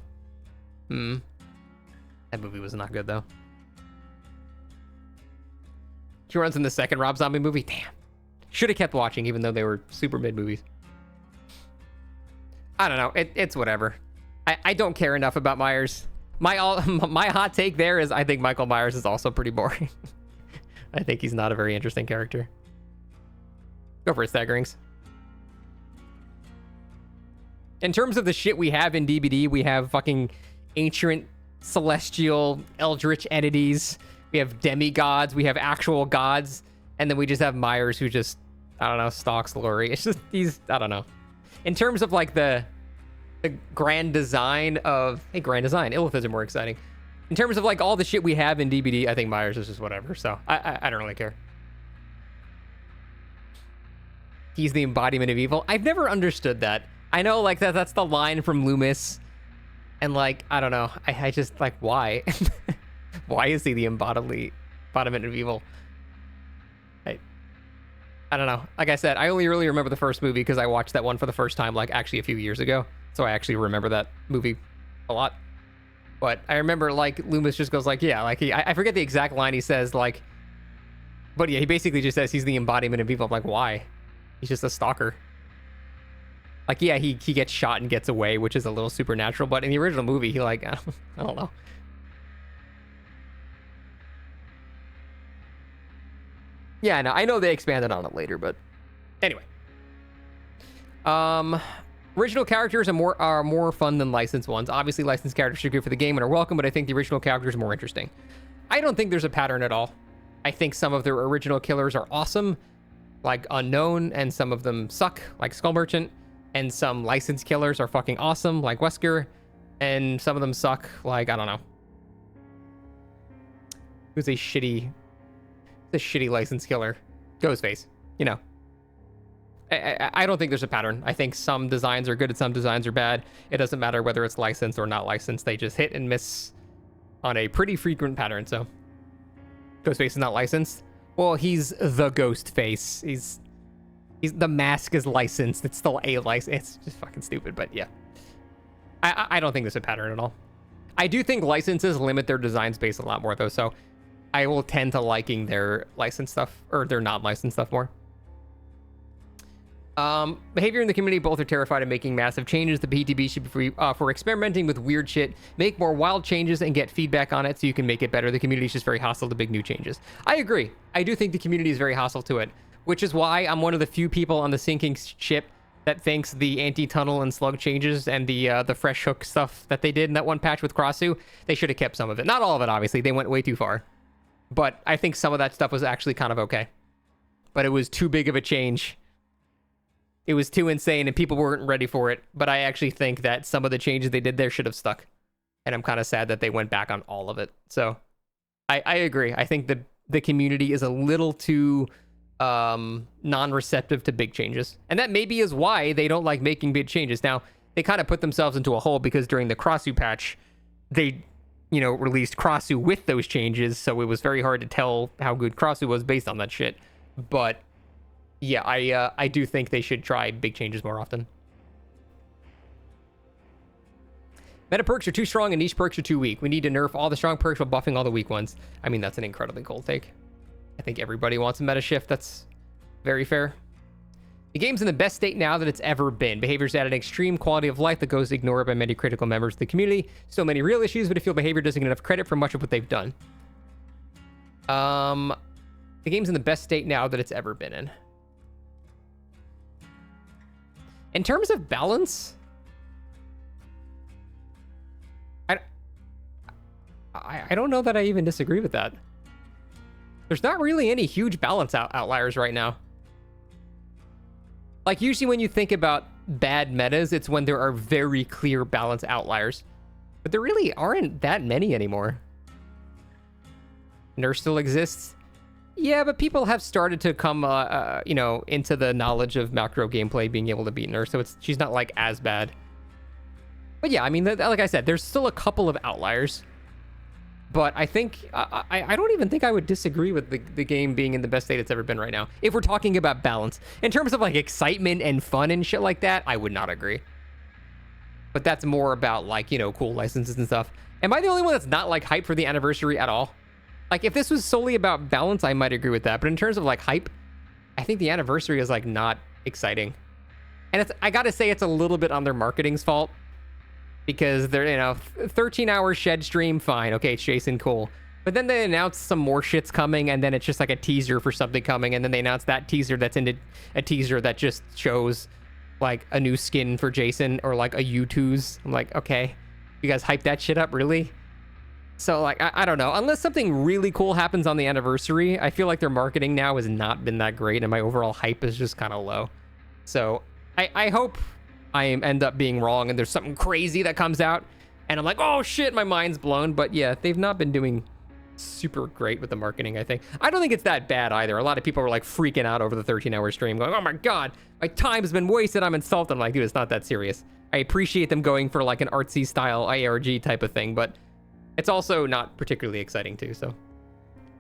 That movie was not good, though. He runs in the second Rob Zombie movie. Damn. Should have kept watching, even though they were super mid movies. I don't know. It's whatever. I don't care enough about Myers. My hot take there is I think Michael Myers is also pretty boring. I think he's not a very interesting character. Go for it, Staggerings. In terms of the shit we have in DBD, we have fucking ancient celestial eldritch entities. We have demigods. We have actual gods. And then we just have Myers who just, I don't know, stalks Lori. It's just, I don't know. In terms of like the grand design of, hey, grand design, Illithid are more exciting. In terms of like all the shit we have in DBD, I think Myers is just whatever. So I don't really care. He's the embodiment of evil. I've never understood that. I know, like, that's the line from Loomis. And, like, I don't know. I just, like, why? Why is he the embodiment of evil? I don't know. Like I said, I only really remember the first movie because I watched that one for the first time, like, actually a few years ago. So I actually remember that movie a lot. But I remember, like, Loomis just goes, like, yeah, like, I forget the exact line he says, like... But, yeah, he basically just says he's the embodiment of evil. I'm like, why? He's just a stalker. Like, yeah, he gets shot and gets away, which is a little supernatural, but in the original movie, he, like, I don't know. Yeah, no, I know they expanded on it later, but anyway. Original characters are more fun than licensed ones. Obviously, licensed characters are good for the game and are welcome, but I think the original characters are more interesting. I don't think there's a pattern at all. I think some of their original killers are awesome, like Unknown, and some of them suck, like Skull Merchant. And some licensed killers are fucking awesome, like Wesker. And some of them suck, like, I don't know. Who's a shitty licensed killer? Ghostface, you know. I don't think there's a pattern. I think some designs are good and some designs are bad. It doesn't matter whether it's licensed or not licensed. They just hit and miss on a pretty frequent pattern. So Ghostface is not licensed. Well, he's the Ghostface. He's the mask is licensed. It's still a license. It's just fucking stupid, but yeah. I don't think there's a pattern at all. I do think licenses limit their design space a lot more though, so I will tend to liking their licensed stuff or their non-licensed stuff more. Behavior in the community, both are terrified of making massive changes. The PTB should be free for experimenting with weird shit, make more wild changes and get feedback on it so you can make it better. The community is just very hostile to big new changes. I agree. I do think the community is very hostile to it, which is why I'm one of the few people on the sinking ship that thinks the anti-tunnel and slug changes and the fresh hook stuff that they did in that one patch with Krassu, they should have kept some of it. Not all of it, obviously. They went way too far. But I think some of that stuff was actually kind of okay. But it was too big of a change. It was too insane and people weren't ready for it. But I actually think that some of the changes they did there should have stuck. And I'm kind of sad that they went back on all of it. So I agree. I think the community is a little too non-receptive to big changes. And that maybe is why they don't like making big changes. Now, they kind of put themselves into a hole because during the Krassu patch, they, you know, released Krassu with those changes. So it was very hard to tell how good Krassu was based on that shit. But yeah, I do think they should try big changes more often. Meta perks are too strong and niche perks are too weak. We need to nerf all the strong perks while buffing all the weak ones. I mean, that's an incredibly cold take. I think everybody wants a meta shift. That's very fair. The game's in the best state now that it's ever been. Behavior's at an extreme quality of life that goes ignored by many critical members of the community. Still many real issues, but I feel behavior doesn't get enough credit for much of what they've done. The game's in the best state now that it's ever been in. In terms of balance, I don't know that I even disagree with that. There's not really any huge balance outliers right now. Like, usually when you think about bad metas, it's when there are very clear balance outliers. But there really aren't that many anymore. Nurse still exists. Yeah, but people have started to come, you know, into the knowledge of macro gameplay being able to beat Nurse, so she's not, like, as bad. But yeah, I mean, like I said, there's still a couple of outliers. But I think, I don't even think I would disagree with the game being in the best state it's ever been right now. If we're talking about balance. In terms of, like, excitement and fun and shit like that, I would not agree. But that's more about, like, you know, cool licenses and stuff. Am I the only one that's not, like, hyped for the anniversary at all? Like, if this was solely about balance, I might agree with that. But in terms of, like, hype, I think the anniversary is, like, not exciting. And it's, I gotta say, it's a little bit on their marketing's fault. Because they're, you know, 13-hour shed stream, fine. Okay, it's Jason, cool. But then they announce some more shit's coming, and then it's just like a teaser for something coming, and then they announce that teaser that's into a teaser that just shows, like, a new skin for Jason, or, like, a U2's. I'm like, okay, you guys hype that shit up, really? So, like, I don't know. Unless something really cool happens on the anniversary, I feel like their marketing now has not been that great, and my overall hype is just kind of low. So, I hope I end up being wrong and there's something crazy that comes out and I'm like, oh shit, my mind's blown. But yeah, they've not been doing super great with the marketing, I think. I don't think it's that bad either. A lot of people were like freaking out over the 13-hour stream going, oh my God, my time's been wasted. I'm insulted. I'm like, dude, it's not that serious. I appreciate them going for like an artsy style IRG type of thing, but it's also not particularly exciting too. So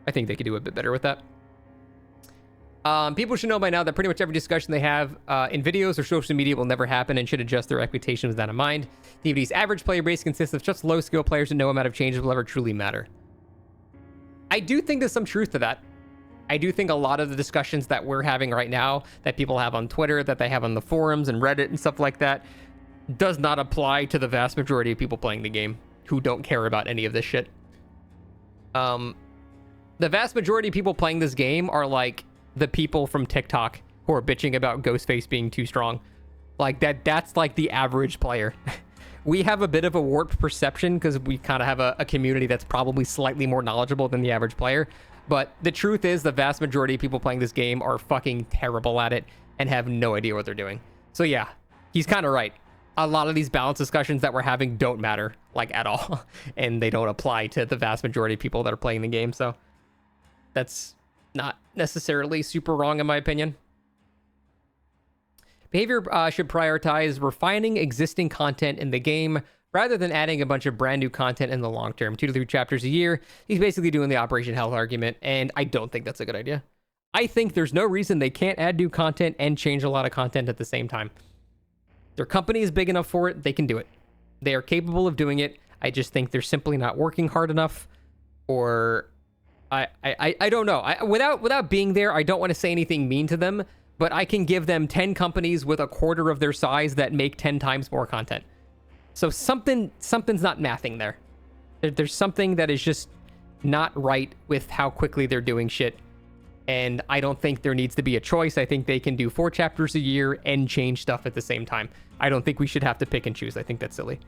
I think they could do a bit better with that. People should know by now that pretty much every discussion they have in videos or social media will never happen and should adjust their expectations with that in mind. DVD's average player base consists of just low skill players and no amount of changes will ever truly matter. I do think there's some truth to that. I do think a lot of the discussions that we're having right now, that people have on Twitter, that they have on the forums and Reddit and stuff like that, does not apply to the vast majority of people playing the game who don't care about any of this shit. The vast majority of people playing this game are like the people from TikTok who are bitching about Ghostface being too strong. Like that's like the average player. We have a bit of a warped perception because we kind of have a community that's probably slightly more knowledgeable than the average player. But the truth is the vast majority of people playing this game are fucking terrible at it and have no idea what they're doing. So yeah, he's kind of right. A lot of these balance discussions that we're having don't matter, like, at all. And they don't apply to the vast majority of people that are playing the game. So that's not necessarily super wrong in my opinion. Behavior should prioritize refining existing content in the game rather than adding a bunch of brand new content in the long term. 2 to 3 chapters a year. He's basically doing the Operation Health argument, and I don't think that's a good idea. I think there's no reason they can't add new content and change a lot of content at the same time. Their company is big enough for it. They can do it. They are capable of doing it. I just think they're simply not working hard enough, or I don't know. Without being there, I don't want to say anything mean to them, but I can give them 10 companies with a quarter of their size that make 10 times more content. So something's not mathing there. There's something that is just not right with how quickly they're doing shit. And I don't think there needs to be a choice. I think they can do 4 chapters a year and change stuff at the same time. I don't think we should have to pick and choose. I think that's silly.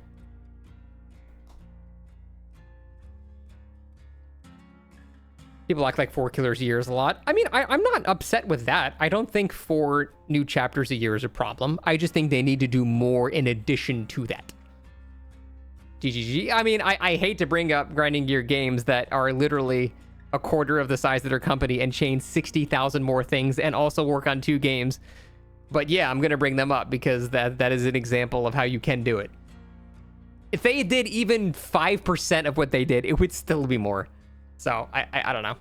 People act like 4 killers a year is a lot. I mean, I'm not upset with that. I don't think 4 new chapters a year is a problem. I just think they need to do more in addition to that. GGG. I mean, I hate to bring up Grinding Gear games that are literally a quarter of the size of their company and change 60,000 more things and also work on 2 games. But yeah, I'm going to bring them up because that is an example of how you can do it. If they did even 5% of what they did, it would still be more. So I don't know.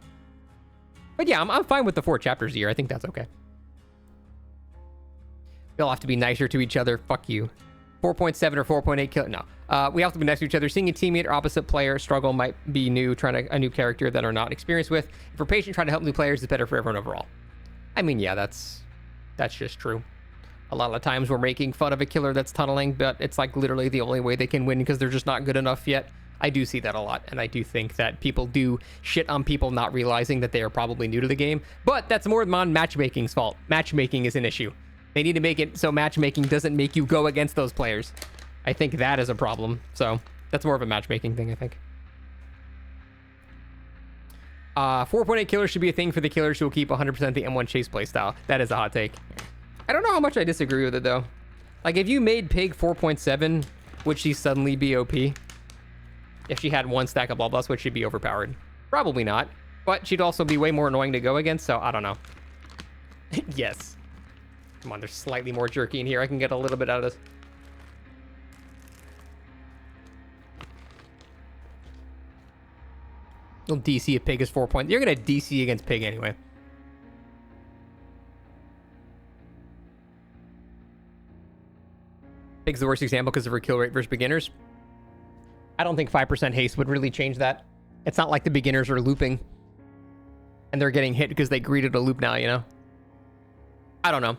But yeah, I'm fine with the 4 chapters a year. I think that's okay. We all have to be nicer to each other. Fuck you. 4.7 or 4.8 kill. No. We have to be nice to each other. Seeing a teammate or opposite player struggle might be new, trying a new character that are not experienced with. If we're patient, trying to help new players is better for everyone overall. I mean, yeah, that's just true. A lot of times we're making fun of a killer that's tunneling, but it's like literally the only way they can win because they're just not good enough yet. I do see that a lot, and I do think that people do shit on people not realizing that they are probably new to the game, but that's more on matchmaking's fault. Matchmaking is an issue. They need to make it so matchmaking doesn't make you go against those players. I think that is a problem, so that's more of a matchmaking thing, I think. 4.8 killers should be a thing for the killers who will keep 100% the M1 chase playstyle. That is a hot take. I don't know how much I disagree with it, though. Like, if you made Pig 4.7, would she suddenly be OP? If she had 1 stack of Bloodlust, would she be overpowered? Probably not. But she'd also be way more annoying to go against, so I don't know. Yes. Come on, there's slightly more jerky in here. I can get a little bit out of this. You'll DC a Pig is 4 points. You're going to DC against Pig anyway. Pig's the worst example because of her kill rate versus beginners. I don't think 5% haste would really change that. It's not like the beginners are looping and they're getting hit because they greeted a loop now, you know? I don't know.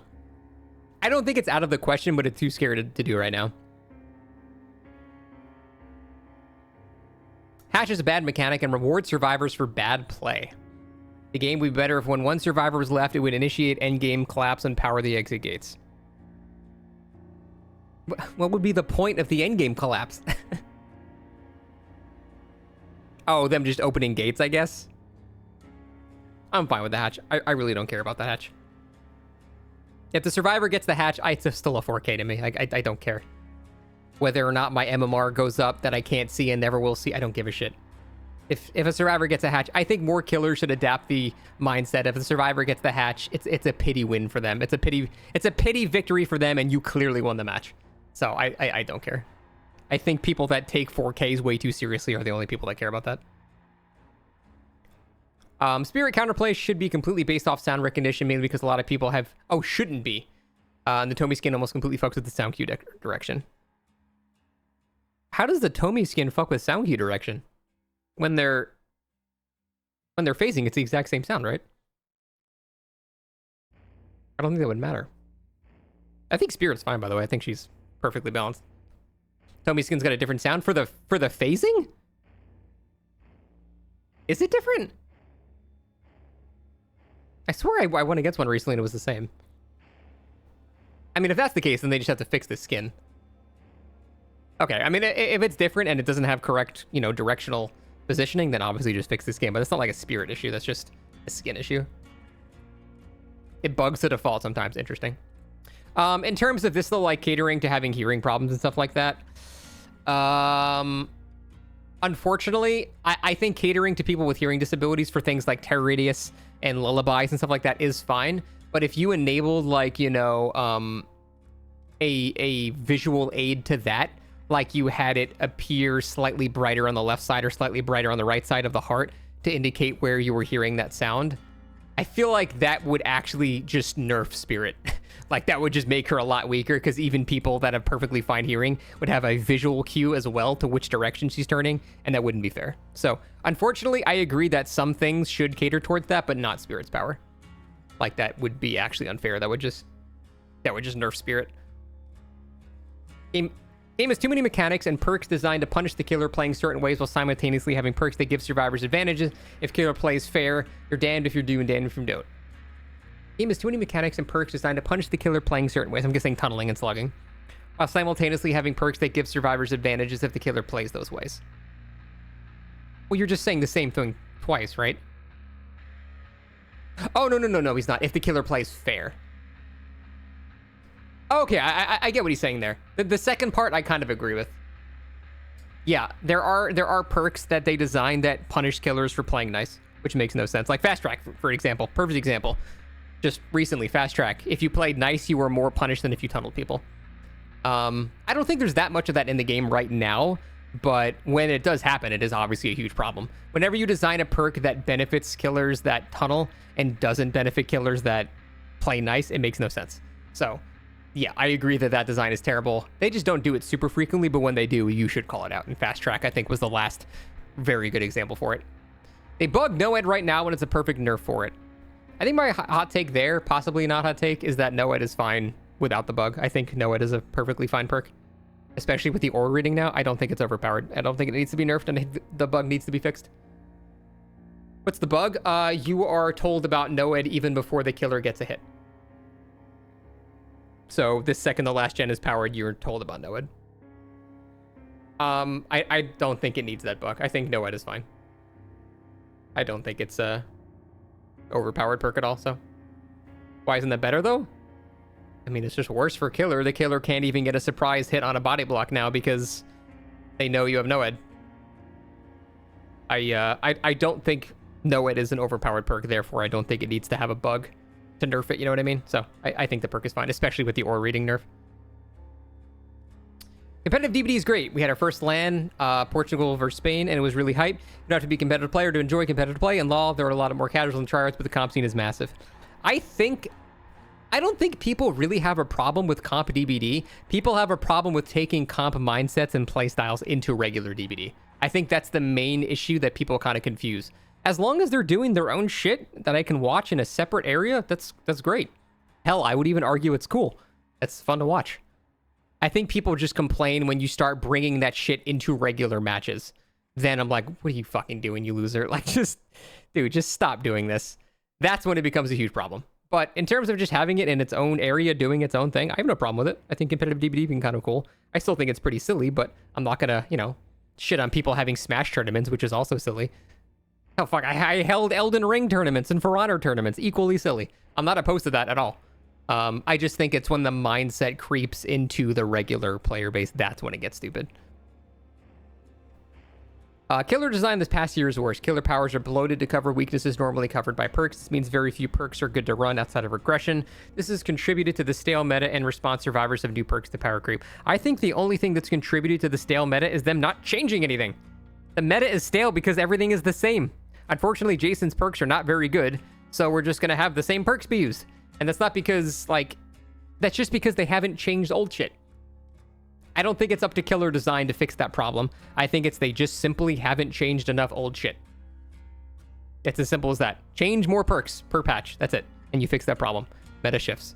I don't think it's out of the question, but it's too scary to do right now. Hatch is a bad mechanic and rewards survivors for bad play. The game would be better if when 1 survivor was left, it would initiate endgame collapse and power the exit gates. What would be the point of the endgame collapse? Oh, them just opening gates, I guess? I'm fine with the hatch. I really don't care about the hatch. If the survivor gets the hatch, it's still a 4K to me. I don't care. Whether or not my MMR goes up that I can't see and never will see, I don't give a shit. If a survivor gets a hatch, I think more killers should adapt the mindset. If the survivor gets the hatch, it's a pity win for them. It's a pity victory for them, and you clearly won the match. So I don't care. I think people that take 4Ks way too seriously are the only people that care about that. Spirit counterplay should be completely based off sound recognition, mainly because a lot of people have... Oh, shouldn't be. And the Tomy skin almost completely fucks with the sound cue direction. How does the Tomy skin fuck with sound cue direction? When they're phasing, it's the exact same sound, right? I don't think that would matter. I think Spirit's fine, by the way. I think she's perfectly balanced. Tomy skin's got a different sound for the phasing? Is it different? I swear I went against one recently and it was the same. I mean, if that's the case, then they just have to fix the skin. Okay, I mean, if it's different and it doesn't have correct, directional positioning, then obviously just fix the skin. But it's not like a Spirit issue. That's just a skin issue. It bugs to default sometimes. Interesting. In terms of this, though, like catering to having hearing problems and stuff like that, unfortunately, I think catering to people with hearing disabilities for things like Terror Radius and lullabies and stuff like that is fine. But if you enabled, like, a visual aid to that, like you had it appear slightly brighter on the left side or slightly brighter on the right side of the heart to indicate where you were hearing that sound, I feel like that would actually just nerf Spirit. Like that would just make her a lot weaker, because even people that have perfectly fine hearing would have a visual cue as well to which direction she's turning, and that wouldn't be fair. So unfortunately, I agree that some things should cater towards that, but not Spirit's power. Like that would be actually unfair. That would just nerf Spirit. Game has too many mechanics and perks designed to punish the killer playing certain ways while simultaneously having perks that give survivors advantages. If killer plays fair, you're damned if you're do and damned if you don't. Game has too many mechanics and perks designed to punish the killer playing certain ways. I'm guessing tunneling and slugging. While simultaneously having perks that give survivors advantages if the killer plays those ways. Well, you're just saying the same thing twice, right? Oh, no, he's not. If the killer plays fair. Okay, I get what he's saying there. The second part, I kind of agree with. Yeah, there are perks that they designed that punish killers for playing nice, which makes no sense. Like Fast Track, for example. Perfect example. Just recently, Fast Track. If you played nice, you were more punished than if you tunneled people. I don't think there's that much of that in the game right now, but when it does happen, it is obviously a huge problem. Whenever you design a perk that benefits killers that tunnel and doesn't benefit killers that play nice, it makes no sense. So, yeah, I agree that design is terrible. They just don't do it super frequently, but when they do, you should call it out. And Fast Track, I think, was the last very good example for it. They bug NOED right now when it's a perfect nerf for it. I think my hot take there, possibly not hot take, is that NOED is fine without the bug. I think NOED is a perfectly fine perk. Especially with the aura reading now, I don't think it's overpowered. I don't think it needs to be nerfed, and the bug needs to be fixed. What's the bug? You are told about NOED even before the killer gets a hit. So this second the last gen is powered, you're told about NOED. I don't think it needs that bug. I think NOED is fine. I don't think it's a overpowered perk at all, so. Why isn't that better, though? I mean, it's just worse for killer. The killer can't even get a surprise hit on a body block now because they know you have NOED. I don't think NOED is an overpowered perk, therefore I don't think it needs to have a bug to nerf it, you know what I mean? So I think the perk is fine, especially with the aura reading nerf. Competitive DBD is great. We had our first LAN, Portugal versus Spain, and it was really hype. You don't have to be a competitive player to enjoy competitive play. In LoL, there are a lot of more casuals and tryhards, but the comp scene is massive. I don't think people really have a problem with comp DBD. People have a problem with taking comp mindsets and playstyles into regular DBD. I think that's the main issue that people kind of confuse. As long as they're doing their own shit that I can watch in a separate area, that's great. Hell, I would even argue it's cool. It's fun to watch. I think people just complain when you start bringing that shit into regular matches. Then I'm like, what are you fucking doing, you loser? Like, just stop doing this. That's when it becomes a huge problem. But in terms of just having it in its own area, doing its own thing, I have no problem with it. I think competitive DBD being kind of cool. I still think it's pretty silly, but I'm not gonna, shit on people having Smash tournaments, which is also silly. Oh, fuck, I held Elden Ring tournaments and For Honor tournaments, equally silly. I'm not opposed to that at all. I just think it's when the mindset creeps into the regular player base, that's when it gets stupid. Killer design this past year is worse. Killer powers are bloated to cover weaknesses normally covered by perks. This means very few perks are good to run outside of regression. This has contributed to the stale meta and response survivors of new perks to power creep. I think the only thing that's contributed to the stale meta is them not changing anything. The meta is stale because everything is the same. Unfortunately, Jason's perks are not very good, so we're just going to have the same perks be used. And that's not because, that's just because they haven't changed old shit. I don't think it's up to killer design to fix that problem. I think they just simply haven't changed enough old shit. It's as simple as that. Change more perks per patch. That's it. And you fix that problem. Meta shifts.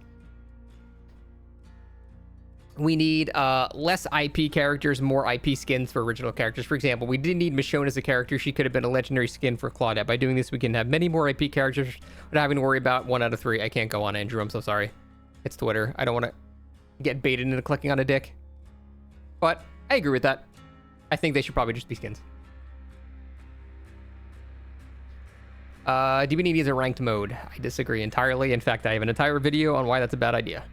We need less IP characters, more IP skins for original characters. For example, we didn't need Michonne as a character. She could have been a legendary skin for Claudette. By doing this, we can have many more IP characters without having to worry about 1 out of 3. I can't go on, Andrew. I'm so sorry. It's Twitter. I don't want to get baited into clicking on a dick. But I agree with that. I think they should probably just be skins. DBD needs a ranked mode. I disagree entirely. In fact, I have an entire video on why that's a bad idea.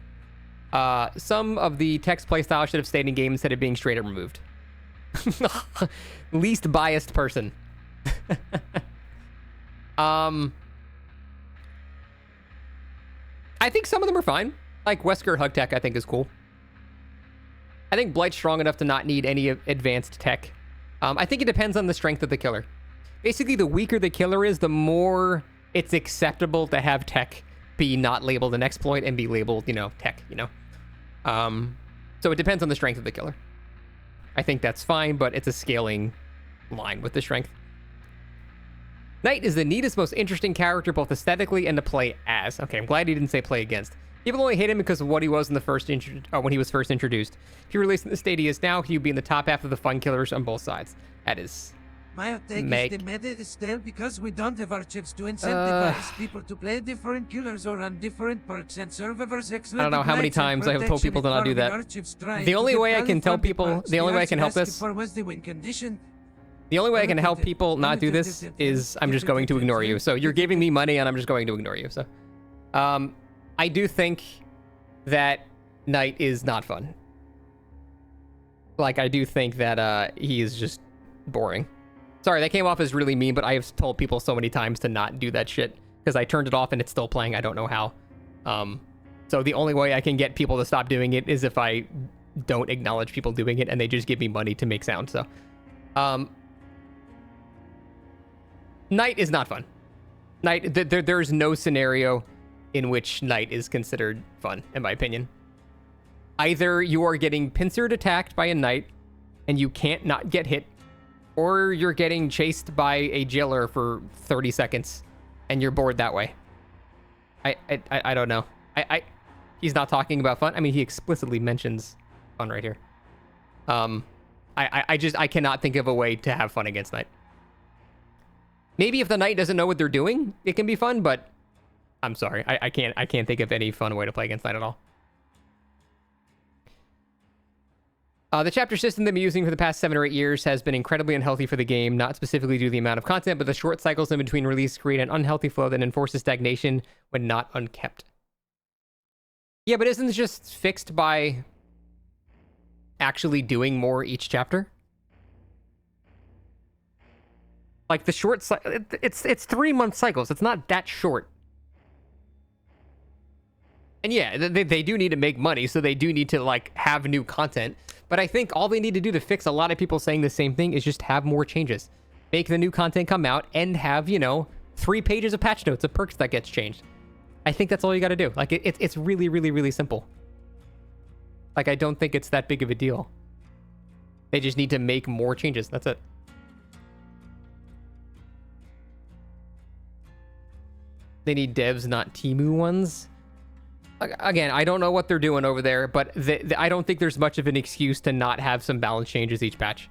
Some of the text playstyle should have stayed in game instead of being straight up removed. Least biased person. I think some of them are fine. Like Wesker Hug Tech, I think is cool. I think Blight's strong enough to not need any advanced tech. I think it depends on the strength of the killer. Basically, the weaker the killer is, the more it's acceptable to have tech be not labeled an exploit and be labeled, tech, So it depends on the strength of the killer. I think that's fine, but it's a scaling line with the strength. Knight is the neatest, most interesting character, both aesthetically and to play as. Okay, I'm glad he didn't say play against. People only hate him because of what he was in the when he was first introduced. If he released in the state he is now, he would be in the top half of the fun killers on both sides. That is... My take is the meta is stale because we don't have archives to incentivize people to play different killers or run different perks and servers. I don't know how many times I have told people to not do that. The only way I can tell people, the only way I can help this, the only way I can help people not do this is I'm just going to ignore you. So you're giving me money and I'm just going to ignore you. So, I do think that Knight is not fun. Like, I do think that he is just boring. Sorry, that came off as really mean, but I have told people so many times to not do that shit because I turned it off and it's still playing. I don't know how. So the only way I can get people to stop doing it is if I don't acknowledge people doing it and they just give me money to make sound. So, Knight is not fun. Knight, there's no scenario in which Knight is considered fun, in my opinion. Either you are getting pincered attacked by a Knight and you can't not get hit, or you're getting chased by a jailer for 30 seconds and you're bored that way. I don't know. He's not talking about fun. I mean, he explicitly mentions fun right here. I cannot think of a way to have fun against Knight. Maybe if the Knight doesn't know what they're doing, it can be fun, but I'm sorry. I can't think of any fun way to play against Knight at all. The chapter system they've been using for the past 7 or 8 years has been incredibly unhealthy for the game, not specifically due to the amount of content, but the short cycles in between release create an unhealthy flow that enforces stagnation when not unkept. Yeah, but isn't this just fixed by actually doing more each chapter? Like the short, it's 3-month cycles. It's not that short. And yeah, they do need to make money, so they do need to like have new content. But I think all they need to do to fix a lot of people saying the same thing is just have more changes. Make the new content come out and have, 3 pages of patch notes of perks that gets changed. I think that's all you got to do. Like it's really, really, really simple. Like I don't think it's that big of a deal. They just need to make more changes. That's it. They need devs, not Temu ones. Again, I don't know what they're doing over there, but I don't think there's much of an excuse to not have some balance changes each patch.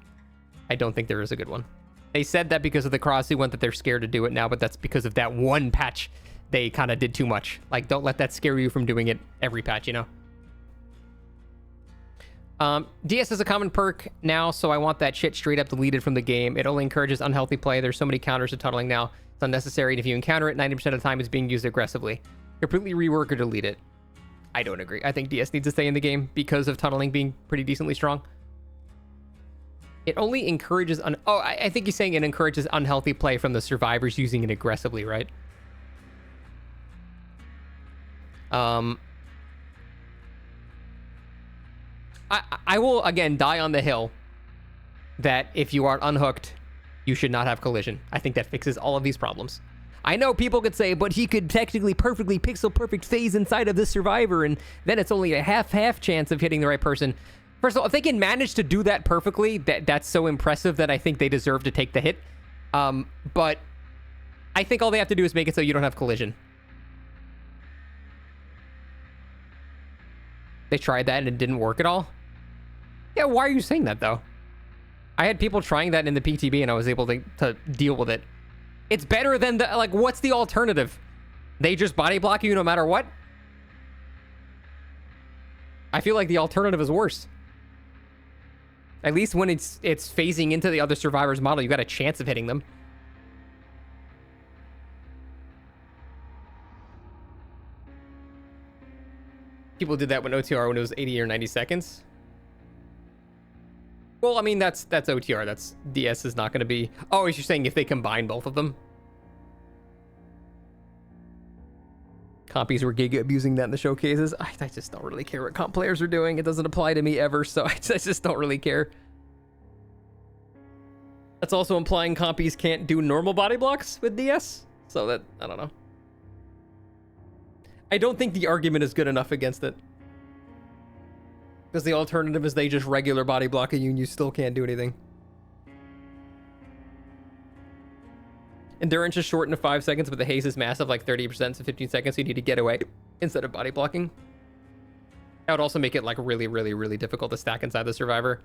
I don't think there is a good one. They said that because of the cross event that they're scared to do it now, but that's because of that one patch they kind of did too much. Like, don't let that scare you from doing it every patch, DS is a common perk now, so I want that shit straight up deleted from the game. It only encourages unhealthy play. There's so many counters to tunneling now. It's unnecessary, and if you encounter it, 90% of the time it's being used aggressively. Completely rework or delete it. I don't agree. I think DS needs to stay in the game because of tunneling being pretty decently strong. It only encourages... I think he's saying it encourages unhealthy play from the survivors using it aggressively, right? I will, again, die on the hill that if you are unhooked, you should not have collision. I think that fixes all of these problems. I know people could say, but he could technically perfectly pixel perfect phase inside of this survivor, and then it's only a half chance of hitting the right person. First of all, if they can manage to do that perfectly, that's so impressive that I think they deserve to take the hit. But I think all they have to do is make it so you don't have collision. They tried that and it didn't work at all. Yeah, why are you saying that, though? I had people trying that in the PTB and I was able to deal with it. It's better than what's the alternative? They just body block you no matter what? I feel like the alternative is worse. At least when it's phasing into the other survivor's model, you got a chance of hitting them. People did that with OTR when it was 80 or 90 seconds. Well, I mean, that's OTR. That's DS is not going to be... Oh, you're saying if they combine both of them? Compies were giga abusing that in the showcases. I just don't really care what comp players are doing. It doesn't apply to me ever, so I just don't really care. That's also implying compies can't do normal body blocks with DS. So that, I don't know. I don't think the argument is good enough against it. Because the alternative is they just regular body blocking you and you still can't do anything. Endurance is shortened to 5 seconds, but the haste is massive, like 30%, so 15 seconds, so you need to get away instead of body blocking. That would also make it like really, really, really difficult to stack inside the survivor.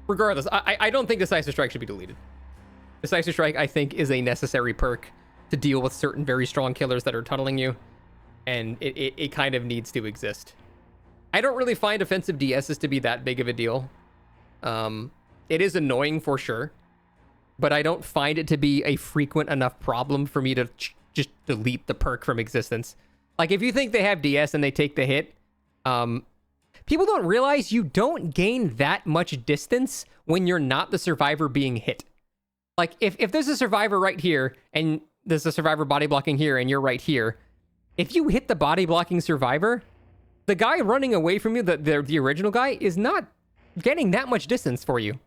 Regardless, I don't think Decisive Strike should be deleted. Decisive Strike, I think, is a necessary perk to deal with certain very strong killers that are tunneling you, and it kind of needs to exist. I don't really find offensive DSs to be that big of a deal. It is annoying for sure, but I don't find it to be a frequent enough problem for me to just delete the perk from existence. Like, if you think they have DS and they take the hit, people don't realize you don't gain that much distance when you're not the survivor being hit. Like, if there's a survivor right here, and there's a survivor body blocking here, and you're right here, if you hit the body blocking survivor, the guy running away from you, the original guy, is not getting that much distance for you.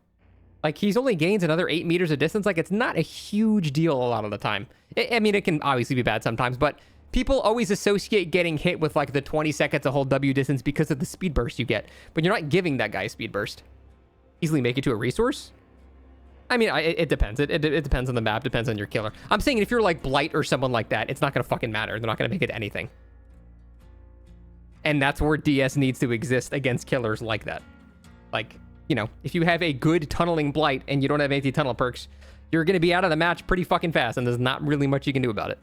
Like, he's only gains another 8 meters of distance. Like, it's not a huge deal a lot of the time. I mean, it can obviously be bad sometimes, but people always associate getting hit with, like, the 20 seconds to hold W distance because of the speed burst you get. But you're not giving that guy a speed burst. Easily make it to a resource? I mean, it depends. It depends on the map, depends on your killer. I'm saying if you're, like, Blight or someone like that, it's not going to fucking matter. They're not going to make it anything. And that's where DS needs to exist against killers like that. Like, you know, if you have a good tunneling Blight and you don't have anti-tunnel perks, you're going to be out of the match pretty fucking fast, and there's not really much you can do about it.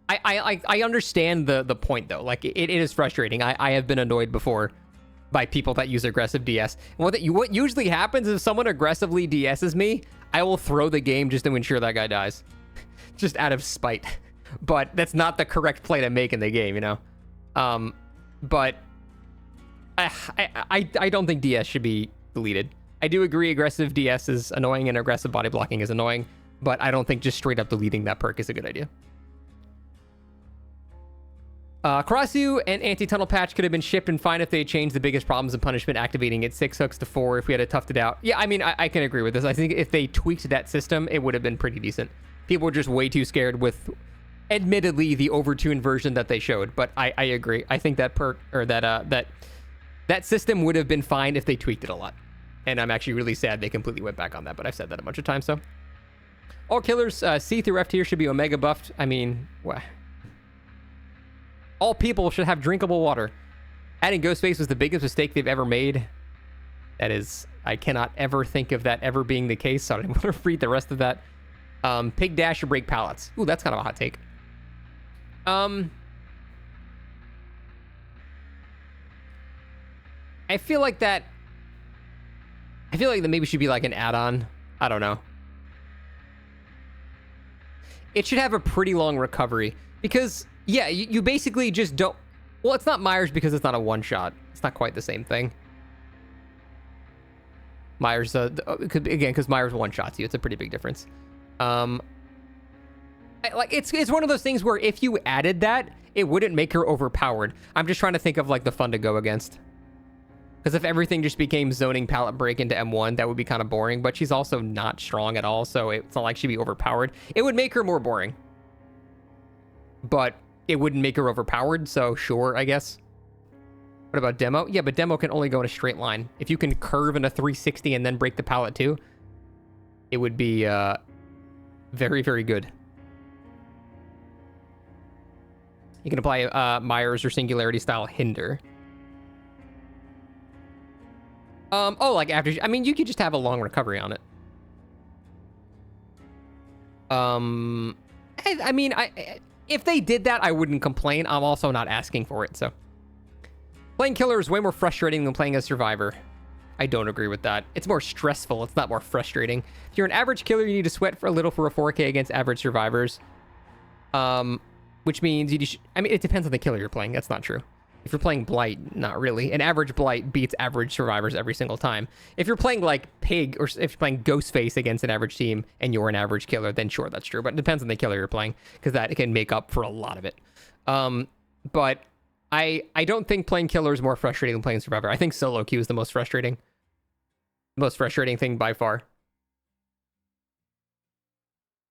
I understand the point, though. Like, it is frustrating. I have been annoyed before by people that use aggressive DS. And what usually happens is if someone aggressively DSs me, I will throw the game just to ensure that guy dies. Just out of spite. But that's not the correct play to make in the game, you know? But I don't think DS should be deleted. I do agree aggressive DS is annoying and aggressive body blocking is annoying, but I don't think just straight up deleting that perk is a good idea. Karasu and anti-tunnel patch could have been shipped and fine if they had changed the biggest problems in punishment, activating it 6 hooks to 4 if we had toughed it out. Yeah, I mean, I can agree with this. I think if they tweaked that system, it would have been pretty decent. People were just way too scared with, admittedly, the overtuned version that they showed, but I agree. I think that perk, or that system would have been fine if they tweaked it a lot. And I'm actually really sad they completely went back on that, but I've said that a bunch of times, so. All killers C through F tier should be Omega buffed. I mean, what? All people should have drinkable water. Adding Ghostface was the biggest mistake they've ever made. That is, I cannot ever think of that ever being the case, so I don't want to read the rest of that. Pig dash or break pallets. Ooh, that's kind of a hot take. I feel like that maybe should be like an add-on. I don't know. It should have a pretty long recovery because, yeah, you basically just don't... Well, it's not Myers because it's not a one-shot. It's not quite the same thing. Myers, again, because Myers one-shots you. It's a pretty big difference. It's one of those things where if you added that, it wouldn't make her overpowered. I'm just trying to think of, like, the fun to go against. Because if everything just became zoning pallet break into M1, that would be kind of boring. But she's also not strong at all, so it's not like she'd be overpowered. It would make her more boring. But it wouldn't make her overpowered, so sure, I guess. What about Demo? Yeah, but Demo can only go in a straight line. If you can curve in a 360 and then break the pallet too, it would be very, very good. You can apply Myers or Singularity style Hinder. Oh, like after... I mean, you could just have a long recovery on it. I mean, if they did that, I wouldn't complain. I'm also not asking for it, so... Playing killer is way more frustrating than playing a survivor. I don't agree with that. It's more stressful. It's not more frustrating. If you're an average killer, you need to sweat for a little for a 4K against average survivors. Which means you should... I mean, it depends on the killer you're playing. That's not true. If you're playing Blight, not really. An average Blight beats average survivors every single time. If you're playing like Pig, or if you're playing Ghostface against an average team and you're an average killer, then sure, that's true. But it depends on the killer you're playing, because that can make up for a lot of it. But I don't think playing killer is more frustrating than playing survivor. I think solo queue is the most frustrating. Most frustrating thing by far.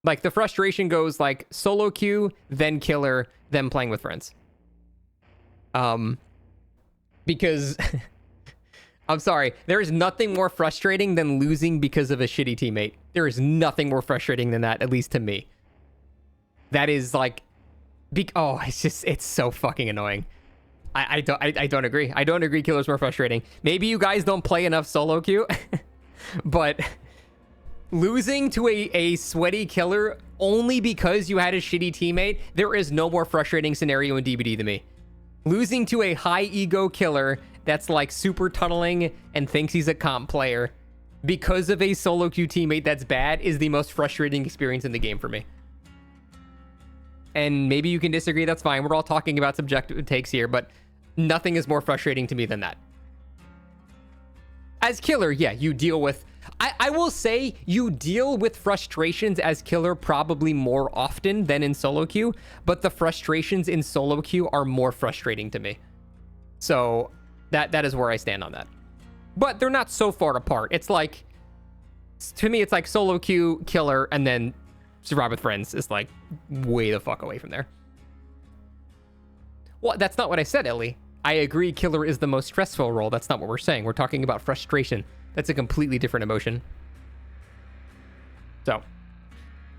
Like, the frustration goes like solo queue, then killer, then playing with friends. Because I'm sorry, there is nothing more frustrating than losing because of a shitty teammate. There is nothing more frustrating than that, at least to me. That is like, it's so fucking annoying. I don't agree. I don't agree killer's more frustrating. Maybe you guys don't play enough solo queue, but losing to a sweaty killer only because you had a shitty teammate, there is no more frustrating scenario in DBD than me. Losing to a high ego killer that's like super tunneling and thinks he's a comp player because of a solo queue teammate that's bad is the most frustrating experience in the game for me. And maybe you can disagree, that's fine. We're all talking about subjective takes here, but nothing is more frustrating to me than that. As killer, yeah, you deal with... I will say you deal with frustrations as killer probably more often than in solo queue, but the frustrations in solo queue are more frustrating to me. So that is where I stand on that. But they're not so far apart. It's like, to me, it's like solo queue, killer, and then survive with friends is like way the fuck away from there. Well, that's not what I said, Ellie. I agree killer is the most stressful role. That's not what we're saying. We're talking about frustration. That's a completely different emotion. So,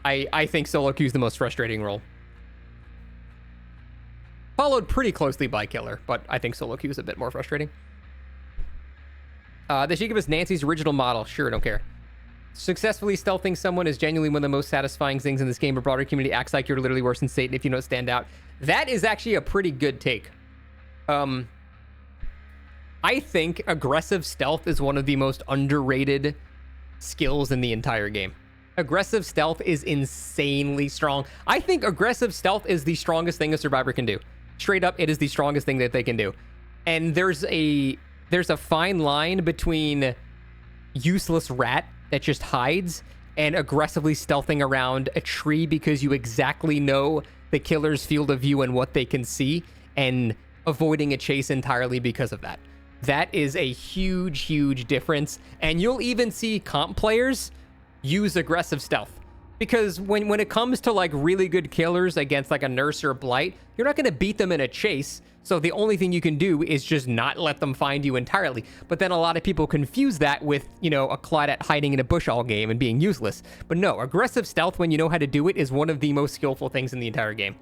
I think solo queue is the most frustrating role. Followed pretty closely by killer, but I think solo queue is a bit more frustrating. They should give us Nancy's original model. Sure, don't care. Successfully stealthing someone is genuinely one of the most satisfying things in this game. A broader community acts like you're literally worse than Satan if you don't stand out. That is actually a pretty good take. I think aggressive stealth is one of the most underrated skills in the entire game. Aggressive stealth is insanely strong. I think aggressive stealth is the strongest thing a survivor can do. Straight up, it is the strongest thing that they can do. And there's a fine line between useless rat that just hides and aggressively stealthing around a tree because you exactly know the killer's field of view and what they can see, and avoiding a chase entirely because of that. That is a huge, huge difference. And you'll even see comp players use aggressive stealth. Because when it comes to like really good killers against like a nurse or a blight, you're not going to beat them in a chase. So the only thing you can do is just not let them find you entirely. But then a lot of people confuse that with, you know, a Claudette hiding in a bush all game and being useless. But no, aggressive stealth, when you know how to do it, is one of the most skillful things in the entire game.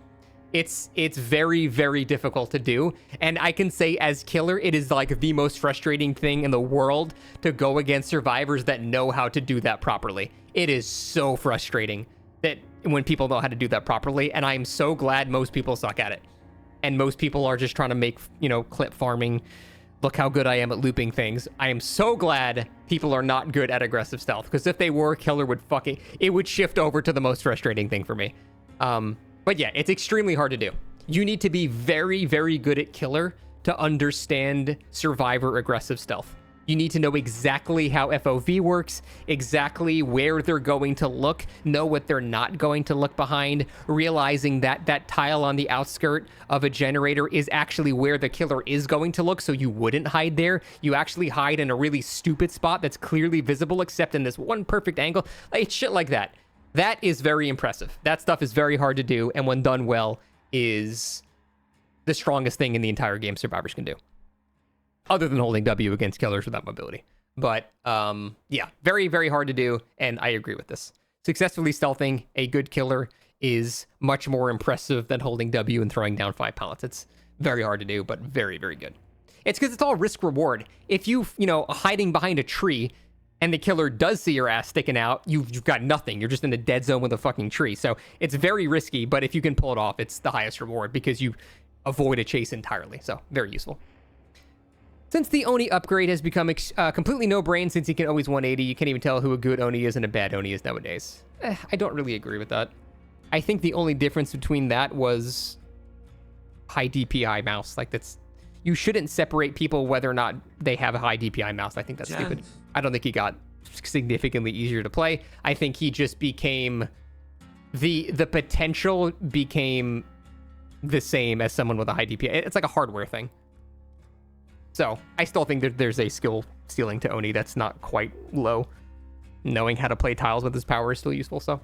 It's very, very difficult to do. And I can say as killer, it is like the most frustrating thing in the world to go against survivors that know how to do that properly. It is so frustrating that when people know how to do that properly. And I'm so glad most people suck at it. And most people are just trying to make, you know, clip farming. Look how good I am at looping things. I am so glad people are not good at aggressive stealth. Because if they were, killer would it would shift over to the most frustrating thing for me. But yeah, it's extremely hard to do. You need to be very, very good at killer to understand survivor aggressive stealth. You need to know exactly how FOV works, exactly where they're going to look, know what they're not going to look behind, realizing that that tile on the outskirt of a generator is actually where the killer is going to look, so you wouldn't hide there. You actually hide in a really stupid spot that's clearly visible except in this one perfect angle. Like, shit like that. That is very impressive. That stuff is very hard to do, and when done well, is the strongest thing in the entire game survivors can do. Other than holding W against killers without mobility. But, yeah, very, very hard to do, and I agree with this. Successfully stealthing a good killer is much more impressive than holding W and throwing down 5 pallets. It's very hard to do, but very, very good. It's because it's all risk-reward. If you know, hiding behind a tree, and the killer does see your ass sticking out, you've got nothing. You're just in the dead zone with a fucking tree. So it's very risky, but if you can pull it off, it's the highest reward because you avoid a chase entirely. So very useful. Since the Oni upgrade has become completely no-brain since he can always 180, you can't even tell who a good Oni is and a bad Oni is nowadays. I don't really agree with that. I think the only difference between that was high DPI mouse. Like, that's... you shouldn't separate people whether or not they have a high DPI mouse. I think that's stupid. I don't think he got significantly easier to play. I think he just became the potential became the same as someone with a high DPI. It's like a hardware thing. So I still think that there's a skill ceiling to Oni that's not quite low. Knowing how to play tiles with his power is still useful. So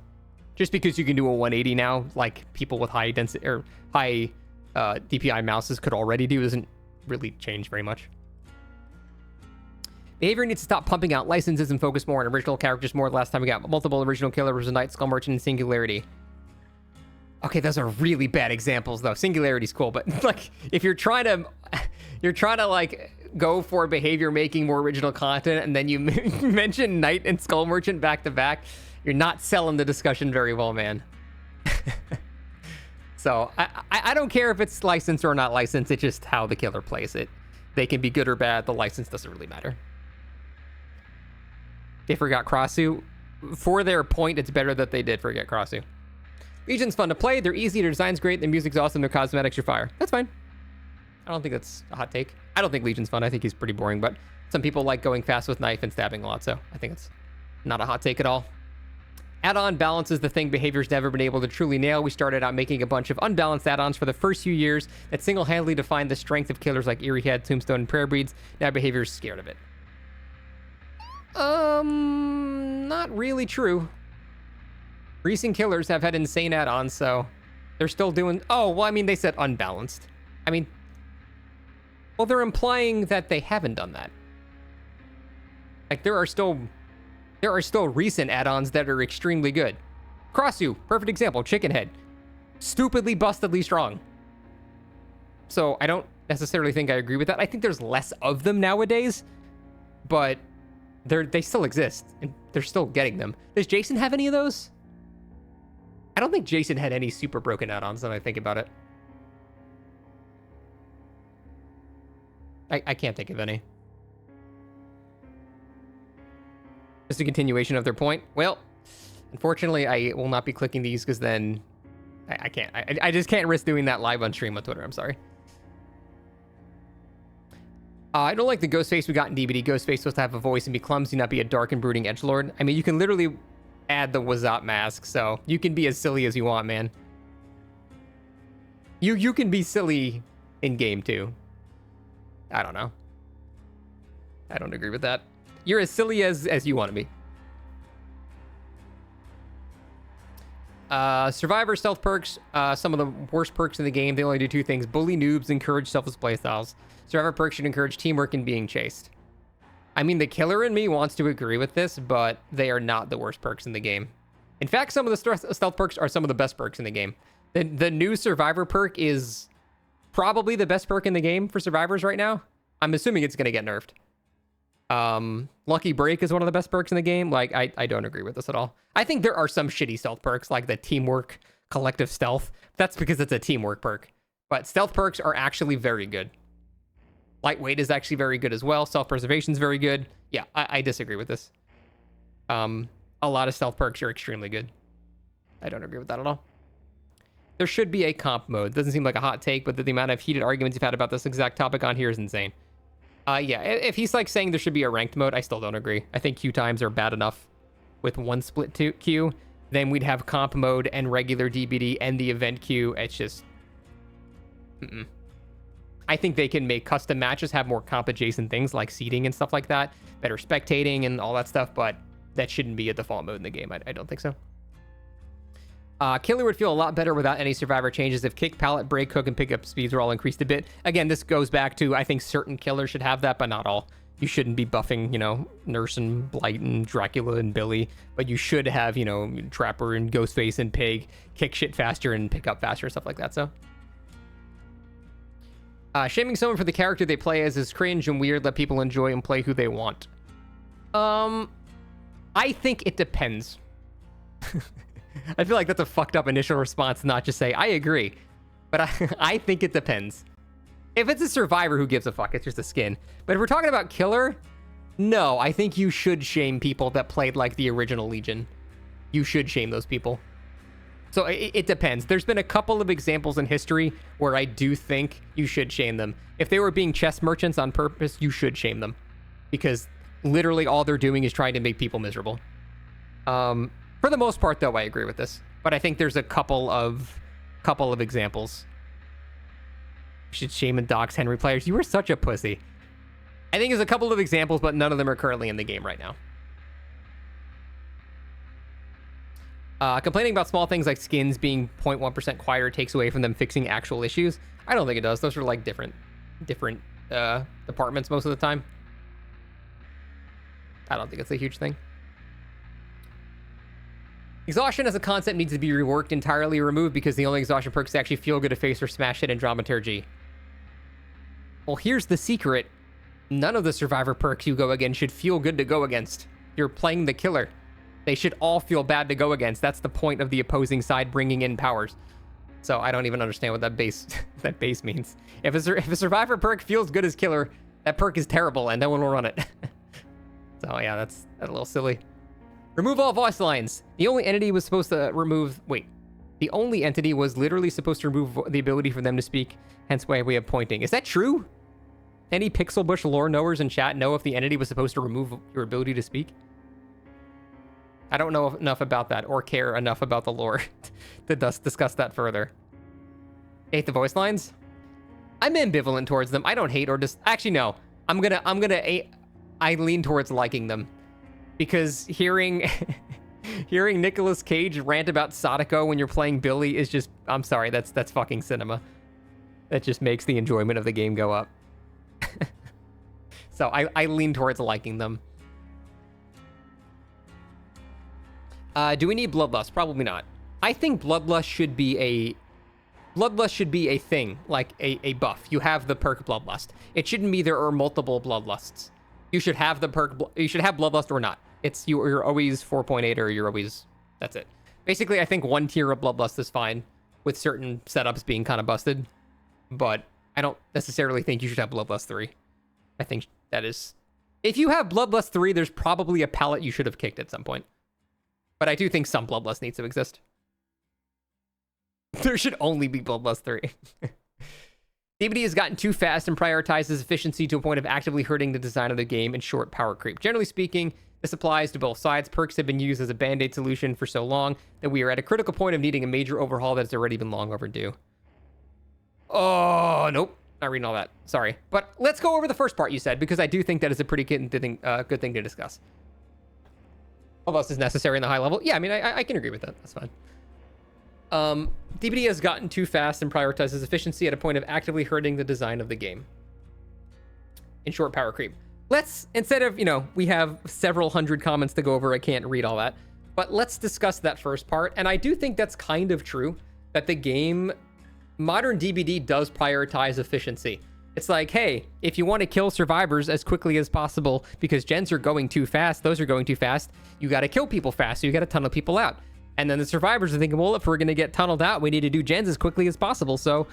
just because you can do a 180 now, like people with high density or high DPI mouses could already do, doesn't really change very much. Behavior needs to stop pumping out licenses and focus more on original characters more. The last time we got multiple original killers was a Knight, Skull Merchant, and Singularity. Okay, those are really bad examples though. Singularity's cool, but like if you're trying to like go for behavior making more original content and then you mention Knight and Skull Merchant back to back, you're not selling the discussion very well, man. So I don't care if it's licensed or not licensed. It's just how the killer plays it. They can be good or bad. The license doesn't really matter. They forgot Crossu. For their point, it's better that they did forget Crossu. Legion's fun to play. They're easy. Their design's great. Their music's awesome. Their cosmetics are fire. That's fine. I don't think that's a hot take. I don't think Legion's fun. I think he's pretty boring, but some people like going fast with knife and stabbing a lot, so I think it's not a hot take at all. Add-on balance is the thing behavior's never been able to truly nail. We started out making a bunch of unbalanced add-ons for the first few years that single-handedly defined the strength of killers like Eerie Head, Tombstone, and Prayer Breeds. Now behavior's scared of it. Not really true. Recent killers have had insane add-ons, so they're still doing... Oh, well, I mean, they said unbalanced. I mean... Well, they're implying that they haven't done that. Like, there are still recent add-ons that are extremely good. Crossu, perfect example. Chicken Head. Stupidly bustedly strong. So, I don't necessarily think I agree with that. I think there's less of them nowadays, but they still exist, and they're still getting them. Does Jason have any of those? I don't think Jason had any super broken add-ons, when I think about it. I can't think of any. Just a continuation of their point. Well, unfortunately, I will not be clicking these because then I can't. I just can't risk doing that live on stream on Twitter. I'm sorry. I don't like the ghost face we got in DBD. Ghost face supposed to have a voice and be clumsy, not be a dark and brooding edgelord. I mean, you can literally add the Wazop mask, so you can be as silly as you want, man. You can be silly in game too. I don't know. I don't agree with that. You're as silly as you want to be. Survivor stealth perks. Some of the worst perks in the game. They only do two things. Bully noobs, encourage selfless playstyles. Survivor perks should encourage teamwork and being chased. I mean, the killer in me wants to agree with this, but they are not the worst perks in the game. In fact, some of the stealth perks are some of the best perks in the game. The new Survivor perk is probably the best perk in the game for survivors right now. I'm assuming it's going to get nerfed. Lucky Break is one of the best perks in the game. Like, I don't agree with this at all. I think there are some shitty stealth perks, like the teamwork, collective stealth. That's because it's a teamwork perk. But stealth perks are actually very good. Lightweight is actually very good as well. Self-preservation is very good. Yeah, I disagree with this. A lot of stealth perks are extremely good. I don't agree with that at all. There should be a comp mode. Doesn't seem like a hot take, but the amount of heated arguments you've had about this exact topic on here is insane. Yeah, if he's like saying there should be a ranked mode, I still don't agree. I think queue times are bad enough with one split queue. Then we'd have comp mode and regular DBD and the event queue. It's just... I think they can make custom matches have more comp adjacent things like seating and stuff like that. Better spectating and all that stuff, but that shouldn't be a default mode in the game. I don't think so. Killer would feel a lot better without any survivor changes if kick, pallet, break, hook, and pickup speeds were all increased a bit. Again, this goes back to, I think certain killers should have that, but not all. You shouldn't be buffing, you know, Nurse and Blight and Dracula and Billy, but you should have, you know, Trapper and Ghostface and Pig kick shit faster and pick up faster, stuff like that, so. Shaming someone for the character they play as is cringe and weird. Let people enjoy and play who they want. I think it depends. I feel like that's a fucked up initial response, not just say, I agree. But I think it depends. If it's a survivor, who gives a fuck? It's just a skin. But if we're talking about killer, no, I think you should shame people that played like the original Legion. You should shame those people. So it depends. There's been a couple of examples in history where I do think you should shame them. If they were being chess merchants on purpose, you should shame them. Because literally all they're doing is trying to make people miserable. For the most part, though, I agree with this. But I think there's a couple of examples. You should shame and dox Henry players. You were such a pussy. I think there's a couple of examples, but none of them are currently in the game right now. Complaining about small things like skins being 0.1% quieter takes away from them fixing actual issues. I don't think it does. Those are like different departments most of the time. I don't think it's a huge thing. Exhaustion as a concept needs to be reworked, entirely removed, because the only exhaustion perks that actually feel good to face are Smash Hit and Dramaturgy. Well, here's the secret. None of the survivor perks you go against should feel good to go against. You're playing the killer. They should all feel bad to go against. That's the point of the opposing side bringing in powers. So I don't even understand what that base means. If a survivor perk feels good as killer, that perk is terrible and no one will run it. So yeah, that's a little silly. Remove all voice lines. The only entity was supposed to remove... Wait. The only entity was literally supposed to remove the ability for them to speak, hence why we have pointing. Is that true? Any Pixel Bush lore knowers in chat know if the entity was supposed to remove your ability to speak? I don't know enough about that or care enough about the lore to discuss that further. Hate the voice lines? I'm ambivalent towards them. I don't hate or just... Actually, no. I lean towards liking them. Because hearing Nicolas Cage rant about Sadako when you're playing Billy is just... I'm sorry, that's fucking cinema. That just makes the enjoyment of the game go up. So I lean towards liking them. Do we need Bloodlust? Probably not. I think Bloodlust should be a thing, like a buff. You have the perk Bloodlust. It shouldn't be there are multiple Bloodlusts. You should have the perk. You should have Bloodlust or not. It's you're always 4.8 or you're always... That's it. Basically, I think one tier of Bloodlust is fine with certain setups being kind of busted. But I don't necessarily think you should have Bloodlust 3. I think that is... If you have Bloodlust 3, there's probably a palette you should have kicked at some point. But I do think some Bloodlust needs to exist. There should only be Bloodlust 3. DBD has gotten too fast and prioritizes efficiency to a point of actively hurting the design of the game and short power creep. Generally speaking, this applies to both sides. Perks have been used as a band-aid solution for so long that we are at a critical point of needing a major overhaul that's already been long overdue. Oh, nope. Not reading all that. Sorry. But let's go over the first part you said, because I do think that is a pretty good thing to discuss. All else is necessary in the high level. Yeah, I mean, I can agree with that. That's fine. DBD has gotten too fast and prioritizes efficiency at a point of actively hurting the design of the game. In short, power creep. Let's, instead of, we have several hundred comments to go over, I can't read all that, but let's discuss that first part. And I do think that's kind of true, that the game, modern DBD does prioritize efficiency. It's like, hey, if you want to kill survivors as quickly as possible because gens are going too fast, those are going too fast, you got to kill people fast, so you got to tunnel people out. And then the survivors are thinking, well, if we're going to get tunneled out, we need to do gens as quickly as possible. So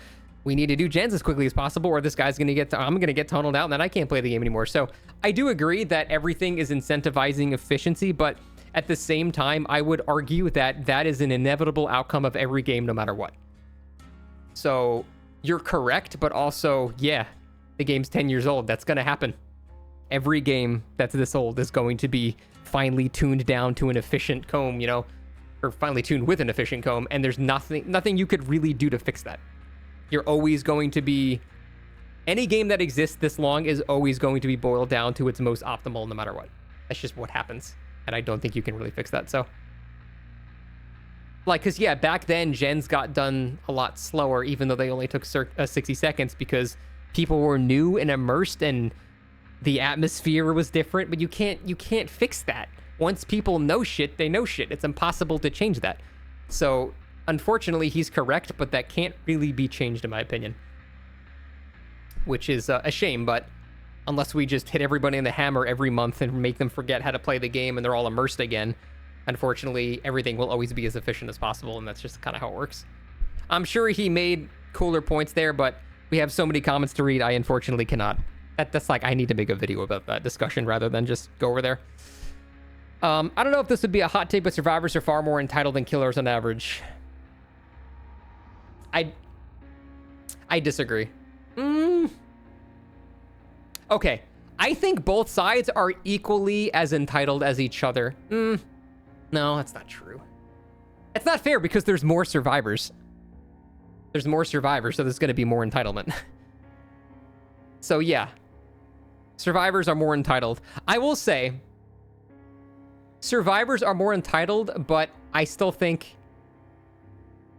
we need to do gens as quickly as possible, or this guy's going to get, I'm going to get tunneled out, and then I can't play the game anymore. So I do agree that everything is incentivizing efficiency, but at the same time, I would argue that that is an inevitable outcome of every game, no matter what. So you're correct, but also, yeah, the game's 10 years old. That's going to happen. Every game that's this old is going to be finely tuned down to an efficient comb, or finely tuned with an efficient comb, and there's nothing you could really do to fix that. You're always going to be... Any game that exists this long is always going to be boiled down to its most optimal, no matter what. That's just what happens, and I don't think you can really fix that, so... Like, because, yeah, back then, gens got done a lot slower, even though they only took 60 seconds, because people were new and immersed, and the atmosphere was different, but you can't fix that. Once people know shit, they know shit. It's impossible to change that. So, unfortunately, he's correct, but that can't really be changed, in my opinion. Which is a shame, but unless we just hit everybody in the hammer every month and make them forget how to play the game and they're all immersed again, unfortunately, everything will always be as efficient as possible, and that's just kind of how it works. I'm sure he made cooler points there, but we have so many comments to read, I unfortunately cannot. That's like, I need to make a video about that discussion rather than just go over there. I don't know if this would be a hot take, but survivors are far more entitled than killers on average. I disagree. Okay, I think both sides are equally as entitled as each other. No, that's not true. It's not fair because there's more survivors. There's more survivors, so there's going to be more entitlement. So yeah, survivors are more entitled. I will say, survivors are more entitled, but I still think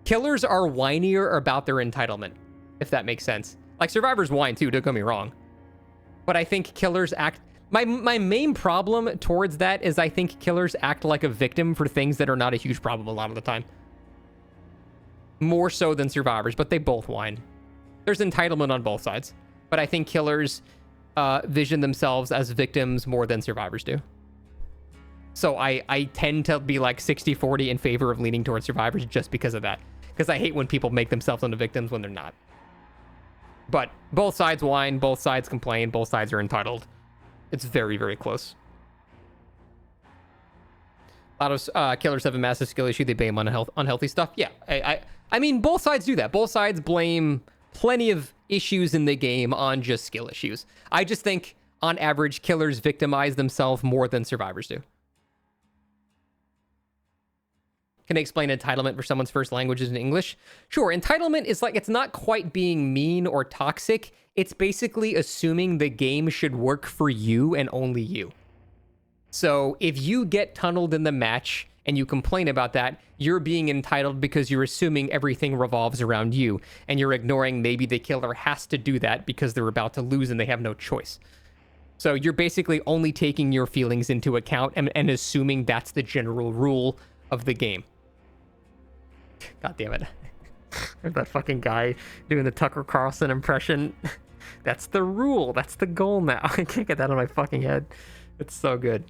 killers are whinier about their entitlement, if that makes sense. Like, survivors whine too, don't get me wrong. But I think killers act... My main problem towards that is I think killers act like a victim for things that are not a huge problem a lot of the time. More so than survivors, but they both whine. There's entitlement on both sides. But I think killers vision themselves as victims more than survivors do. So I tend to be like 60-40 in favor of leaning towards survivors just because of that. Because I hate when people make themselves into victims when they're not. But both sides whine, both sides complain, both sides are entitled. It's very, very close. A lot of killers have a massive skill issue. They blame unhealthy stuff. Yeah, I mean, both sides do that. Both sides blame plenty of issues in the game on just skill issues. I just think, on average, killers victimize themselves more than survivors do. Can I explain entitlement for someone's first language is in English? Sure, entitlement is like, it's not quite being mean or toxic. It's basically assuming the game should work for you and only you. So if you get tunneled in the match and you complain about that, you're being entitled because you're assuming everything revolves around you, and you're ignoring maybe the killer has to do that because they're about to lose and they have no choice. So you're basically only taking your feelings into account and assuming that's the general rule of the game. God damn it. There's that fucking guy doing the Tucker Carlson impression. That's the rule. That's the goal now. I can't get that on my fucking head. It's so good.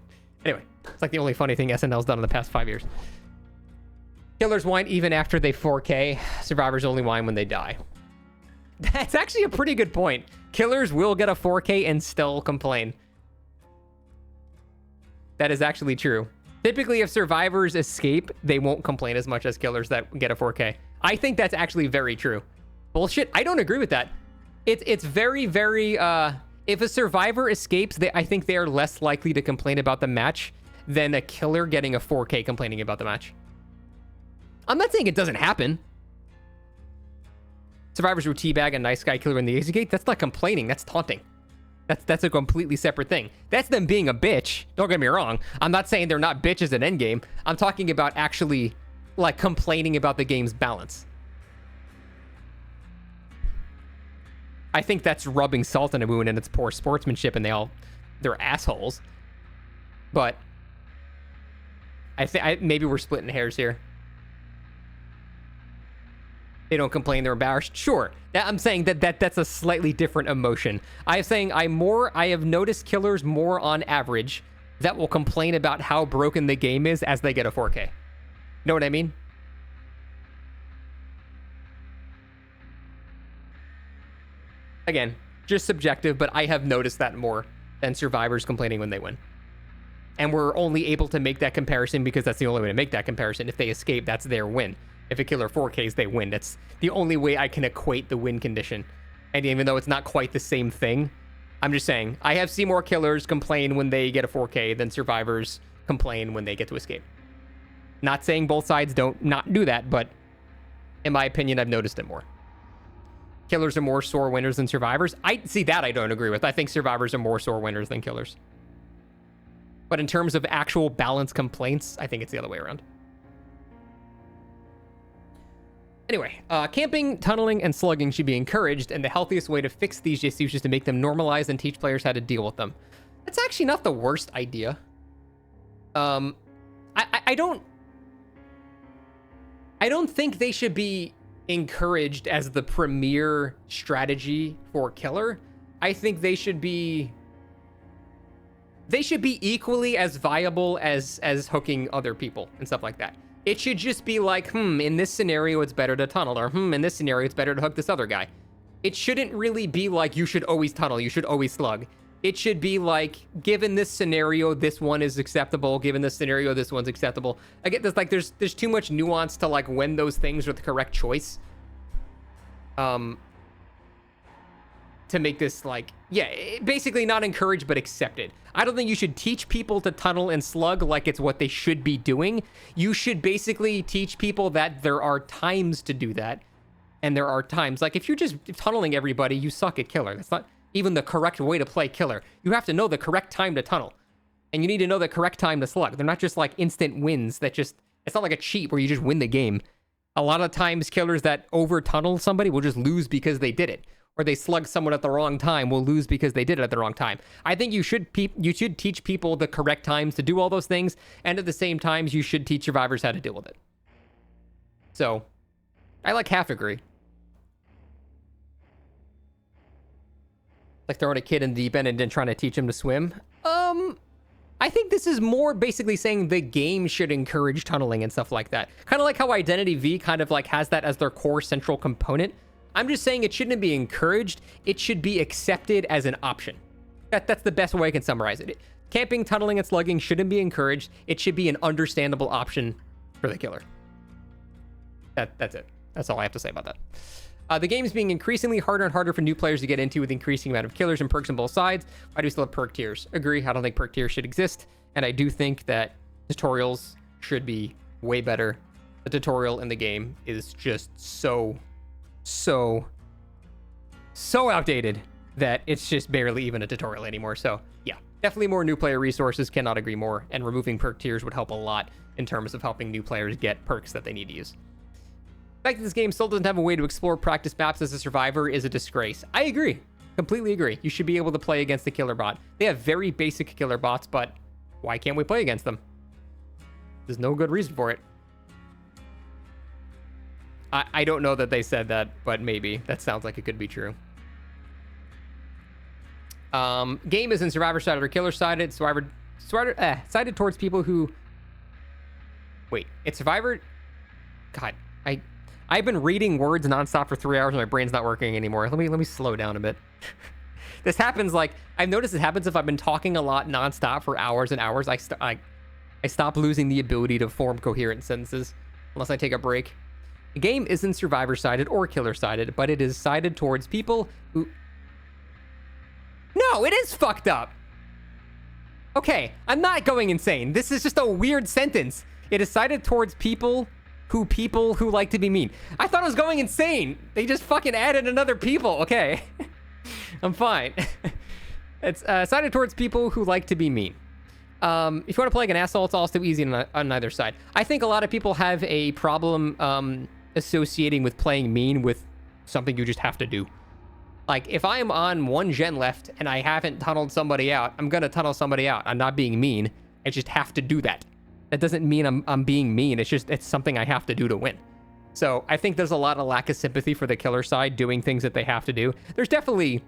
Anyway, it's like the only funny thing SNL's done in the past 5 years. Killers whine even after they 4K. Survivors only whine when they die. That's actually a pretty good point. Killers will get a 4K and still complain. That is actually true. Typically, if survivors escape, they won't complain as much as killers that get a 4K. I think that's actually very true. Bullshit. I don't agree with that. It's very, very... if a survivor escapes, I think they are less likely to complain about the match than a killer getting a 4K complaining about the match. I'm not saying it doesn't happen. Survivors who teabag a nice guy killer in the exit gate, that's not complaining, that's taunting. That's a completely separate thing. That's them being a bitch. Don't get me wrong. I'm not saying they're not bitches in endgame. I'm talking about actually, like, complaining about the game's balance. I think that's rubbing salt in a wound and it's poor sportsmanship and they're assholes. But I think maybe we're splitting hairs here. They don't complain, they're embarrassed. Sure, I'm saying that's a slightly different emotion. I'm saying I have noticed killers more on average that will complain about how broken the game is as they get a 4K. Know what I mean? Again, just subjective, but I have noticed that more than survivors complaining when they win. And we're only able to make that comparison because that's the only way to make that comparison. If they escape, that's their win. If a killer 4Ks, they win. That's the only way I can equate the win condition. And even though it's not quite the same thing, I'm just saying, I have seen more killers complain when they get a 4K than survivors complain when they get to escape. Not saying both sides don't not do that, but in my opinion, I've noticed it more. Killers are more sore winners than survivors. I see that I don't agree with. I think survivors are more sore winners than killers. But in terms of actual balance complaints, I think it's the other way around. Anyway, camping, tunneling, and slugging should be encouraged, and the healthiest way to fix these issues is to make them normalized and teach players how to deal with them. That's actually not the worst idea. I don't think they should be encouraged as the premier strategy for killer. I think they should be equally as viable as hooking other people and stuff like that. It should just be like, in this scenario, it's better to tunnel, or in this scenario, it's better to hook this other guy. It shouldn't really be like, you should always tunnel, you should always slug. It should be like, given this scenario, this one is acceptable. Given this scenario, this one's acceptable. I get this, like, there's too much nuance to, like, when those things are the correct choice. to make this like, yeah, basically not encouraged but accepted. I don't think you should teach people to tunnel and slug like it's what they should be doing. You should basically teach people that there are times to do that. And there are times, like if you're just tunneling everybody, you suck at killer. That's not even the correct way to play killer. You have to know the correct time to tunnel. And you need to know the correct time to slug. They're not just like instant wins that just, it's not like a cheat where you just win the game. A lot of times killers that over tunnel somebody will just lose because they did it. Or they slug someone at the wrong time will lose because they did it at the wrong time. I think you should teach people the correct times to do all those things, and at the same times you should teach survivors how to deal with it. So, I like half agree. Like throwing a kid in the deep end and then trying to teach him to swim. I think this is more basically saying the game should encourage tunneling and stuff like that. Kind of like how Identity V kind of like has that as their core central component. I'm just saying it shouldn't be encouraged. It should be accepted as an option. That's the best way I can summarize it. Camping, tunneling, and slugging shouldn't be encouraged. It should be an understandable option for the killer. That's it. That's all I have to say about that. The game is being increasingly harder and harder for new players to get into with increasing amount of killers and perks on both sides. Why do we still have perk tiers? Agree, I don't think perk tiers should exist. And I do think that tutorials should be way better. The tutorial in the game is just so outdated that it's just barely even a tutorial anymore. So yeah, definitely more new player resources, cannot agree more. And removing perk tiers would help a lot in terms of helping new players get perks that they need to use. The fact that this game still doesn't have a way to explore practice maps as a survivor is a disgrace. I agree. Completely agree. You should be able to play against the killer bot. They have very basic killer bots, but why can't we play against them? There's no good reason for it. I don't know that they said that, but maybe. That sounds like it could be true. Game is in survivor-sided or killer-sided. Sided towards people who... Wait, it's survivor... God, I've been reading words nonstop for 3 hours and my brain's not working anymore. Let me slow down a bit. This happens like... I've noticed it happens if I've been talking a lot nonstop for hours and hours. I stop losing the ability to form coherent sentences unless I take a break. The game isn't survivor-sided or killer-sided, but it is sided towards people who... No, it is fucked up! Okay, I'm not going insane. This is just a weird sentence. It is sided towards people who like to be mean. I thought I was going insane. They just fucking added another people. Okay. I'm fine. It's sided towards people who like to be mean. If you want to play like an asshole, it's also easy on either side. I think a lot of people have a problem associating with playing mean with something you just have to do. Like, if I am on one gen left and I haven't tunneled somebody out, I'm going to tunnel somebody out. I'm not being mean. I just have to do that. That doesn't mean I'm being mean. It's something I have to do to win. So I think there's a lot of lack of sympathy for the killer side doing things that they have to do. There's definitely,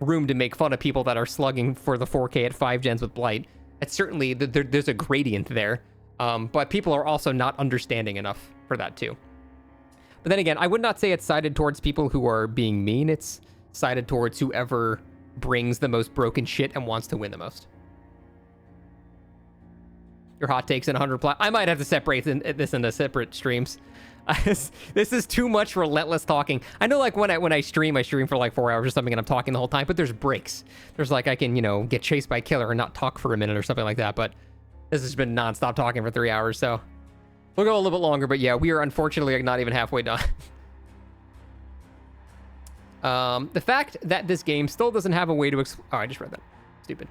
room to make fun of people that are slugging for the 4K at 5 gens with Blight. It's certainly, there's a gradient there. But people are also not understanding enough for that too. But then again, I would not say it's sided towards people who are being mean. It's sided towards whoever brings the most broken shit and wants to win the most. Your hot takes in 100 I might have to separate this into separate streams. This is too much relentless talking. I know, like, when I stream for like 4 hours or something and I'm talking the whole time, but there's breaks. There's like, I can, get chased by a killer and not talk for a minute or something like that, but this has been nonstop talking for 3 hours, so we'll go a little bit longer, but yeah, we are unfortunately not even halfway done. The fact that this game still doesn't have a way to oh, I just read that. Stupid.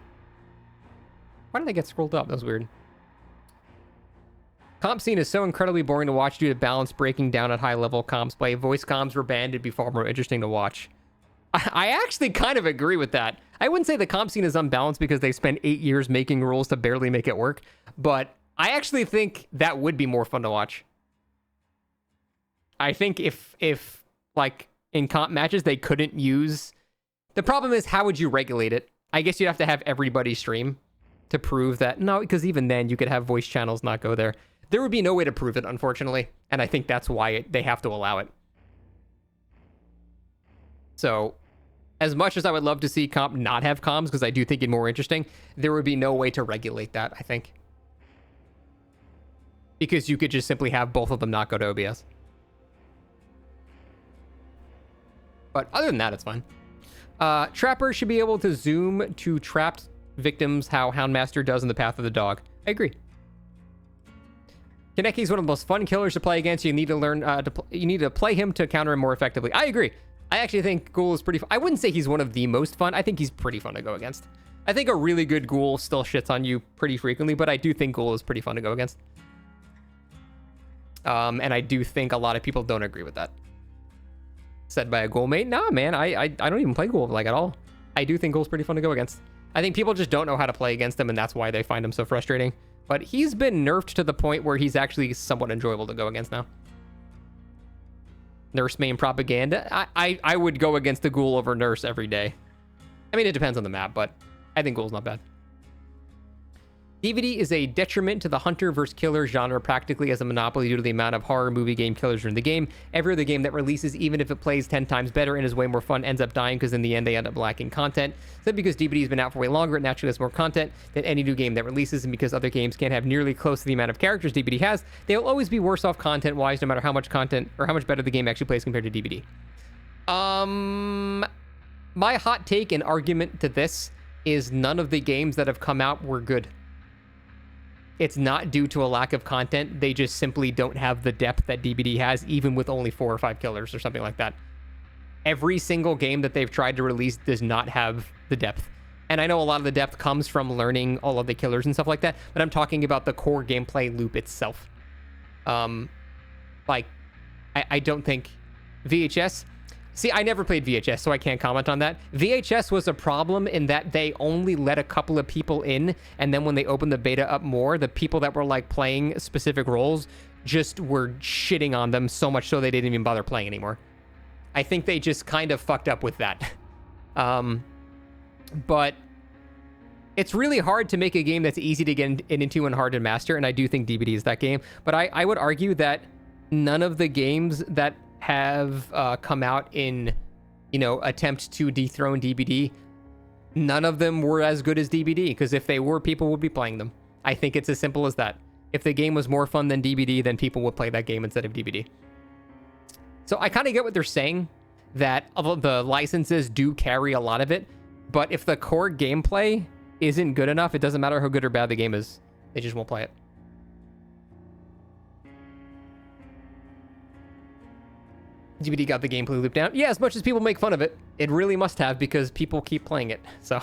Why did I get scrolled up? That was weird. Comp scene is so incredibly boring to watch due to balance breaking down at high level comms play. Voice comms were banned. It'd be far more interesting to watch. I actually kind of agree with that. I wouldn't say the comp scene is unbalanced because they spent 8 years making rules to barely make it work, but I actually think that would be more fun to watch. I think if like in comp matches they couldn't use... The problem is, how would you regulate it? I guess you'd have to have everybody stream to prove that. No, because even then you could have voice channels not go there. There would be no way to prove it, unfortunately, and I think that's why they have to allow it. So, as much as I would love to see comp not have comms, because I do think it's more interesting, there would be no way to regulate that, I think. Because you could just simply have both of them not go to OBS. But other than that, it's fine. Trapper should be able to zoom to trapped victims how Houndmaster does in the Path of the Dog. I agree. Kaneki is one of the most fun killers to play against. You need to learn you need to play him to counter him more effectively. I agree. I actually think Ghoul is pretty fun. I wouldn't say he's one of the most fun. I think he's pretty fun to go against. I think a really good Ghoul still shits on you pretty frequently, but I do think Ghoul is pretty fun to go against. And I do think a lot of people don't agree with that. Said by a Ghoul mate. Nah, man, I don't even play Ghoul like at all. I do think Ghoul's pretty fun to go against. I think people just don't know how to play against him, and that's why they find him so frustrating. But he's been nerfed to the point where he's actually somewhat enjoyable to go against now. Nurse main propaganda. I would go against the Ghoul over Nurse every day. I mean, it depends on the map, but I think Ghoul's not bad. DVD is a detriment to the hunter versus killer genre practically as a monopoly due to the amount of horror movie game killers in the game. Every other game that releases, even if it plays 10 times better and is way more fun, ends up dying because in the end they end up lacking content. So because DVD has been out for way longer, it naturally has more content than any new game that releases, and because other games can't have nearly close to the amount of characters DVD has, they will always be worse off content-wise no matter how much content or how much better the game actually plays compared to DVD. My hot take and argument to this is none of the games that have come out were good. It's not due to a lack of content. They just simply don't have the depth that DBD has, even with only 4 or 5 killers or something like that. Every single game that they've tried to release does not have the depth. And I know a lot of the depth comes from learning all of the killers and stuff like that, but I'm talking about the core gameplay loop itself. I don't think VHS... See, I never played VHS, so I can't comment on that. VHS was a problem in that they only let a couple of people in, and then when they opened the beta up more, the people that were like playing specific roles just were shitting on them so much so they didn't even bother playing anymore. I think they just kind of fucked up with that. But it's really hard to make a game that's easy to get into and hard to master, and I do think DBD is that game. But I would argue that none of the games that have come out in, attempt to dethrone DBD, none of them were as good as DBD, because if they were, people would be playing them. I think it's as simple as that. If the game was more fun than DBD, then people would play that game instead of DBD. So I kind of get what they're saying, that the licenses do carry a lot of it, but if the core gameplay isn't good enough, it doesn't matter how good or bad the game is. They just won't play it. DBD got the gameplay loop down. Yeah, as much as people make fun of it, it really must have, because people keep playing it. So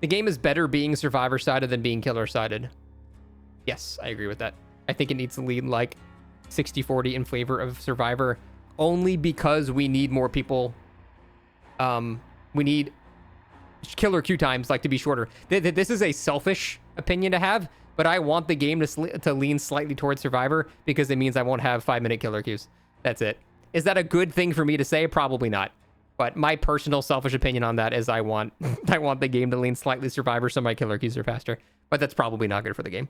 the game is better being survivor-sided than being killer-sided. Yes, I agree with that. I think it needs to lead like 60-40 in favor of survivor, only because we need more people. We need killer queue times to be shorter. This is a selfish opinion to have, but I want the game to lean slightly towards survivor, because it means I won't have 5-minute killer queues. That's it. Is that a good thing for me to say? Probably not. But my personal selfish opinion on that is I want the game to lean slightly survivor so my killer queues are faster. But that's probably not good for the game.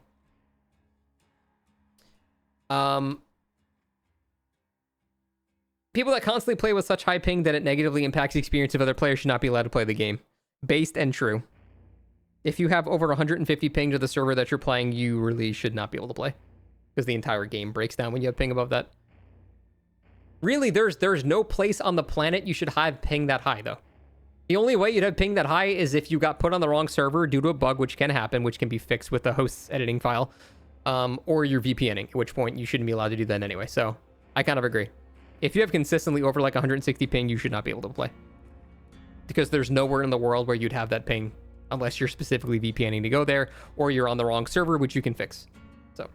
People that constantly play with such high ping that it negatively impacts the experience of other players should not be allowed to play the game. Based and true. If you have over 150 ping to the server that you're playing, you really should not be able to play, because the entire game breaks down when you have ping above that. Really, there's no place on the planet you should have ping that high, though. The only way you'd have ping that high is if you got put on the wrong server due to a bug, which can happen, which can be fixed with the host's editing file, or you're VPNing, at which point you shouldn't be allowed to do that anyway. So I kind of agree. If you have consistently over 160 ping, you should not be able to play, because there's nowhere in the world where you'd have that ping unless you're specifically VPNing to go there, or you're on the wrong server, which you can fix. So,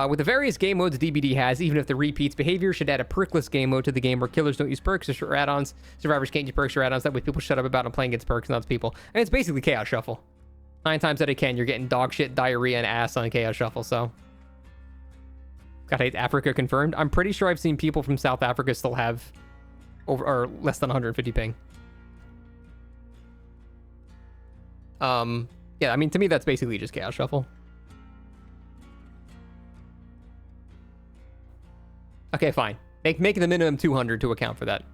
with the various game modes DBD has, even if the repeats behavior, should add a perkless game mode to the game where killers don't use perks or add-ons, survivors can't use perks or add-ons. That way people shut up about them playing against perks, not people. And it's basically Chaos Shuffle. 9 times out of 10, you're getting dog shit, diarrhea, and ass on Chaos Shuffle, so. God hate Africa confirmed. I'm pretty sure I've seen people from South Africa still have over or less than 150 ping. Yeah, I mean, to me, that's basically just Chaos Shuffle. Okay, fine. Make the minimum 200 to account for that.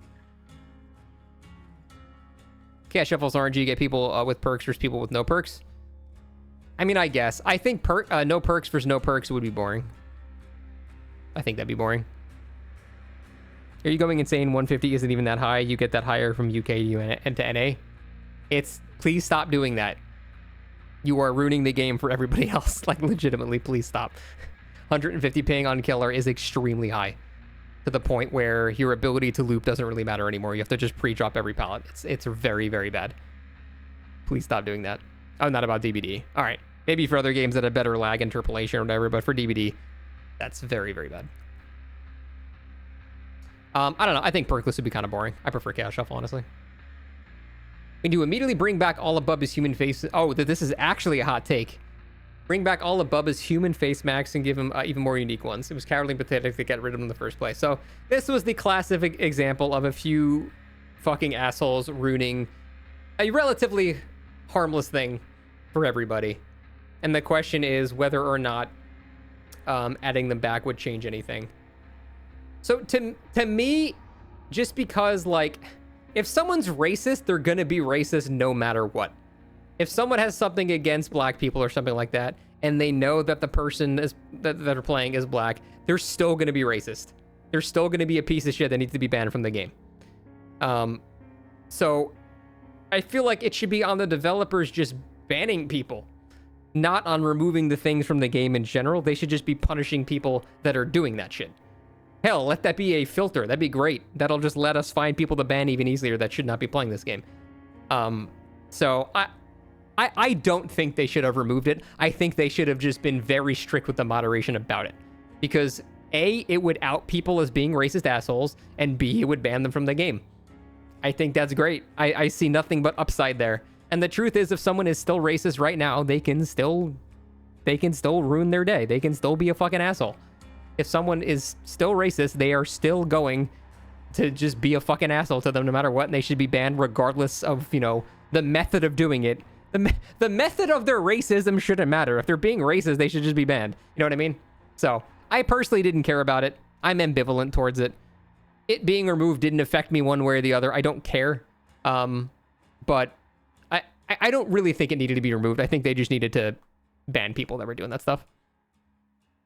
Chaos Shuffle's RNG, you get people with perks versus people with no perks. I mean, I guess. I think no perks versus no perks would be boring. I think that'd be boring. Are you going insane? 150 isn't even that high. You get that higher from UK to NA. Please stop doing that. You are ruining the game for everybody else. Like, legitimately, please stop. 150 ping on killer is extremely high, to the point where your ability to loop doesn't really matter anymore. You have to just pre-drop every pallet. It's very, very bad. Please stop doing that. Oh, not about DBD. All right. Maybe for other games that have better lag interpolation or whatever, but for DBD, that's very, very bad. I don't know. I think Perkless would be kind of boring. I prefer Chaos Shuffle, honestly. When you immediately bring back all of Bubba's human face... Oh, this is actually a hot take. Bring back all of Bubba's human face max and give him even more unique ones. It was cowardly and pathetic to get rid of them in the first place. So this was the classic example of a few fucking assholes ruining a relatively harmless thing for everybody. And the question is whether or not adding them back would change anything. So to me, just because, like, if someone's racist, they're gonna be racist no matter what. If someone has something against black people or something like that, and they know that the person that they're playing is black, they're still gonna be racist. They're still gonna be a piece of shit that needs to be banned from the game. So I feel like it should be on the developers just banning people, not on removing the things from the game in general. They should just be punishing people that are doing that shit. Hell, let that be a filter. That'd be great. That'll just let us find people to ban even easier that should not be playing this game. So I don't think they should have removed it. I think they should have just been very strict with the moderation about it. Because A, it would out people as being racist assholes, and B, it would ban them from the game. I think that's great. I see nothing but upside there. And the truth is, if someone is still racist right now, they can still ruin their day. They can still be a fucking asshole. If someone is still racist, they are still going to just be a fucking asshole to them no matter what, and they should be banned regardless of, you know, the method of doing it. The method of their racism shouldn't matter. If they're being racist, they should just be banned. You know what I mean? So, I personally didn't care about it. I'm ambivalent towards it. It being removed didn't affect me one way or the other. I don't care. But I don't really think it needed to be removed. I think they just needed to ban people that were doing that stuff.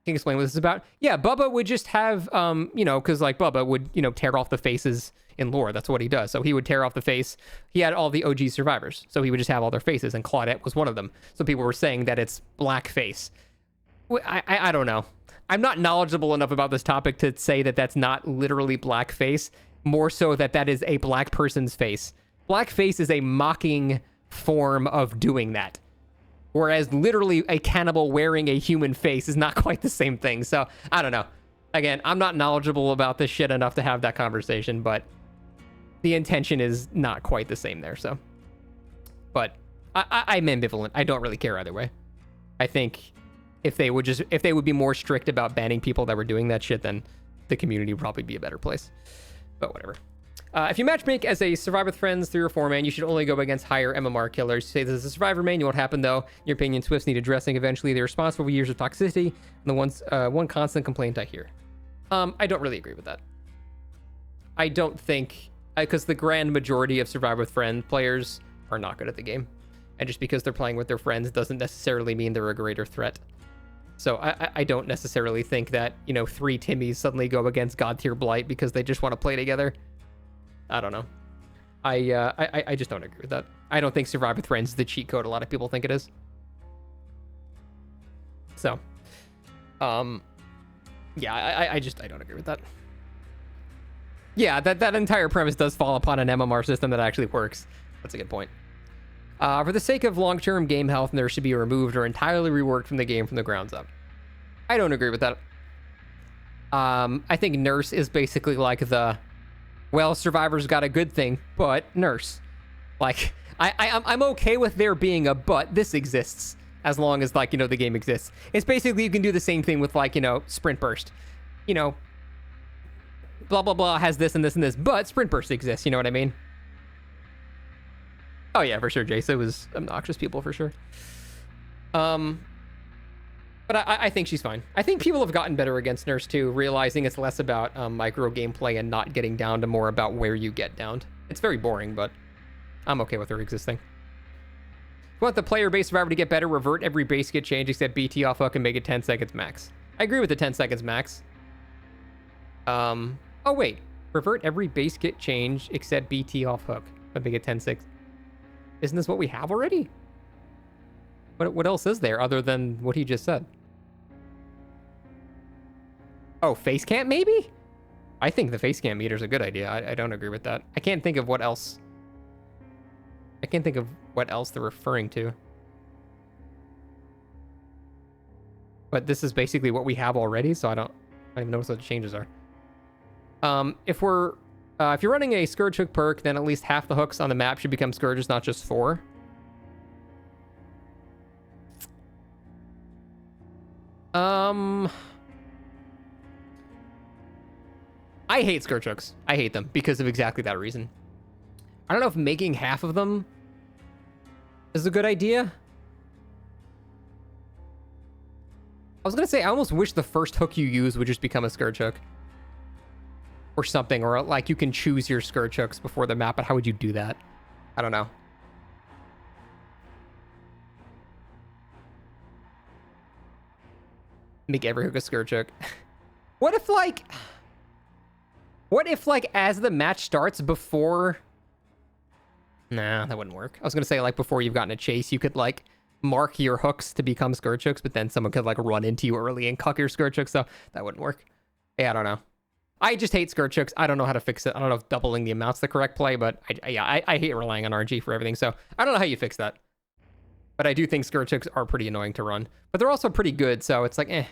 Can you explain what this is about? Yeah, Bubba would just have, you know, because, like, Bubba would, you know, tear off the faces in lore. That's what he does. So he would tear off the face. He had all the OG survivors. So he would just have all their faces, and Claudette was one of them. So people were saying that it's blackface. I don't know. I'm not knowledgeable enough about this topic to say that that's not literally blackface. More so that that is a black person's face. Blackface is a mocking form of doing that. Whereas literally a cannibal wearing a human face is not quite the same thing. So, I don't know. Again, I'm not knowledgeable about this shit enough to have that conversation, but the intention is not quite the same there, so. But I'm ambivalent. I don't really care either way. I think if they would be more strict about banning people that were doing that shit, then the community would probably be a better place. But whatever. If you matchmake as a Survivor with Friends 3 or 4 man, you should only go against higher MMR killers. Say this is a Survivor main, you won't happen though. In your opinion, Swifts need addressing eventually. They're responsible for years of toxicity, and the one constant complaint I hear. I don't really agree with that. I don't think, because the grand majority of Survivor with Friends players are not good at the game. And just because they're playing with their friends doesn't necessarily mean they're a greater threat. So I don't necessarily think that, you know, 3 Timmys suddenly go against God Tier Blight because they just want to play together. I don't know. I just don't agree with that. I don't think Survivor with Friends is the cheat code a lot of people think it is. So, yeah, I don't agree with that. Yeah, that entire premise does fall upon an MMR system that actually works. That's a good point. For the sake of long-term game health, Nurse should be removed or entirely reworked from the game from the grounds up. I don't agree with that. I think Nurse is basically like the, well, Survivor's got a good thing, but Nurse. Like, I'm okay with there being a but. This exists as long as, like, you know, the game exists. It's basically you can do the same thing with, like, you know, Sprint Burst. You know, blah, blah, blah has this and this and this, but Sprint Burst exists. You know what I mean? Oh, yeah, for sure, Jace. It was obnoxious people, for sure. But I think she's fine. I think people have gotten better against Nurse, too, realizing it's less about micro gameplay and not getting down to more about where you get downed. It's very boring, but I'm okay with her existing. If you want the player-based Survivor to get better, revert every base get changed except BT off hook and make it 10 seconds max. I agree with the 10 seconds max. Oh, wait. Revert every base kit change except BT off hook. But make it 10-6. Isn't this what we have already? What else is there other than what he just said? Oh, face cam maybe? I think the face cam meter is a good idea. I don't agree with that. I can't think of what else. I can't think of what else they're referring to. But this is basically what we have already, so I don't even notice what the changes are. If you're running a Scourge Hook perk, then at least half the hooks on the map should become Scourges, not just 4. I hate Scourge Hooks. I hate them because of exactly that reason. I don't know if making half of them is a good idea. I was gonna say, I almost wish the first hook you use would just become a Scourge Hook. Or something, or like you can choose your Scourge Hooks before the map, but how would you do that? I don't know. Make every hook a Scourge Hook. What if as the match starts before... Nah, that wouldn't work. I was gonna say, like, before you've gotten a chase, you could, like, mark your hooks to become Scourge Hooks, but then someone could, like, run into you early and cuck your Scourge Hooks, so that wouldn't work. Yeah, I don't know. I just hate Scourge Hooks. I don't know how to fix it. I don't know if doubling the amount's the correct play, but I hate relying on RNG for everything, so I don't know how you fix that. But I do think Scourge Hooks are pretty annoying to run. But they're also pretty good, so it's like, eh.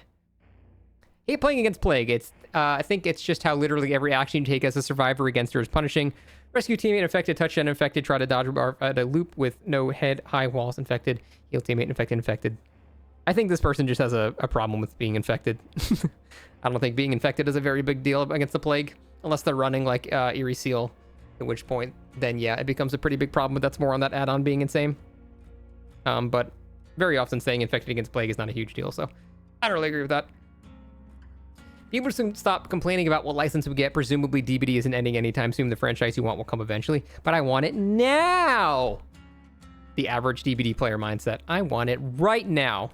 Hate playing against Plague. I think it's just how literally every action you take as a survivor against her is punishing. Rescue teammate infected, touchdown infected, try to dodge a loop with no head, high walls infected, heal teammate infected. I think this person just has a problem with being infected. I don't think being infected is a very big deal against the Plague, unless they're running like Eerie Seal, at which point, then yeah, it becomes a pretty big problem, but that's more on that add-on being insane. But very often staying infected against Plague is not a huge deal, so I don't really agree with that. People should stop complaining about what license we get. Presumably DBD isn't ending anytime soon. The franchise you want will come eventually, but I want it now. The average DBD player mindset. I want it right now.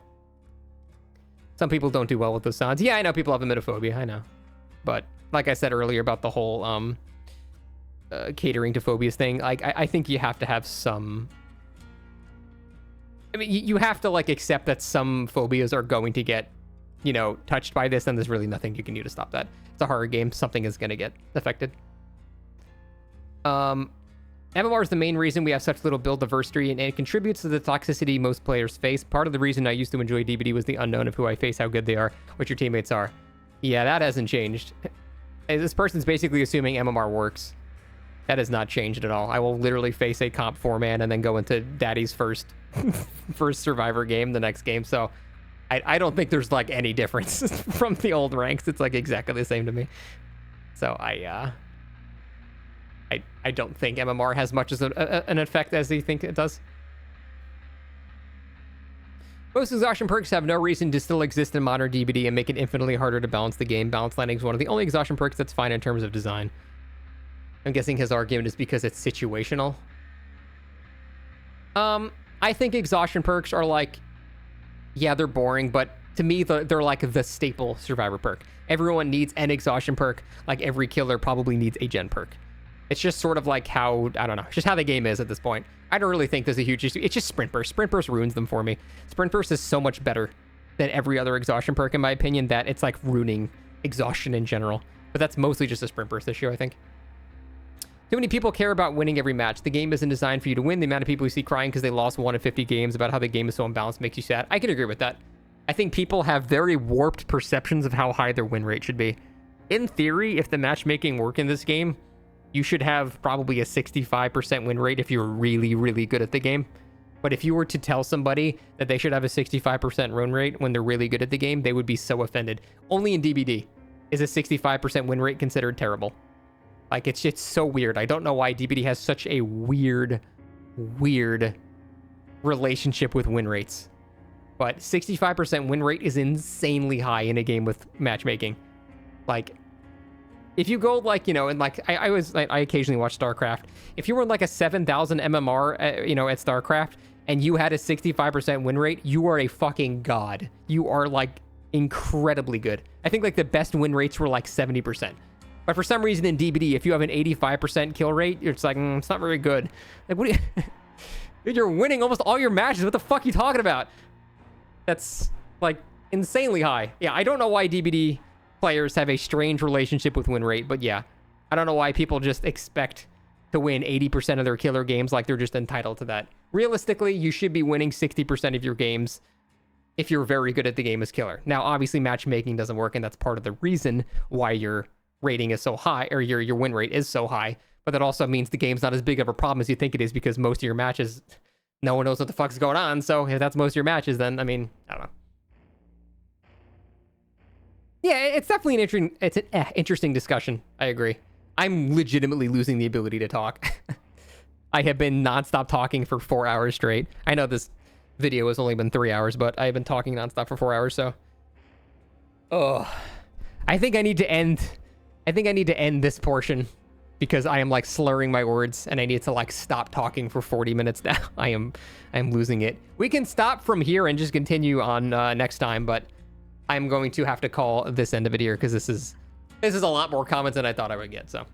Some people don't do well with those sounds. Yeah, I know people have emetophobia. I know. But like I said earlier about the whole catering to phobias thing, like I think you have to have some... I mean, you have to like accept that some phobias are going to get, you know, touched by this, and there's really nothing you can do to stop that. It's a horror game. Something is going to get affected. MMR is the main reason we have such little build diversity, and it contributes to the toxicity most players face. Part of the reason I used to enjoy DBD was the unknown of who I face, how good they are, what your teammates are. Yeah, that hasn't changed. This person's basically assuming MMR works. That has not changed at all. I will literally face a comp 4-man and then go into daddy's first survivor game the next game, so I don't think there's like any difference from the old ranks. It's like exactly the same to me. So I don't think MMR has much as an effect as you think it does. Most exhaustion perks have no reason to still exist in modern DBD and make it infinitely harder to balance the game. Balance landing is one of the only exhaustion perks that's fine in terms of design. I'm guessing his argument is because it's situational. I think exhaustion perks are like, yeah, they're boring, but to me, they're like the staple survivor perk. Everyone needs an exhaustion perk, like every killer probably needs a gen perk. It's just sort of like how, I don't know, just how the game is at this point. I don't really think there's a huge issue. It's just Sprint Burst. Sprint Burst ruins them for me. Sprint Burst is so much better than every other exhaustion perk, in my opinion, that it's like ruining exhaustion in general. But that's mostly just a Sprint Burst issue, I think. Too many people care about winning every match. The game isn't designed for you to win. The amount of people you see crying because they lost 1 in 50 games about how the game is so unbalanced makes you sad. I can agree with that. I think people have very warped perceptions of how high their win rate should be. In theory, if the matchmaking worked in this game, you should have probably a 65% win rate if you're really, really good at the game. But if you were to tell somebody that they should have a 65% win rate when they're really good at the game, they would be so offended. Only in DBD is a 65% win rate considered terrible. Like, it's just so weird. I don't know why DBD has such a weird relationship with win rates. But 65% win rate is insanely high in a game with matchmaking. Like, if you go, like, you know, and like, I occasionally watch StarCraft. If you were in like a 7,000 MMR, you know, at StarCraft, and you had a 65% win rate, you are a fucking god. You are, like, incredibly good. I think, like, the best win rates were like 70%. But for some reason in DBD, if you have an 85% kill rate, it's like, it's not very good. Like, what do you... Dude, you're winning almost all your matches. What the fuck are you talking about? That's, like, insanely high. Yeah, I don't know why DBD players have a strange relationship with win rate, but yeah. I don't know why people just expect to win 80% of their killer games like they're just entitled to that. Realistically, you should be winning 60% of your games if you're very good at the game as killer. Now, obviously, matchmaking doesn't work, and that's part of the reason why your rating is so high, or your win rate is so high. But that also means the game's not as big of a problem as you think it is, because most of your matches, no one knows what the fuck's going on. So if that's most of your matches, then, I mean, I don't know. Yeah, it's definitely an interesting discussion. I agree. I'm legitimately losing the ability to talk. I have been nonstop talking for 4 hours straight. I know this video has only been 3 hours, but I've been talking nonstop for 4 hours, so. Oh, I think I need to end this portion because I am like slurring my words and I need to like stop talking for 40 minutes now. I'm losing it. We can stop from here and just continue on next time, but I'm going to have to call this end of it here because this is a lot more comments than I thought I would get, so.